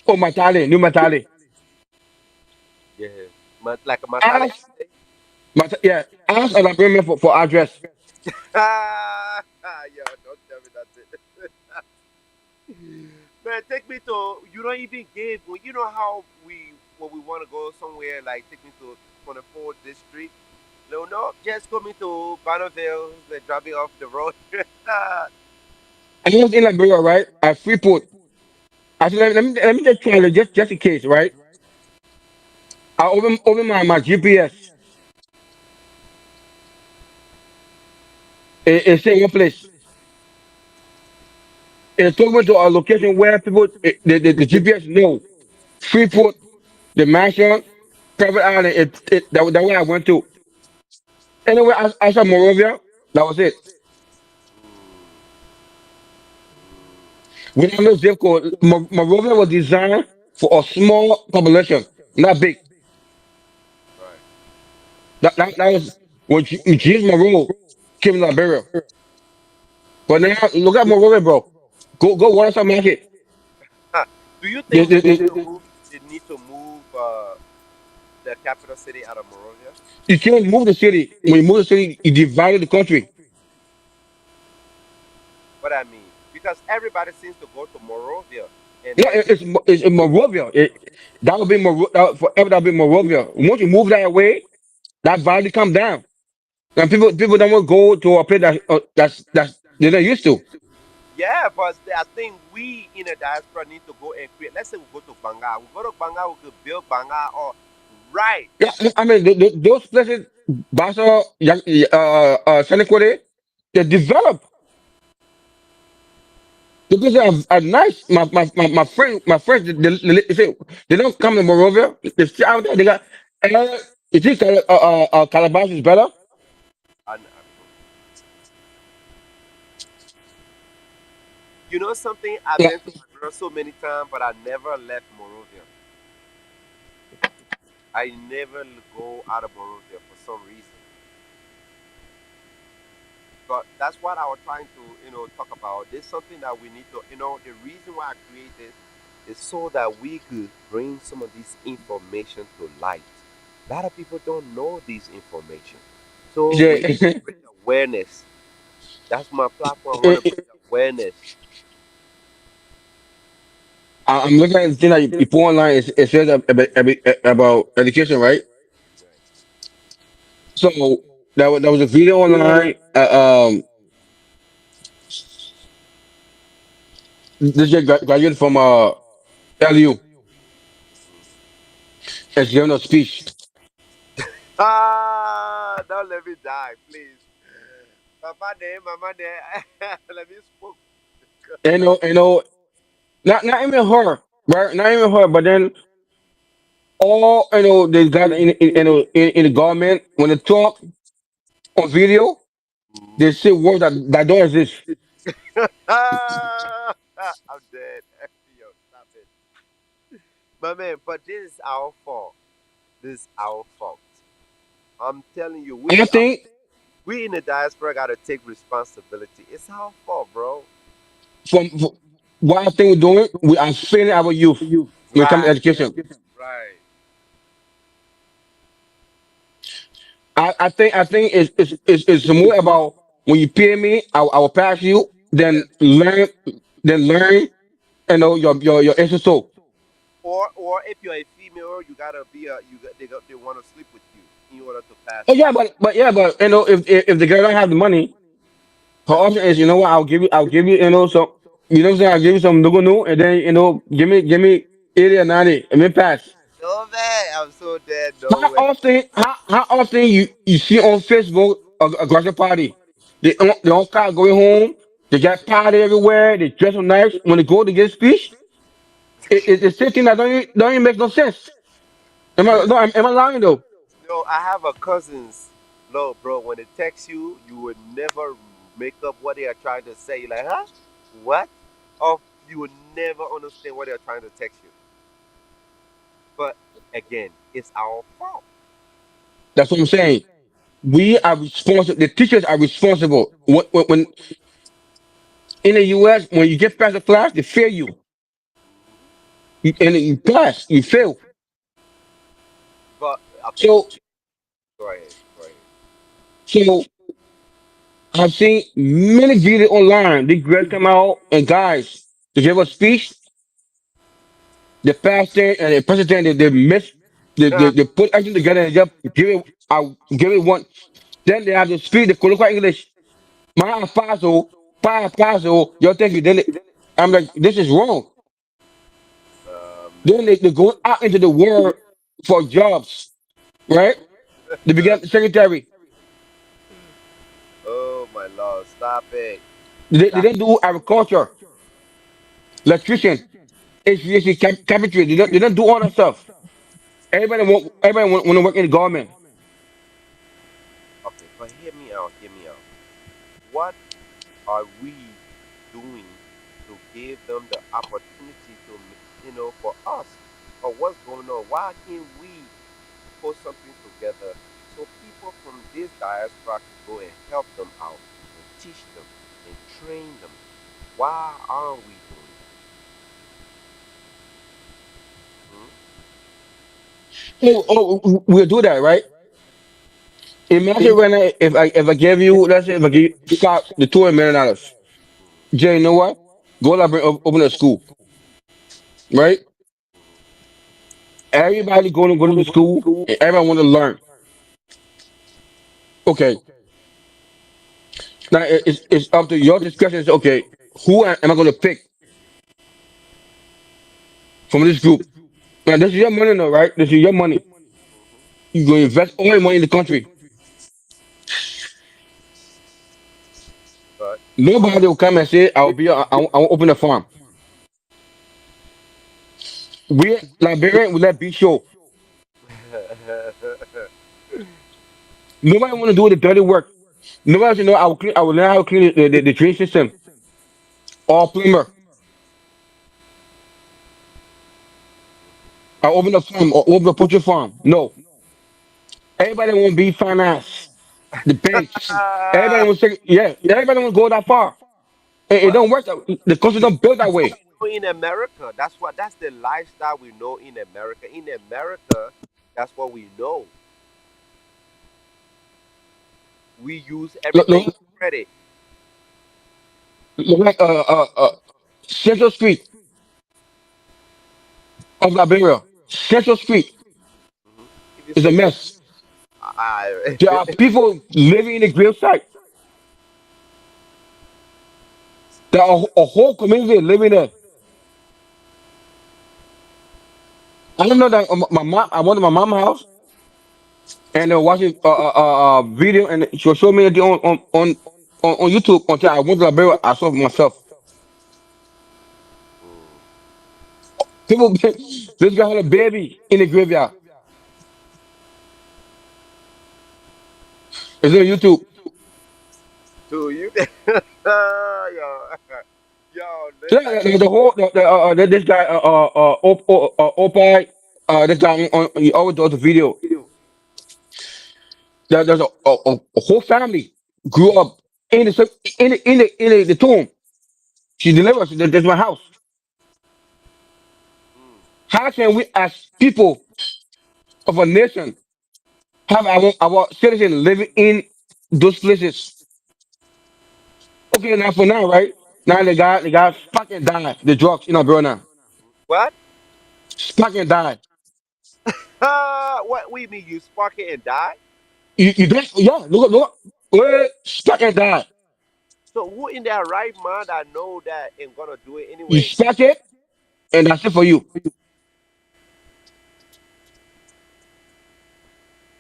oh Matale, new Matale. Yeah. Like a Matale. Ask yeah, ask an appointment for address. Yo, don't tell me that's it. Man, take me to. You don't even give. Well, you know how we when we want to go somewhere, like take me to 24th District. No, no, just come me to Bonneville. They drop me off the road. I was in Liberia, right? At Freeport. I said, let me just try it just in case, right? I open my GPS. It say one place. It took me to a location where people the GPS know Freeport, the mansion, private island. That way I went to. Anyway, I saw Morovia. That was it. We have no zip code. Morovia was designed for a small population, not big. Right. That was when Jesus Monroe came to Liberia. But now look at Monrovia, bro. Go Watertown Market. Huh. Do you They, think they, they, they need to move the capital city out of Monrovia? you can't move the city. When you move the city, you divided the country. What I mean, because everybody seems to go to Monrovia, and Yeah, then it's in Monrovia. That would be forever. That would be Monrovia. Once you move that way, that value come down. And people don't want to go to a place that's they're not used to. yeah, but I think we in the diaspora need to go and create. Let's say we go to Banga. We go to Banga, we could build Banga or right. Yeah, I mean those places, Basa, Senequade, they develop. The places are nice. My friends, they say they don't come to Monrovia. They stay out there. They got. You think Calabash is better? And you know something? I've Yeah, been to Liberia so many times, but I never left Monrovia. I never go out of Monrovia for some reason. But that's what I was trying to, talk about. There's something that we need to, the reason why I create this is so that we could bring some of this information to light. A lot of people don't know this information. So we need to yeah. bring awareness. That's my platform. I want to bring awareness. I'm looking at the thing that you put online. It says about education, right? Right. So that was a video online. This guy graduated from LU and giving a speech. Ah, don't let me die, please. Mama there. Let me spoke. And not even her, right? Not even her, but then all they got in the government when they talk on video, Mhm. they say words that don't exist. Ah, I'm dead. Yo, stop it. My man, but this is our fault. This is our fault. I'm telling you, I think we in the diaspora gotta take responsibility. It's our fault, bro. from what I think we're doing, we are failing our youth when it comes to Right, education. right. I think it's more about when you pay me, I will pass you. Yeah. Then learn. Your SSO. Or if you're a female, you gotta be a they want to sleep with you in order to pass Oh you. yeah, but if the girl don't have the money, her option is what I'll give you so what I'm saying, I'll give you some Nugunu and then give me 80 or 90 and then pass. No man, I'm so dead. How No way. often how often you see on Facebook a graduate party? They all start going home. They got party everywhere. They dress up nice. When they go to get speech, it's something that don't even make no sense. Am I lying though? No, I have a cousins. No, bro. When they text you, you would never make up what they are trying to say. You're like, huh? What? Or you would never understand what they're trying to text you. But again, it's our fault. That's what I'm saying. We are responsible. The teachers are responsible. When in the U.S., when you get past the class, they fail you. And you pass, you fail. But okay, So, go ahead. Go ahead. so I've seen many videos online. These girls come out and guys to give a speech. The pastor and the president, they miss. They put everything together and just give it one. Then they have to speak the colloquial English. My apostle, pa apostle, you think you did it. I'm like, this is wrong. Then Man. they go out into the world for jobs, right? They become secretary. Oh my lord, stop it. They Stop. don't do agriculture, electrician, HVAC, carpentry. They don't do all that stuff. Everybody want to work in the government. Okay, but hear me out, hear me out. What are we doing to give them the opportunity to, for us? Or what's going on? Why can't we put something together so people from this diaspora can go and help them out and teach them? and train them. Why aren't we doing that? We'll do that, right? Imagine right now if I give you, let's say if I give you Scott the $200 million. Jay, you know what? Go library, open a school, right? Everybody go to the school and everyone want to learn. Okay, now it's up to your discretion. It's okay. Who am I going to pick from this group? Now this is your money, though, right? This is your money. You go invest all your money in the country. But Nobody will come and say, "I will open a farm." We Liberian, we let be show. Nobody want to do the dirty work. Nobody should know. I will learn how to clean the drain system or plumber. I open a farm or open a poultry farm. No, everybody want to be finance. The banks. Everybody wants to. Yeah, everybody want to go that far. It but don't work. The country don't build that way. in America, that's the lifestyle we know in America. In America, that's what we know. We use Look, everything look, credit. look like Central Street of Liberia. Central Street Hmm. If you is a say, mess. I, There are people living in the grave site. There are a whole community living there. I don't know that my mom. I went to my mom's house and they were watching video and she showed me it on YouTube until I went to Liberia. I saw it for myself. People, this guy had a baby in the graveyard. It's on YouTube. to you, yo, yo, Yeah, the whole this guy Opie this guy he always does the video. There's a whole family grew up in the tomb. She delivered. That's my house. How can we, as people of a nation, have our citizens living in those places? Okay, now for now, right? Now the guy fucking died. The drugs, bro. Now what? fucking died. What we mean? You spark it and die? You don't, yeah. Look. Fucking died. So who in their right mind that know that and gonna do it You anyway? spark it, and that's it for you.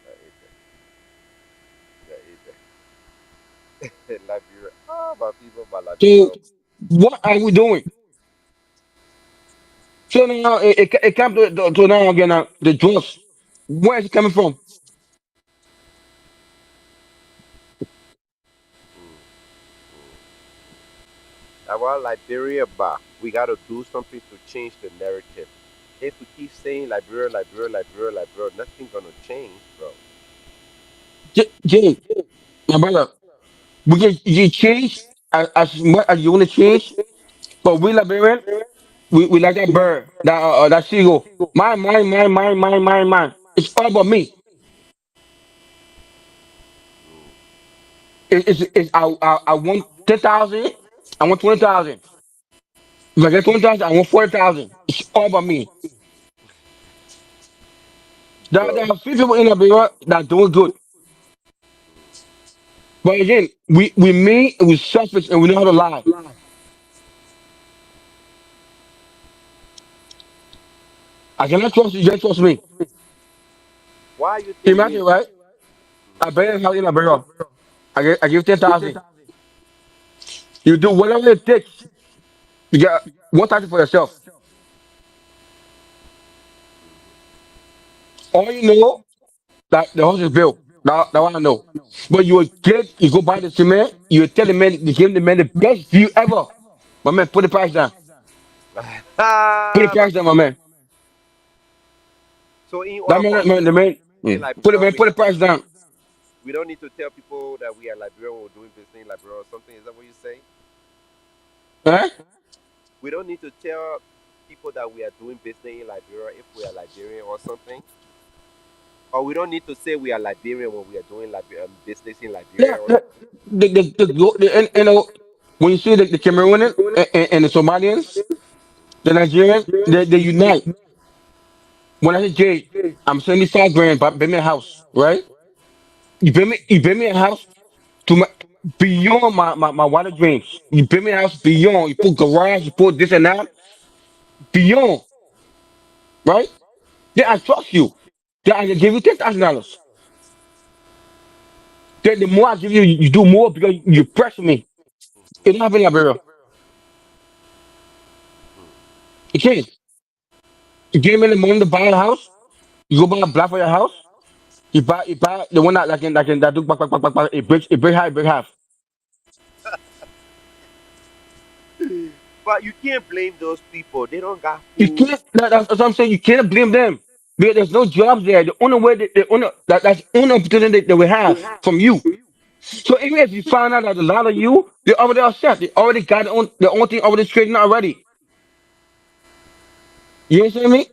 That is it. That is it. Liberia. Ah, my people, my So Liberia. what are we doing? So now it comes to now again. Now the drugs. Where is it coming from? Our Liberia back. We gotta do something to change the narrative. If we keep saying Liberia, Liberia, Liberia, Liberia, nothing gonna change, bro. Jay, my brother, we can you change as much as you want to change, but we Liberian, we like that bird, that seagull. Mine. It's all about me. I want 10,000. I want 20,000. If I get 20,000, I want 40,000. It's all about me. There Bro. are few people in Liberia that are doing good, but again, we mean we selfish and we know how to lie. I cannot trust you. You can't trust me. Why you think me? Imagine, right? I bet how in Liberia. I give 10,000. You do whatever it takes to get 1,000 for yourself. All you know that the house is built. That one I know. But you go buy the cement, you tell the man, you give the man the best view ever. My man, put the price down. Put the Ah, price down, my man. so in That order man, for the man, in put Liberia, we put the have price down. We don't need to tell people that we are Liberian or doing business in Liberia or something. Is that what you say? Huh? We don't need to tell people that we are doing business in Liberia if we are Liberian or something. Or we don't need to say we are Liberian when we are doing business in Yeah, Liberia or and, when you see the Cameroonian and the Somalians, the Nigerian, they unite. When I say Jay, I'm 75 grand, but buy me a house, right? You buy me a house to my beyond my water dreams. You build me a house beyond. You put garage, you put this and that beyond, right? Then I trust you. Then I can give you $10,000. Then the more I give you, you do more because you pressure me. It don't happen in Liberia. You can't. You give me the money to buy a house. You go buy a block for your house. You buy the one that do back. It break half, it break half. but you can't blame those people. They don't got You food. can't. That's what I'm saying. You can't blame them because there's no jobs there. The only way that the only that's the only opportunity that we have from you. So even if you find out that a lot of you, they already are set. They already got the own thing already straightened out already. You understand me?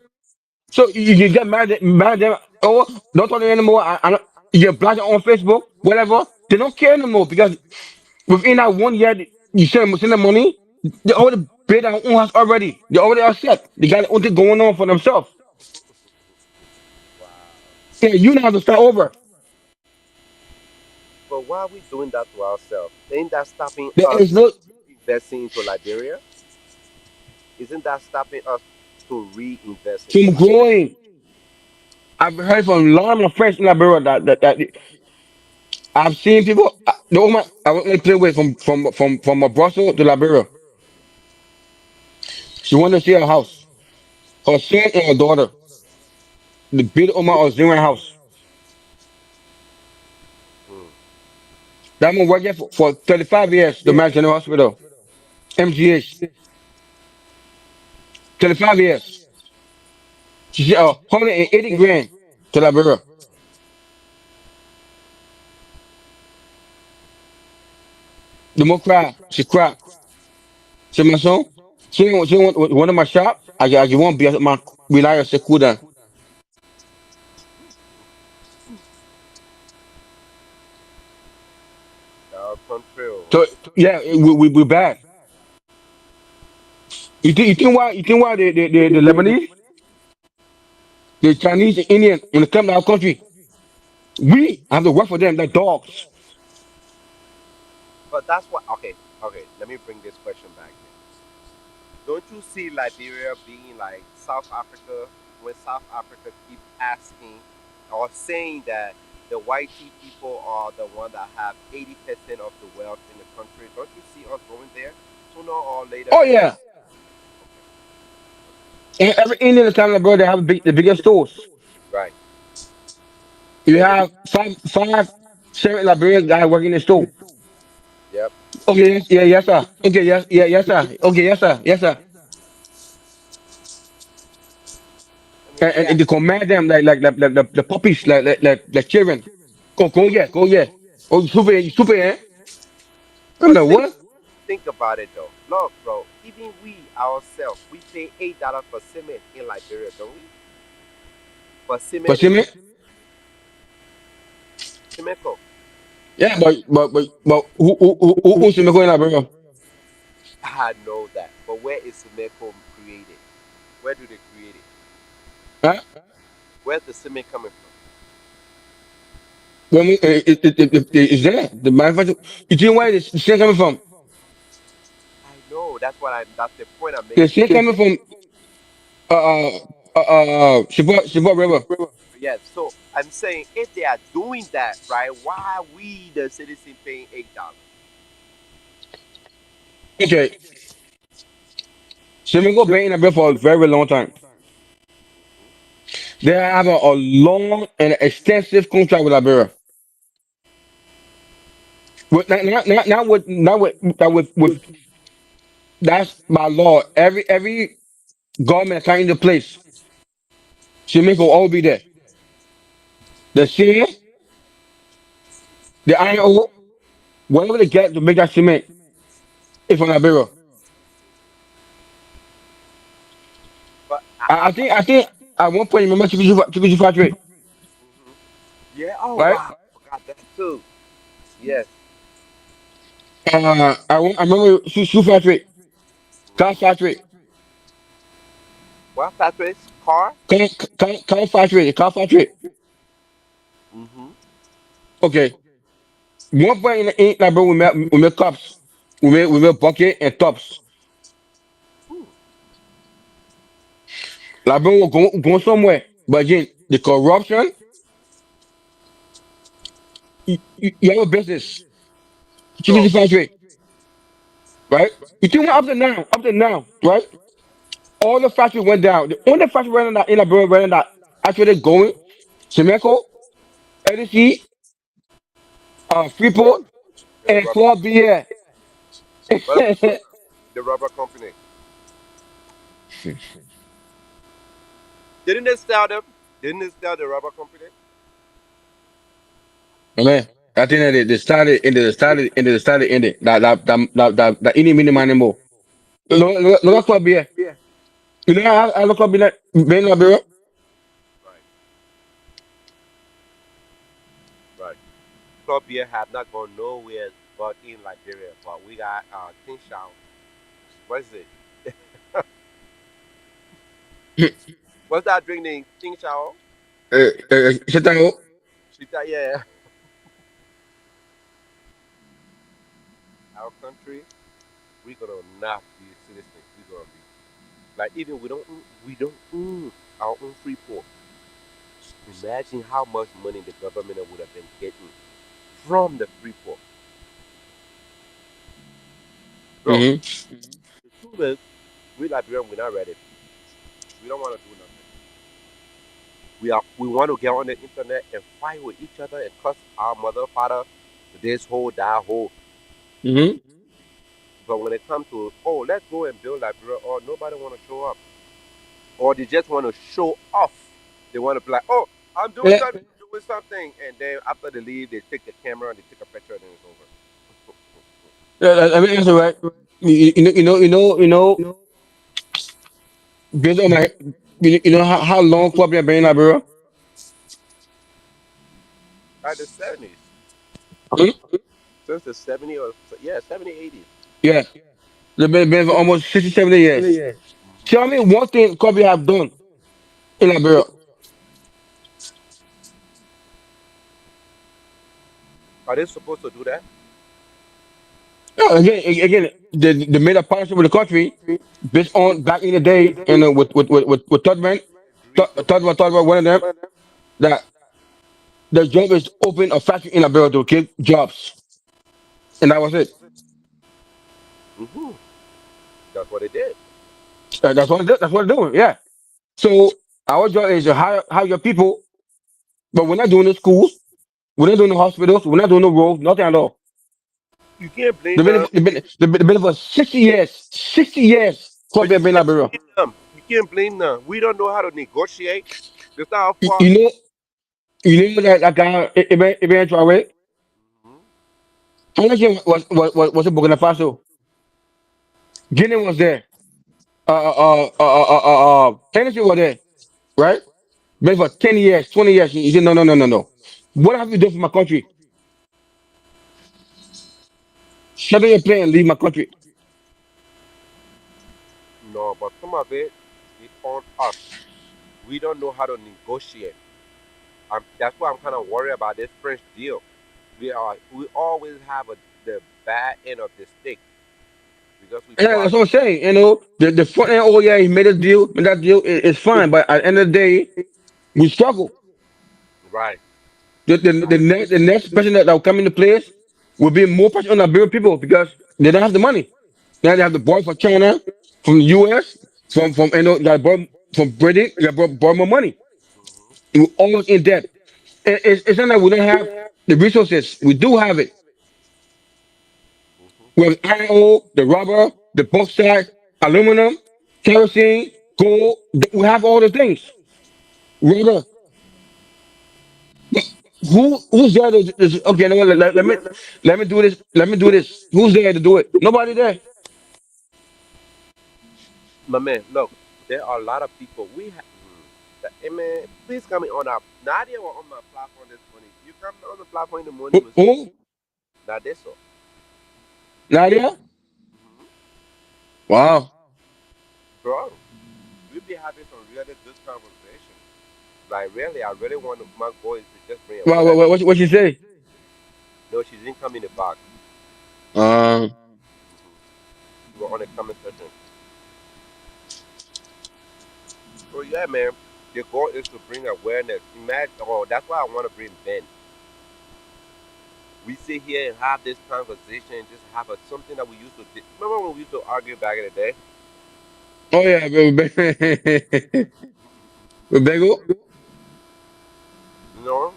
So you get mad at them. Oh, don't talk to me anymore. I don't, you block it on Facebook, whatever. They don't care anymore because within that 1 year, you send them money. They already paid their own house already. They already are set. They got their own thing going on for themselves. Wow. Yeah, you now have to start over. But why are we doing that to ourselves? Ain't that stopping There is us no investing into Liberia? Isn't that stopping us to reinvest into from Liberia? growing. I've heard from a lot of my friends in Liberia that I've seen people. The woman I went to play with from Brussels to Liberia. She wanted to see her house. Her son and her daughter. The big Oma or zero house. Hmm. That one worked there for 35 years. The Mass General Hospital, MGH, 35 years. She said, 180 grand to Liberia. The more cry, she cried. She said, my son, she want one of my shop. I get one be my wilaya sekuda. Our country, oh. So yeah, we bad. You think why the Lebanese, the Chinese, the Indian, when they come to our country, we have to work for them like dogs. But that's what. Okay, okay. Let me bring this question back then. Don't you see Liberia being like South Africa when South Africa keep asking or saying that the white people are the one that have 80% of the wealth in the country? Don't you see us going there sooner or later? Oh yeah, Okay, and every Indian in Canada, bro, they have the biggest stores. right. You And have five seven Liberian guys working in the store. yep. Okay, yes, yeah, yes, sir. Okay, yes, yeah, yes, sir. Okay, yes, sir, yes, sir. And they command them like the puppies, like children. Go, yeah, go, yeah. Oh, you super, eh? I'm But like, what? think about it though. Look, bro. Even we ourselves, we pay $8 for cement in Liberia, don't we? For But cement see in me? cement. Co. Yeah, who's going in Liberia? I know that. But where is cement created? Where do they create it? Huh? Where's the cement coming from? When we, it's there. The manufacturer. You think where the shit coming from? I know. That's what I. That's the point I'm The making to shit you. coming from Shabbat River. Yes. So I'm saying if they are doing that, right? Why are we the citizen paying $8? Okay, Semengo been in Liberia for a very long time. They have a long and extensive contract with Liberia. Not with that's by law. Every government coming into place, Semengo will always be there. The share, The iron ore, whatever they get to make that cement, is from Liberia. But I think at one point, remember TPG factory, mhm. Yeah. Oh right? wow, forgot that too. Yes. I remember shoe factory, car Hmm. factory, What factories? Car. car factory, the car factory. Mm-hmm. Okay, one point in Liberia we make cups, we make bucket and tops. Hmm. Liberia will go somewhere, but again, the corruption. You have a business, So TPG factory, right? You think up to now, right? All the factories went down. The only factory running that in Liberia running that actually going, Semeco, LDC, Freeport, and the and rubber, Club Beer. but the rubber company didn't they sell them? Didn't they sell the rubber company? Man, I think that they started in it. That any minimum anymore. Look at Club Beer. You know how I look up in that being Liberia. Right. Right. Club beer have not gone nowhere but in Liberia. But we got King Shao. What is it? What's that drink name? King Shao? Sit down. Shita, yeah. Our country, we gonna not be citizens. We gonna be like even we don't own our own free port. Imagine how much money the government would have been getting from the free port. Bro, Mm-hmm. the truth is, we Liberian, we're not ready. We don't want to do nothing. We want to get on the internet and fight with each other and cuss our mother, father, this whole, that whole. Mm-hmm. But when it comes to, oh, let's go and build Liberia, or nobody want to show up, or they just want to show off. They want to be like, oh, I'm doing Yeah, something, doing something, and then after they leave, they take the camera and they take a picture, and then it's over. yeah, I mean, that's all right. Based on my, how long Club Beer been in Liberia? Like the 70s, Hmm? since the 70s or yeah, 70s, 80s. Yeah, they've been for almost 60, 70 years. Hmm. Tell me one thing Club Beer have done in Liberia. Are they supposed to do that? Yeah, again, they made a partnership with the country based on back in the day, with Todman, Agreed to. Todman, one of them that the job is to open a factory in Liberia to give jobs, and that was it. Hmm. That's what they did. That's what they're doing. Yeah. So our job is to hire your people, but we're not doing the schools, we're not doing the hospitals, we're not doing the roads, nothing at all. You can't blame They've been, them. they've been for 60 years. 60 years. But Colombia you been can't Liberia. blame them. You can't blame them. We don't know how to negotiate. That's not our You, fault. you know, that guy, Ibn Traore, Mhm. how much was in Burkina Faso? Guinea was there. Tennessee was there, right? Been for 10 years, 20 years. He said, no, no, no, no, no. What have you done for my country? Shut up your plane and leave my country. No, but some of it is on us. We don't know how to negotiate. That's why I'm kind of worried about this French deal. We always have the bad end of the stick because we Yeah, part. that's what I'm saying. The front end, oh yeah, he made a deal, and that deal is fine. But at the end of the day, we struggle. Right. The next person that will come into place will be more pressure on the Liberian people because they don't have the money. Now they have the boy from China, from the US, that boy from Britain, that brought more money. Hmm. We're almost in debt. It's not that we don't have the resources. We do have it. Hmm. We have iron ore, the rubber, the bauxite, aluminum, kerosene, gold. We have all the things. Rubber. Who's there okay, no, let me do this. Let me do this. Who's there to do it? Nobody there. My man, look, there are a lot of people. We have. Hey man, please come in on our. Nadia was on my platform this morning. You come on the platform in the morning, you see. Who? Now that's all. Nadia? Hmm. Wow. Bro, we be having some really good conversation. Like really, I really want to, my goal is to just bring Wow, awareness. what you say? No, she didn't come in the box. Um, We were on the comment section. So yeah, man, the goal is to bring awareness. Imagine, oh, that's why I want to bring Ben. We sit here and have this conversation, just have a something that we used to. Remember when we used to argue back in the day? oh yeah, Rebecca. You know,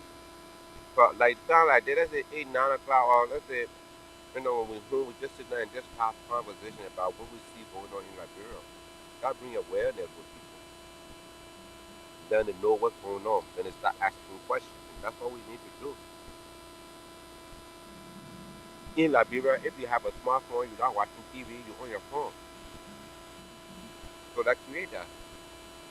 but like sound like that. Let's say 8, 9 o'clock, or let's say when we just sit there and just have conversation about what we see going on in Liberia. That bring awareness with people. Then they know what's going on. Then they start asking questions. And that's what we need to do. In Liberia, if you have a smartphone, you're not watching TV, you're on your phone. So that create that.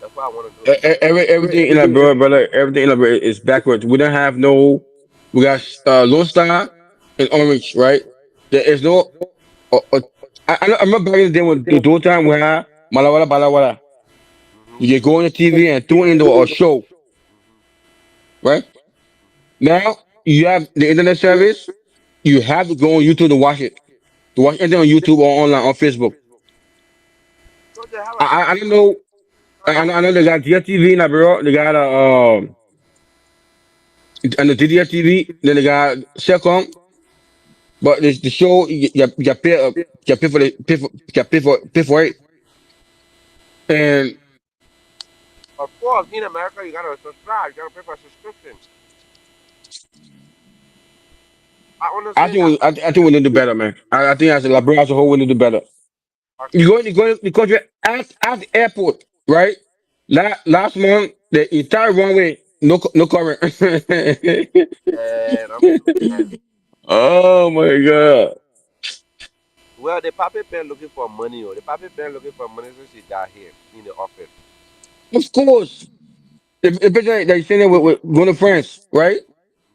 That's what I want to do. Everything in Liberia, brother, everything in Liberia is backwards. We don't have no. We got Lone Star and Orange, right? There is no. Uh, I remember back in the day when the door time we had Malawala Balawala. Hmm. You can go on the TV and tune into a show, right? Now you have the internet service. You have to go on YouTube to watch it. To watch anything on YouTube or online on Facebook. So they have a I different don't know. channel. I know they got DTV in Liberia. They got and the DDTV. Then they got Secom. But the show you pay for the pay for it. And Of course, in America, you gotta subscribe. You gotta pay for a subscription. I understand that. I think we need to do better, man. I think as a Liberia as a whole we need to do better. Okay. You go in the country at the airport, right? Last month the entire runway no current. And I'm saying, Oh my god! well, the puppet been looking for money, or the puppet been looking for money since she got here in the office. Of course, the picture that you seen there with going to France, right?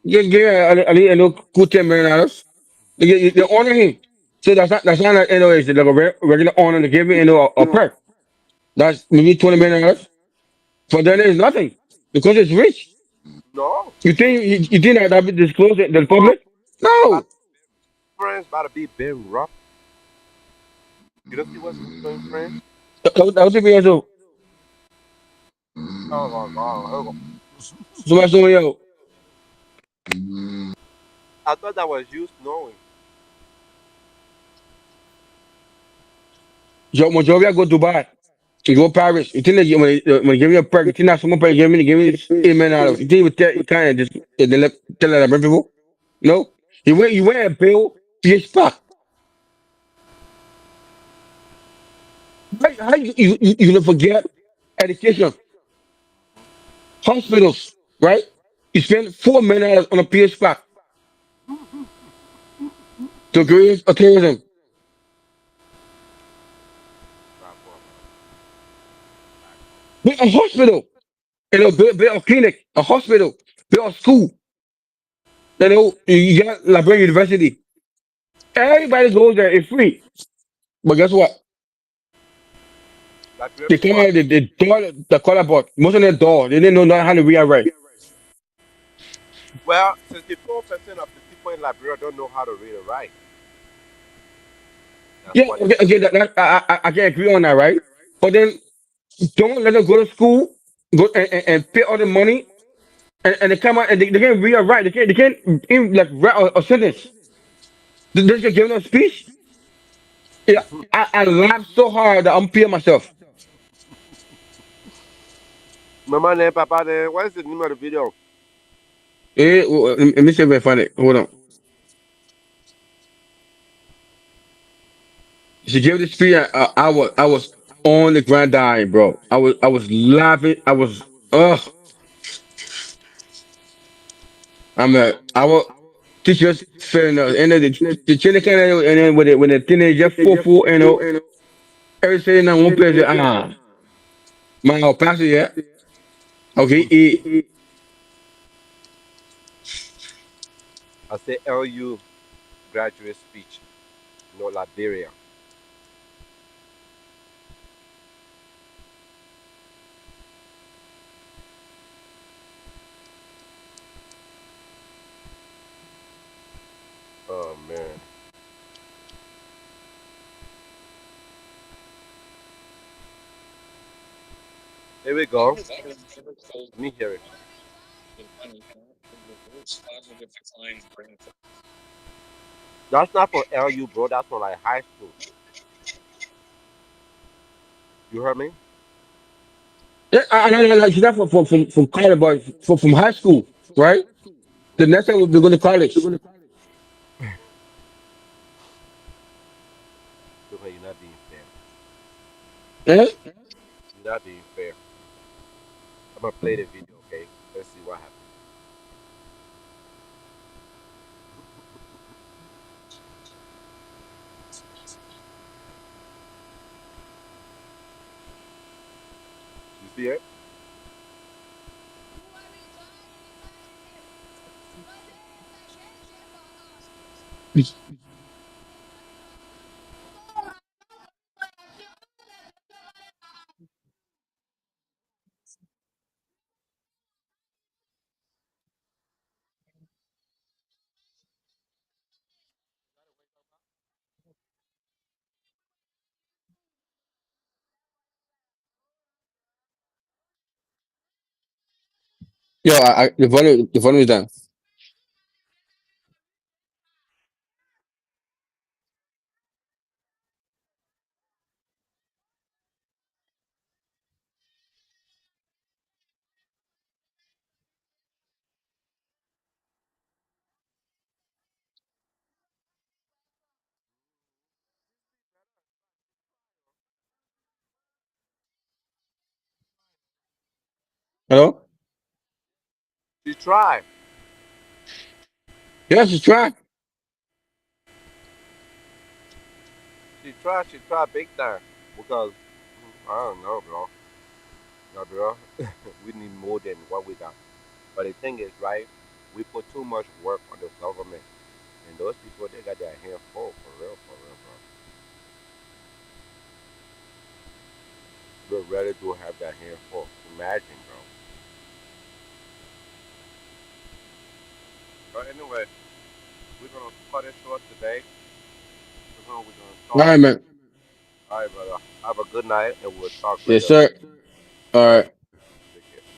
Just give a little cool $10 million. They honor him. So that's not like, it's like a regular honor to give him a perk. That's maybe $20 million. For them it's nothing because it's rich. No, You think that be disclosed to the no, public? No. but France about to be been rough. You don't see what's going on in France? That was 3 years old. Oh my God! Oh, Somebody told me, yo, I thought that was you snowing. majority I go Dubai. You go Paris. You think that when they give you a perk, you think that someone probably give me $8 million. You think he would kind of just tell that people? No. He went and bill his spot. How you don't forget education, hospitals, right? You spend $4 million on a PS pack to create a tourism. Nah, boy, nah, Build a hospital, build a clinic, a hospital, build a school. You got Liberian University. Everybody goes there. It's free. But guess what? like real They people. come out the door the color board. Most of them door. They didn't know how to read and write. Well, 64% of the people in Liberia don't know how to read and write. That's Yeah, what it. okay, I can agree on that, right? But then don't let them go to school, go and pay all the money, and they come out and they can't read or write. They can't even like write a sentence. They just give them a speech. Yeah, I laughed so hard that I'm peeing myself. Mama and Papa, then what is the name of the video? Let me see if I find it. Hold on. She gave the speech. I was on the ground dying, bro. I was laughing. I was ugh. our teachers failing us, and the children can, and then when the teenager full, everything now one person my pastor yeah, okay, I say LU graduate speech, Liberia. Oh man. Here we go. Let me hear it. That's not for LU, bro. That's for like high school. You heard me? yeah, I she's not from college, but from high school, right? The next time we'll be going to college. Okay, you're not being fair. Eh? You're not being fair. I'm gonna play the video, okay? Let's see what happens. You see it? Yo, the volume is down. Hello? She tried. Yes, it's try. She tried big time. Because I don't know, bro. No, bro. We need more than what we got. But the thing is, right? We put too much work on the government, and those people they got their hands full for real, bro. They really do have their hands full. Imagine, bro. But anyway, we're gonna cut it short today. We're gonna All talk. right, man. All right, brother. Have a good night, and we'll talk Yes, later. sir. All All right. right.